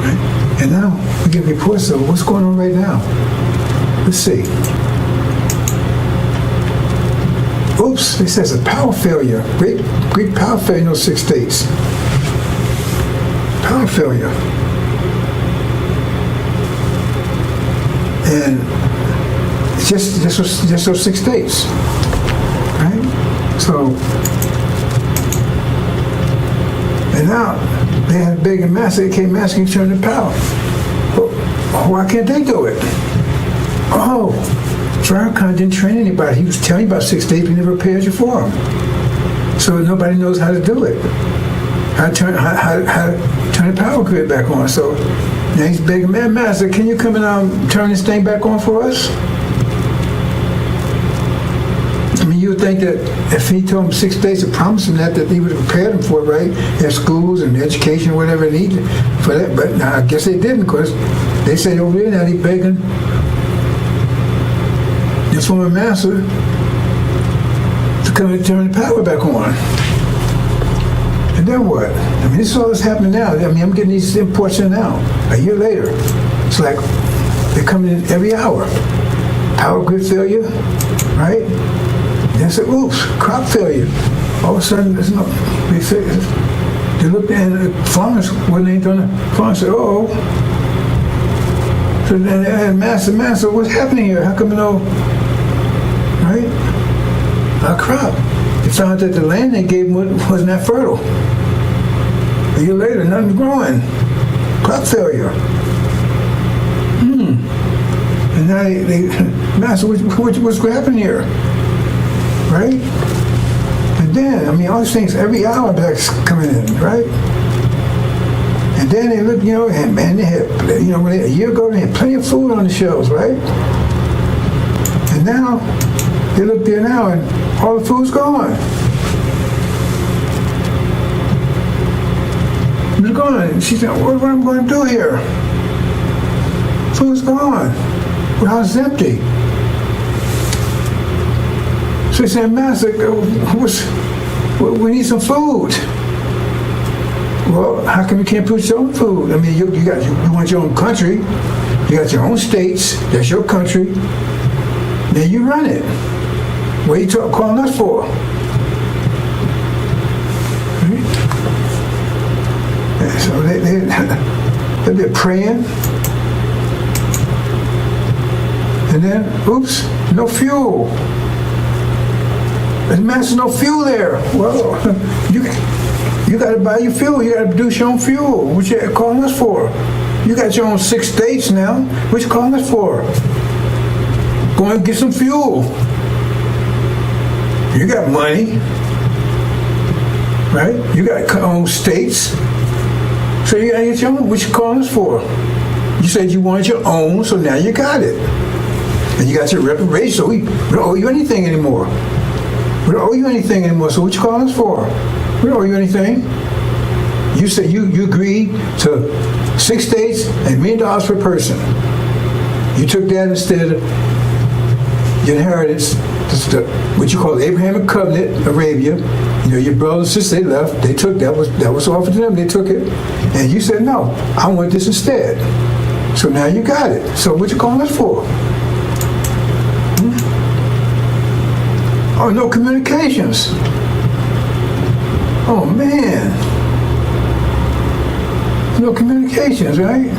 Right? And now we get reports of what's going on right now. Let's see. Oops, it says a power failure. Great power failure in those 6 states. Power failure. And just those 6 states. Right? So, and now they had a big master. They came asking to turn the power. Well, why can't they do it? Oh, FARRACON didn't train anybody. He was telling you about 6 states, but he never prepared you for them. So nobody knows how to do it. How to turn the power grid back on. So now he's begging, man, master, can you come and turn this thing back on for us? I mean, you would think that if he told him 6 states and promised him that he would have prepared him for it, right? Their schools and education, whatever they needed for that. But now I guess they didn't, because they say over there now he's begging this former master to come and turn the power back on. And then what? I mean, this is all that's happening now. I mean, I'm getting these imports in now. A year later, it's like they're coming in every hour. Power grid failure, right? They said, oops, crop failure. All of a sudden, they looked at the farmers, when they done it, the farmers said, oh. So then they asked, Master, what's happening here? How come right? Our crop. They found that the land they gave them wasn't that fertile. A year later, nothing's growing. Crop failure. And now Master, what's happening here? Right? And then, all these things, every hour back's coming in, right? And then they look, and they had, a year ago, they had plenty of food on the shelves, right? And now, they look there now, and all the food's gone. It's gone. And she said, what am I going to do here? Food's gone. The house is empty. So he said, Master, we need some food. Well, how come you can't put your own food? You want your own country. You got your own states. That's your country. Then you run it. What are you calling us for? Right? So they're praying. And then, oops, no fuel. There's Master, no fuel there. Well, you got to buy your fuel. You got to produce your own fuel. What you calling us for? You got your own 6 states now. What you calling us for? Go and get some fuel. You got money, right? You got your own states. So you got to get your own. What you calling us for? You said you wanted your own, so now you got it. And you got your reparations, so we don't owe you anything anymore. We don't owe you anything anymore, so what you calling us for? We don't owe you anything. You said you agreed to 6 states and $1 million per person. You took that instead of your inheritance, what you call the Abrahamic covenant, Arabia. Your brothers and sisters, they left. They took that was offered to them. They took it, and you said no. I want this instead. So now you got it. So what you calling us for? Oh, no communications. Oh man. No communications, right?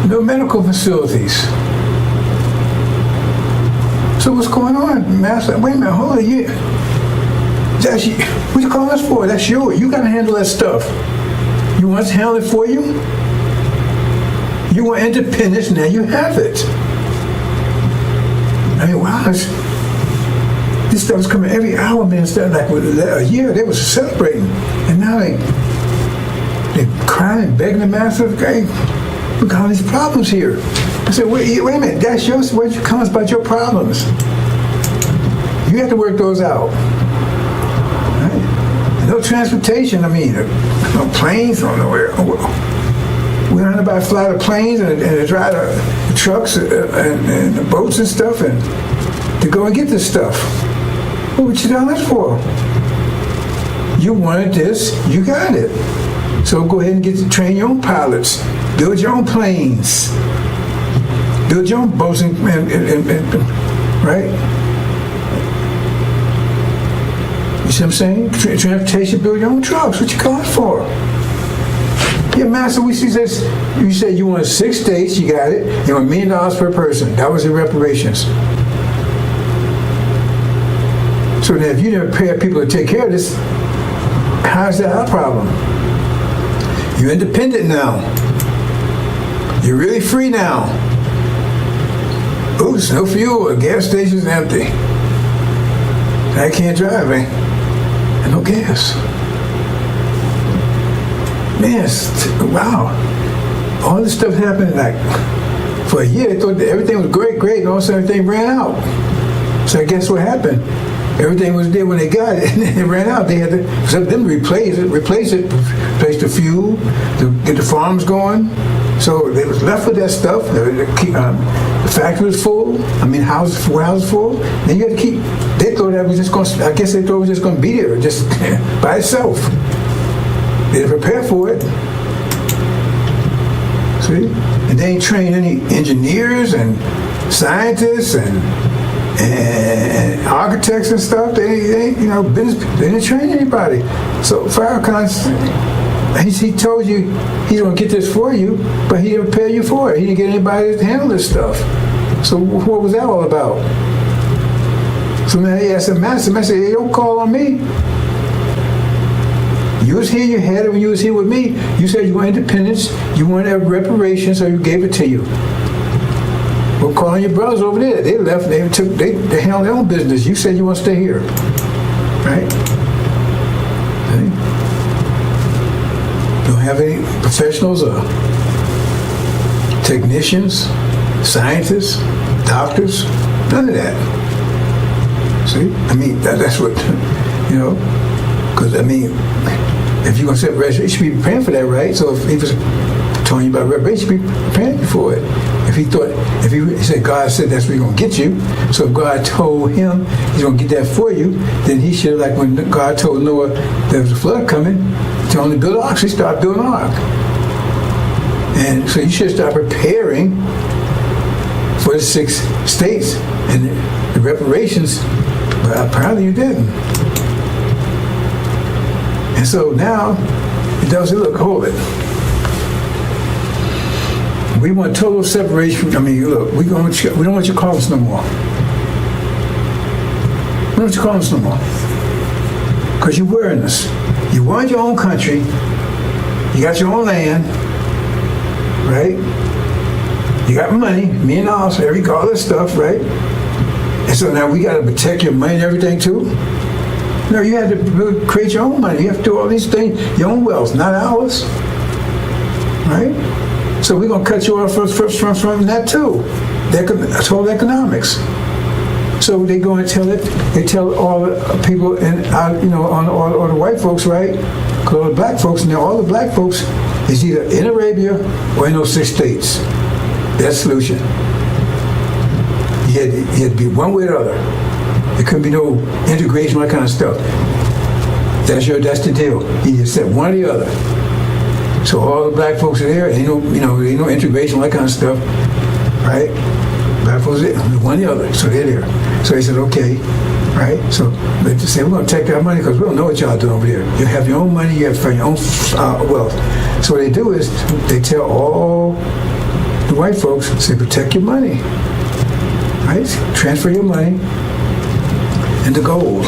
No medical facilities. So what's going on, Master? Wait a minute, hold on. What you calling us for? That's yours. You got to handle that stuff. You want us to handle it for you? You want independence, now you have it. Wow, this stuff was coming every hour, man. Instead of a year, they was celebrating. And now they crying and begging the Master, okay, look at all these problems here. I said, wait a minute, that's yours. Where you come about your problems? You have to work those out. Right? No transportation, no planes, no nowhere. We don't know about fly the planes and drive the trucks and the boats and stuff and to go and get this stuff. What you done this for? You wanted this, you got it. So go ahead and train your own pilots, build your own planes, build your own boats and right? You see what I'm saying? Transportation, build your own trucks. What you calling for? Yeah, Master, we see this. You said you wanted 6 states, you got it. You want $1 million per person. That was the reparations. So now if you never pay people to take care of this, how's that our problem? You're independent now. You're really free now. Oops, no fuel. The gas station's empty. I can't drive, eh? And no gas. Man, wow. All this stuff happened for a year. They thought that everything was great, and all of a sudden everything ran out. So I guess what happened? Everything was there when they got it, and it ran out. They had to, for them to replace it, replace the fuel, to get the farms going. So they was left with that stuff. The factory was full. Warehouses full. Then you had to keep. They thought that was just going. I guess they thought it was just going to be there, just by itself. They didn't prepare for it. See? and they ain't trained any engineers and scientists and architects and stuff. They ain't, business. They didn't train anybody. So Farrakon, he told you he's gonna get this for you, but he didn't pay you for it. He didn't get anybody to handle this stuff. So what was that all about? So now he asked the master, said, hey, don't call on me. You was here, you had it when you was here with me. You said you want independence, you wanted reparations, so you gave it to you. Well, call on your brothers over there. They left, they handled their own business. You said you want to stay here. Right? Okay. Don't have any professionals or technicians, scientists, doctors, none of that. See? I mean, that's what, because, if you're going to set reparation, you should be preparing for that, right? So if he was telling you about reparation, you should be preparing for it. If he said, God said that's where he's going to get you, so if God told him he's going to get that for you, then he should, like when God told Noah there was a flood coming, to only build an ark, so he started building an ark. And so you should start preparing for the 6 states and the reparations, but apparently you didn't. And so now, the devil said, look, hold it. We want total separation. Look, we don't want you to call us no more. We don't want you to call us no more. Because you're wearing us. You want your own country. You got your own land. Right? You got money, $1 million, all this stuff, right? And so now we got to protect your money and everything too? No, you have to create your own money. You have to do all these things, your own wealth, not ours. Right? So we're going to cut you off from that too. That's whole economics. So they go and tell all the people all the white folks, right? Because all the black folks, now all the black folks is either in Arabia or in those 6 states. That's the solution. You had to be one way or the other. There couldn't be no integration, all that kind of stuff. That's the deal. You just said one or the other. So all the black folks are there, ain't no integration, all that kind of stuff, right? Black folks are there, one or the other, so they're there. So they said, okay, right? So they said, we're going to take our money because we don't know what y'all doing over there. You have your own money, you have your own wealth. So what they do is they tell all the white folks, say, protect your money, right? Transfer your money into gold.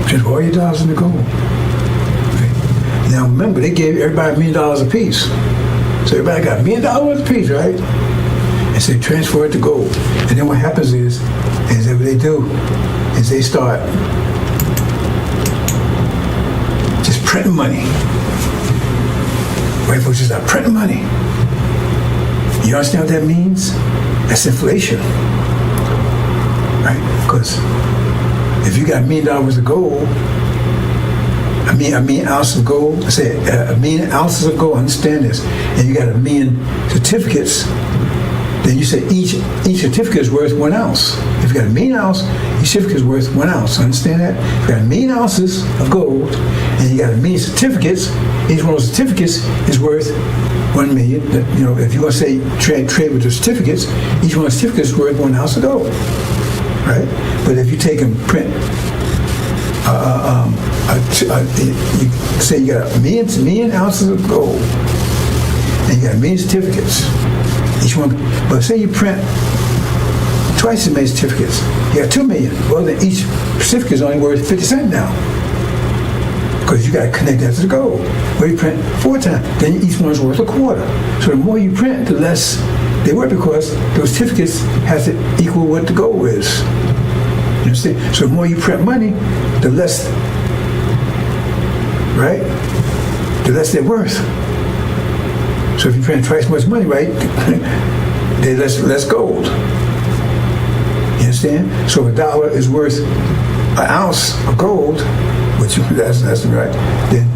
Transfer all your dollars into gold. Right? Now remember, they gave everybody $1 million a piece. So everybody got $1 million a piece, right? And so they transfer it to gold. And then what happens is that what they do is they start just printing money. White folks just start printing money. You understand what that means? That's inflation. Right? Because if you got $1 million of gold, a million ounces of gold, say a million ounces of gold, understand this, and you got 1 million certificates, then you say each certificate is worth 1 ounce. If you got 1 million ounces, each certificate is worth 1 ounce. Understand that? If you got 1 million ounces of gold and you got 1 million certificates, each one of those certificates is worth 1 million. If you want to say trade with the certificates, each one of the certificates is worth 1 ounce of gold. Right? But if you take and print, you say you got 1 million ounces of gold and you got 1 million certificates. Each one, but say you print twice as many certificates, you got 2 million. Well, then each certificate is only worth 50 cents now, because you got to connect that to the gold. Well, you print 4 times, then each one's worth a quarter. So the more you print, the less they worth, because those certificates have to equal what the gold is. You understand? So the more you print money, the less, right? The less they're worth. So if you print twice as much money, right, there's less gold. You understand? So $1 is worth 1 ounce of gold, which that's right. Then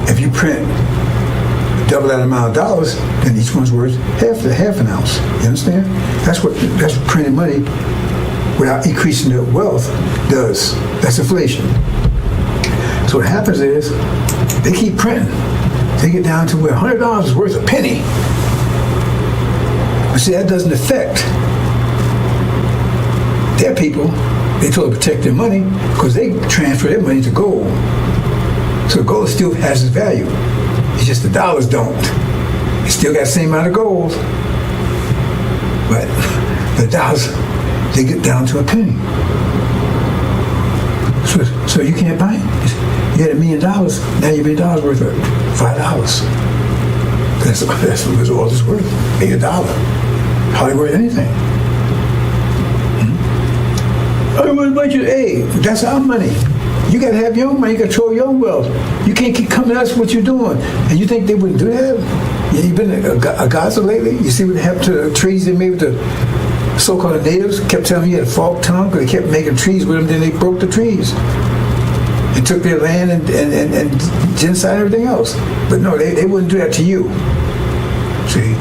if you print double that amount of dollars, then each one's worth half an ounce. You understand? That's what printing money without increasing the wealth does. That's inflation. So what happens is they keep printing. They get down to where $100 is worth a penny. But see, that doesn't affect their people. They told to protect their money because they transfer their money to gold. So gold still has its value. It's just the dollars don't. It still got the same amount of gold. But the dollars, they get down to a penny. So you can't buy it. You had $1 million, now your $1 million worth of $5. That's what all this worth. $1. Hardly worth anything. Hey, that's our money. You got to have your own money. You got to control your own wealth. You can't keep coming to us what you're doing. And you think they wouldn't do that? Yeah, you've been a Gaza lately? You see what happened to the trees they made with the so-called natives? Kept telling me you had a forked tongue because they kept making trees with them, then they broke the trees. And took their land and genocide and everything else. But no, they wouldn't do that to you. See?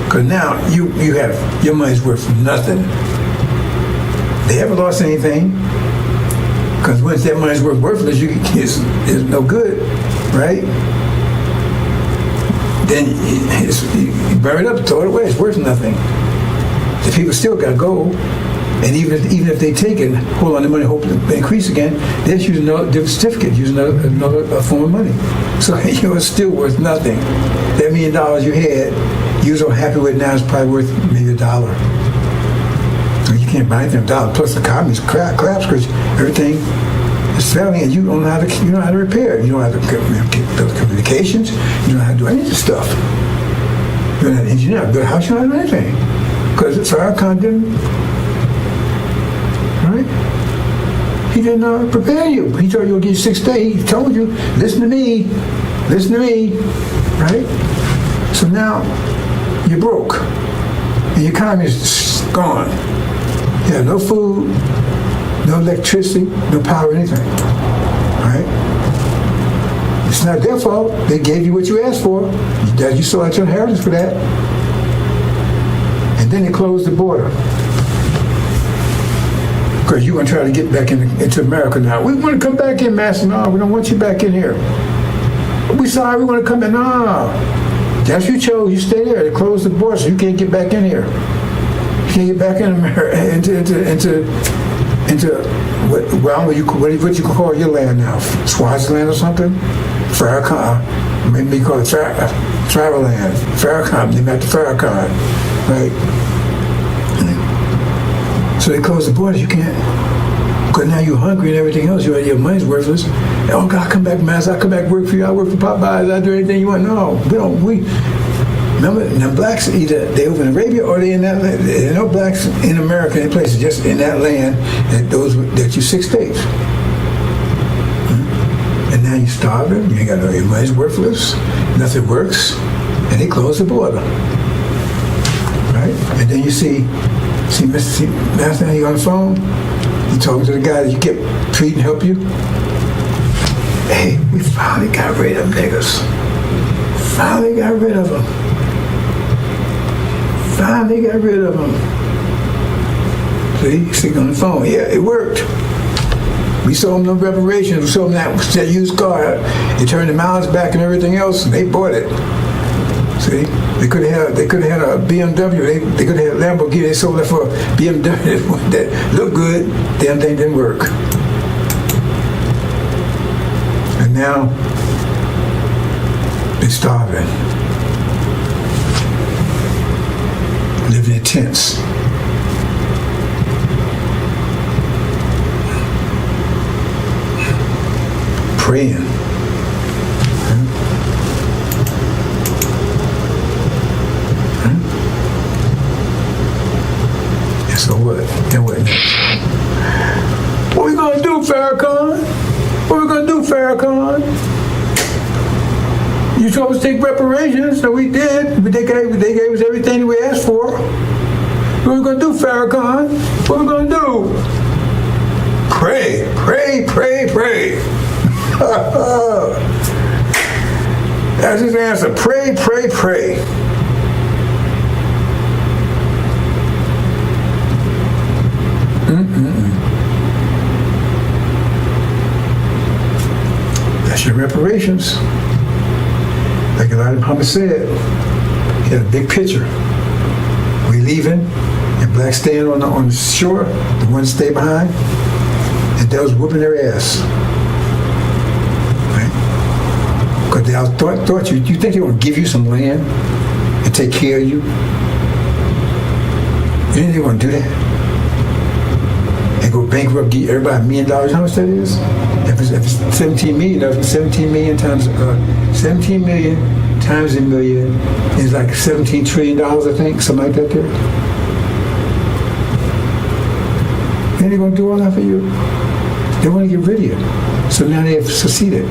Because now you have, your money's worth nothing. They haven't lost anything. Because once that money's worthless, it's no good, right? Then you burn it up, throw it away, it's worth nothing. The people still got gold. And even if they take it, hold on to money, hope to increase again, they're using another different certificate, using another form of money. So it's still worth nothing. That $1 million you had, you were so happy with it, now it's probably worth maybe $1. So you can't buy anything $1. Plus the economy's collapse because everything is failing, and you don't know how to repair it. You don't have to build communications. You don't know how to do any of this stuff. You're not an engineer, build a house. You don't do anything because FARRACON didn't. Right? He didn't prepare you. He told you, "You'll get 6 days." He told you, "Listen to me, right? So now you're broke, and your economy is gone. You have no food, no electricity, no power, anything. Right? It's not their fault. They gave you what you asked for. You saw your inheritance for that. And then they closed the border. Because you're going to try to get back into America now. We want to come back in, Master. No, we don't want you back in here. We sorry, we want to come in. No. That's what you chose. You stay there. They closed the border, so you can't get back in here. You can't get back in America, into what you call your land now? Swaziland or something? FARRACON. Maybe you call it Traveland. FARRACON. They met the FARRACON. Right? So they close the borders. You can't. Because now you're hungry and everything else. Your money's worthless. And, oh, God, come back, Master. I'll come back work for you. I'll work for Popeyes. I'll do anything you want. No, remember, the blacks either they over in Arabia or they in that land. There are no blacks in America, any places, just in that land that you 6 states. And now you're starving. You ain't got your money's worthless. Nothing works. And they close the border. Right? And then you see Master, you on the phone, you talking to the guy that you kept treating to help you. Hey, we finally got rid of them niggas. Finally got rid of them. See, on the phone. Yeah, it worked. We sold them no reparations. We sold them that used car. They turned the miles back and everything else, and they bought it. See, they could have had a BMW. They could have had a Lamborghini. They sold that for a BMW that looked good. Damn thing didn't work. And now they're starving, living in tents. Praying. So what? And what next? What we gonna do, FARRACON? You told us to take reparations, so we did. They gave us everything we asked for. What we gonna do, FARRACON? What we gonna do? Pray. That's his answer. Pray. That's your reparations. Like Elijah Muhammad said, he had a big picture. We leaving, and blacks staying on the shore. The ones stay behind, and they was whooping their ass. Right? Because they thought you think they want to give you some land and take care of you? You think they want to do that? And go bankrupt, give everybody $1 million? How much that is? If it's 17 million, that's 17 million times 17 million times a million is like $17 trillion, I think, something like that there. And they're going to do all that for you. They want to get rid of you. So now they have succeeded.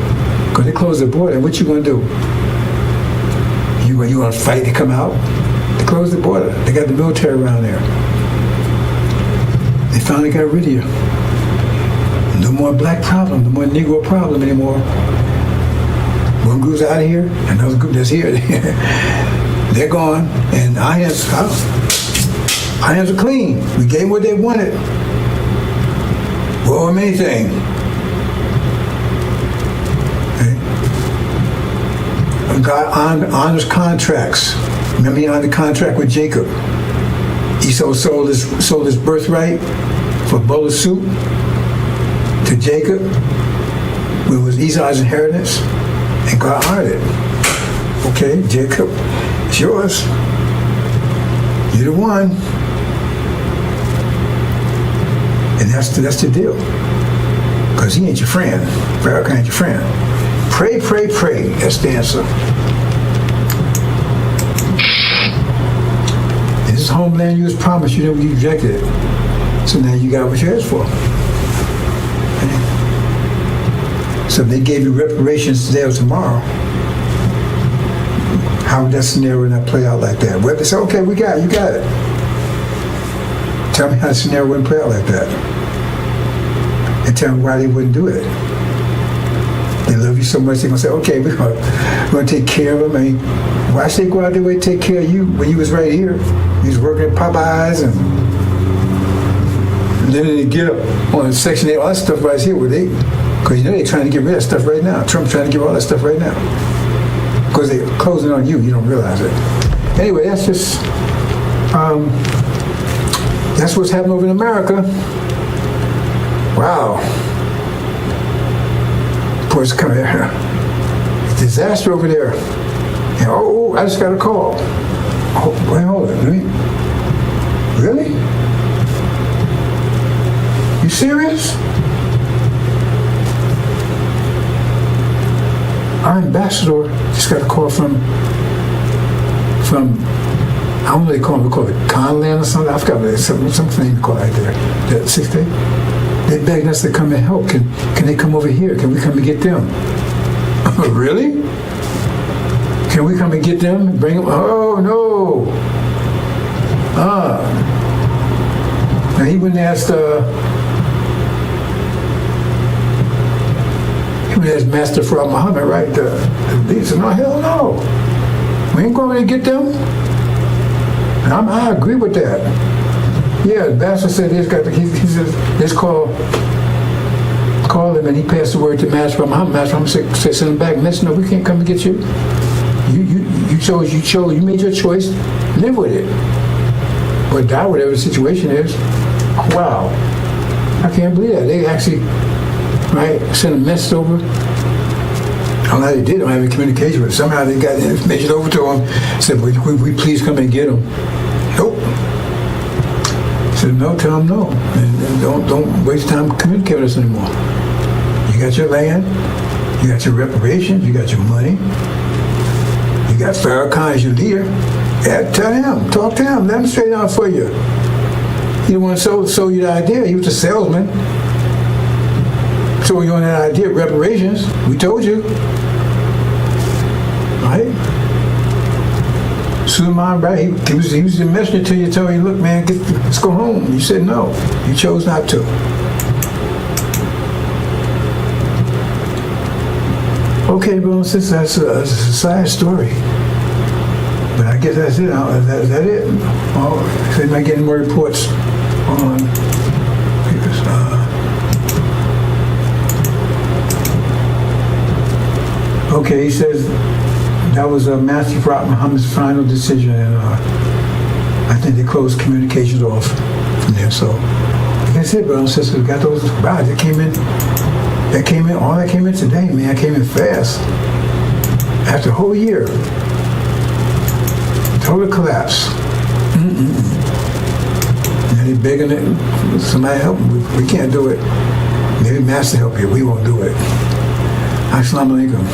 Because they closed the border. And what you going to do? You going to fight to come out? They closed the border. They got the military around there. They finally got rid of you. No more black problem, no more Negro problem anymore. One group's out of here, another group that's here. They're gone, and our hands are clean. We gave them what they wanted. Well, anything. Okay. God honors contracts. Remember, he honored the contract with Jacob. Esau sold his birthright for a bowl of soup to Jacob, it was Esau's inheritance, and God honored it. Okay, Jacob, it's yours. You're the one. And that's the deal. Because he ain't your friend. Farrakhan ain't your friend. Pray, pray, pray. That's the answer. And this homeland you was promised, you rejected it. So now you got what you asked for. So if they gave you reparations today or tomorrow, how would that scenario not play out like that? Well, they say, okay, we got it, you got it. Tell me how the scenario wouldn't play out like that. And tell me why they wouldn't do it. They love you so much, they're going to say, okay, we're going to take care of them. I mean, why should they go out their way to take care of you when you was right here? You was working at Popeyes and then they get up on Section 8, all that stuff right here, where they, because you know they're trying to get rid of that stuff right now. Trump's trying to get all that stuff right now. Because they're closing on you, you don't realize it. Anyway, that's just, that's what's happening over in America. Wow. Boys, come here. It's a disaster over there. And, oh, I just got a call. Oh, wait, hold on. Really? You serious? Our ambassador just got a call from I don't know what they call it. We call it Conland or something. I forgot what it's something they call it right there. That 6 day. They begged us to come and help. Can they come over here? Can we come and get them? Really? Can we come and get them and bring them? Oh no. Now he went and asked Master Farad Muhammad, right? He said, no, hell no. We ain't going to get them. And I agree with that. Yeah, the Master said he said, let's call him, and he passed the word to Master Farad Muhammad. Master Muhammad said, send him back. Master, no, we can't come and get you. You made your choice, live with it. Or die, whatever the situation is. Wow. I can't believe that. They actually, right, sent a message over. I don't know how they did. I don't have any communication with them. Somehow they got the information over to them. Said, we please come and get them. Nope. Said, no, tell them no. And don't waste time communicating with us anymore. You got your land. You got your reparations. You got your money. You got Farrakhan as your leader. Yeah, tell him. Talk to him. Let him straighten out for you. He didn't want to sell you the idea. He was a salesman. So you on that idea of reparations. We told you. Right? Suleiman, right? He was the messenger to you, telling you, look, man, let's go home. You said no. You chose not to. Okay, bro, since that's a sad story. But I guess that's it. Is that it? Oh, so you might get any more reports on okay, he says that was Master Farad Muhammad's final decision, and I think they closed communications off from there. So, like I said, brothers and sisters, we got those rides that came in. All that came in today, man, came in fast. After a whole year. Total collapse. And they're begging it, somebody help them. We can't do it. Maybe Master help you. We won't do it. Assalamu alaikum.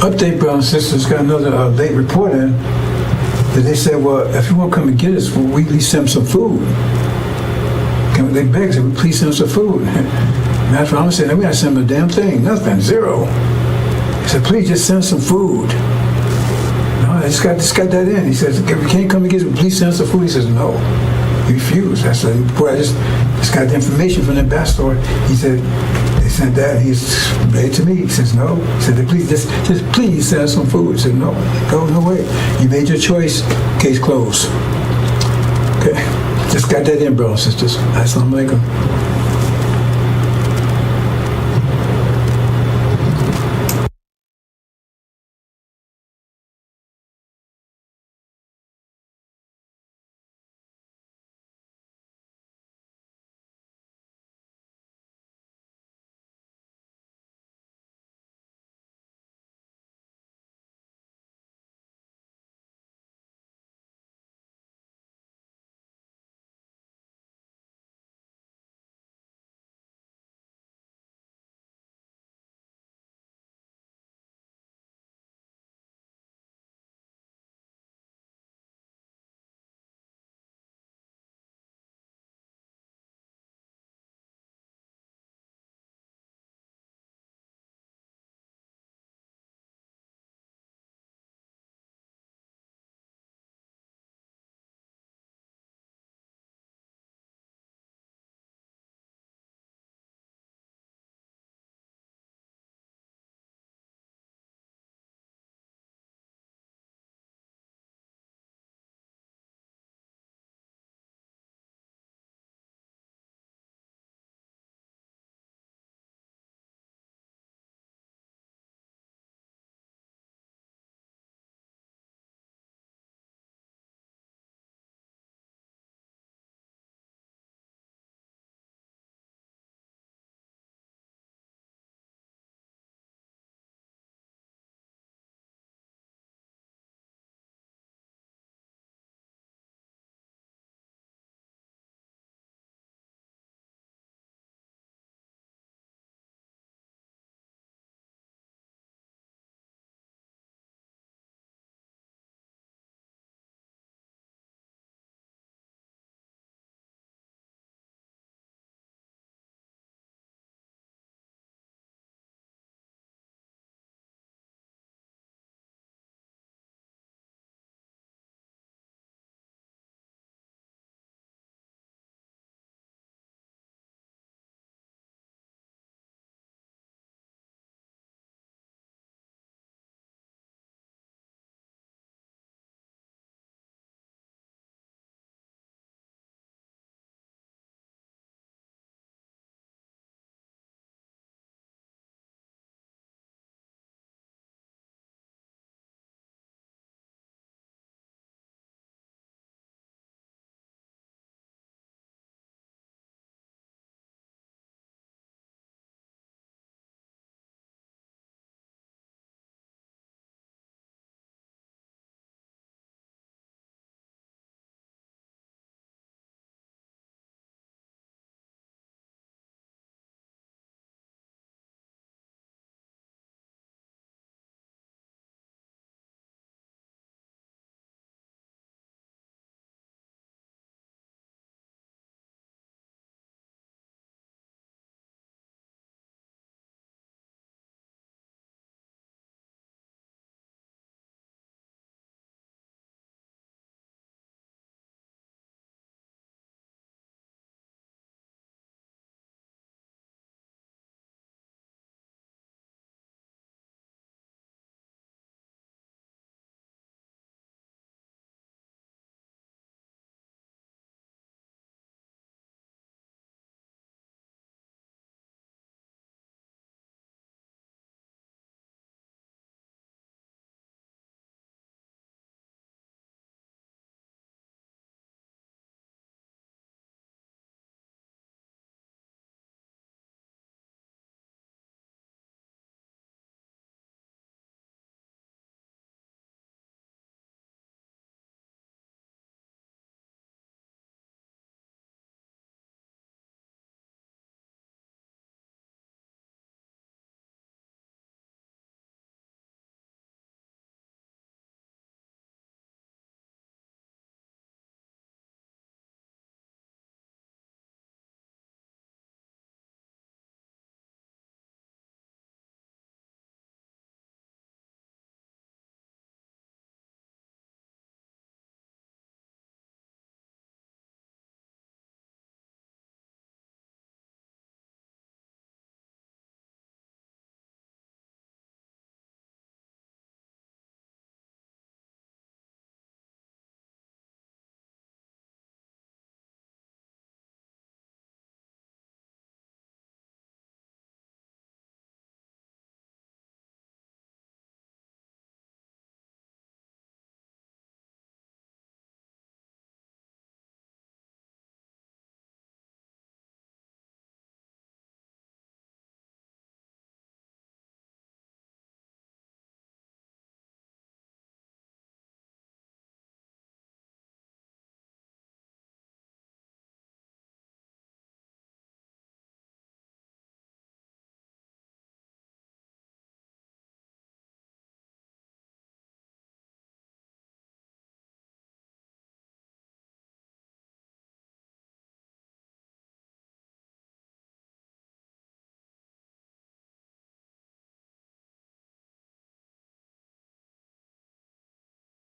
Update, brothers and sisters, got another late report in that they said, well, if you want to come and get us, well, we at least send them some food. They begged, said, please send us some food. Matter of fact, I'm saying, we got to send them a damn thing, nothing, zero. He said, please just send some food. No, I just got that in. He says, if you can't come and get us, please send us some food. He says, no. He refused. I said, boy, I just got the information from the ambassador. He said, they sent that, and he's read to me. He says, no. He said, please, just please send us some food. He said, no way. You made your choice, case closed. Okay. Just got that in, brothers and sisters. Assalamu alaikum.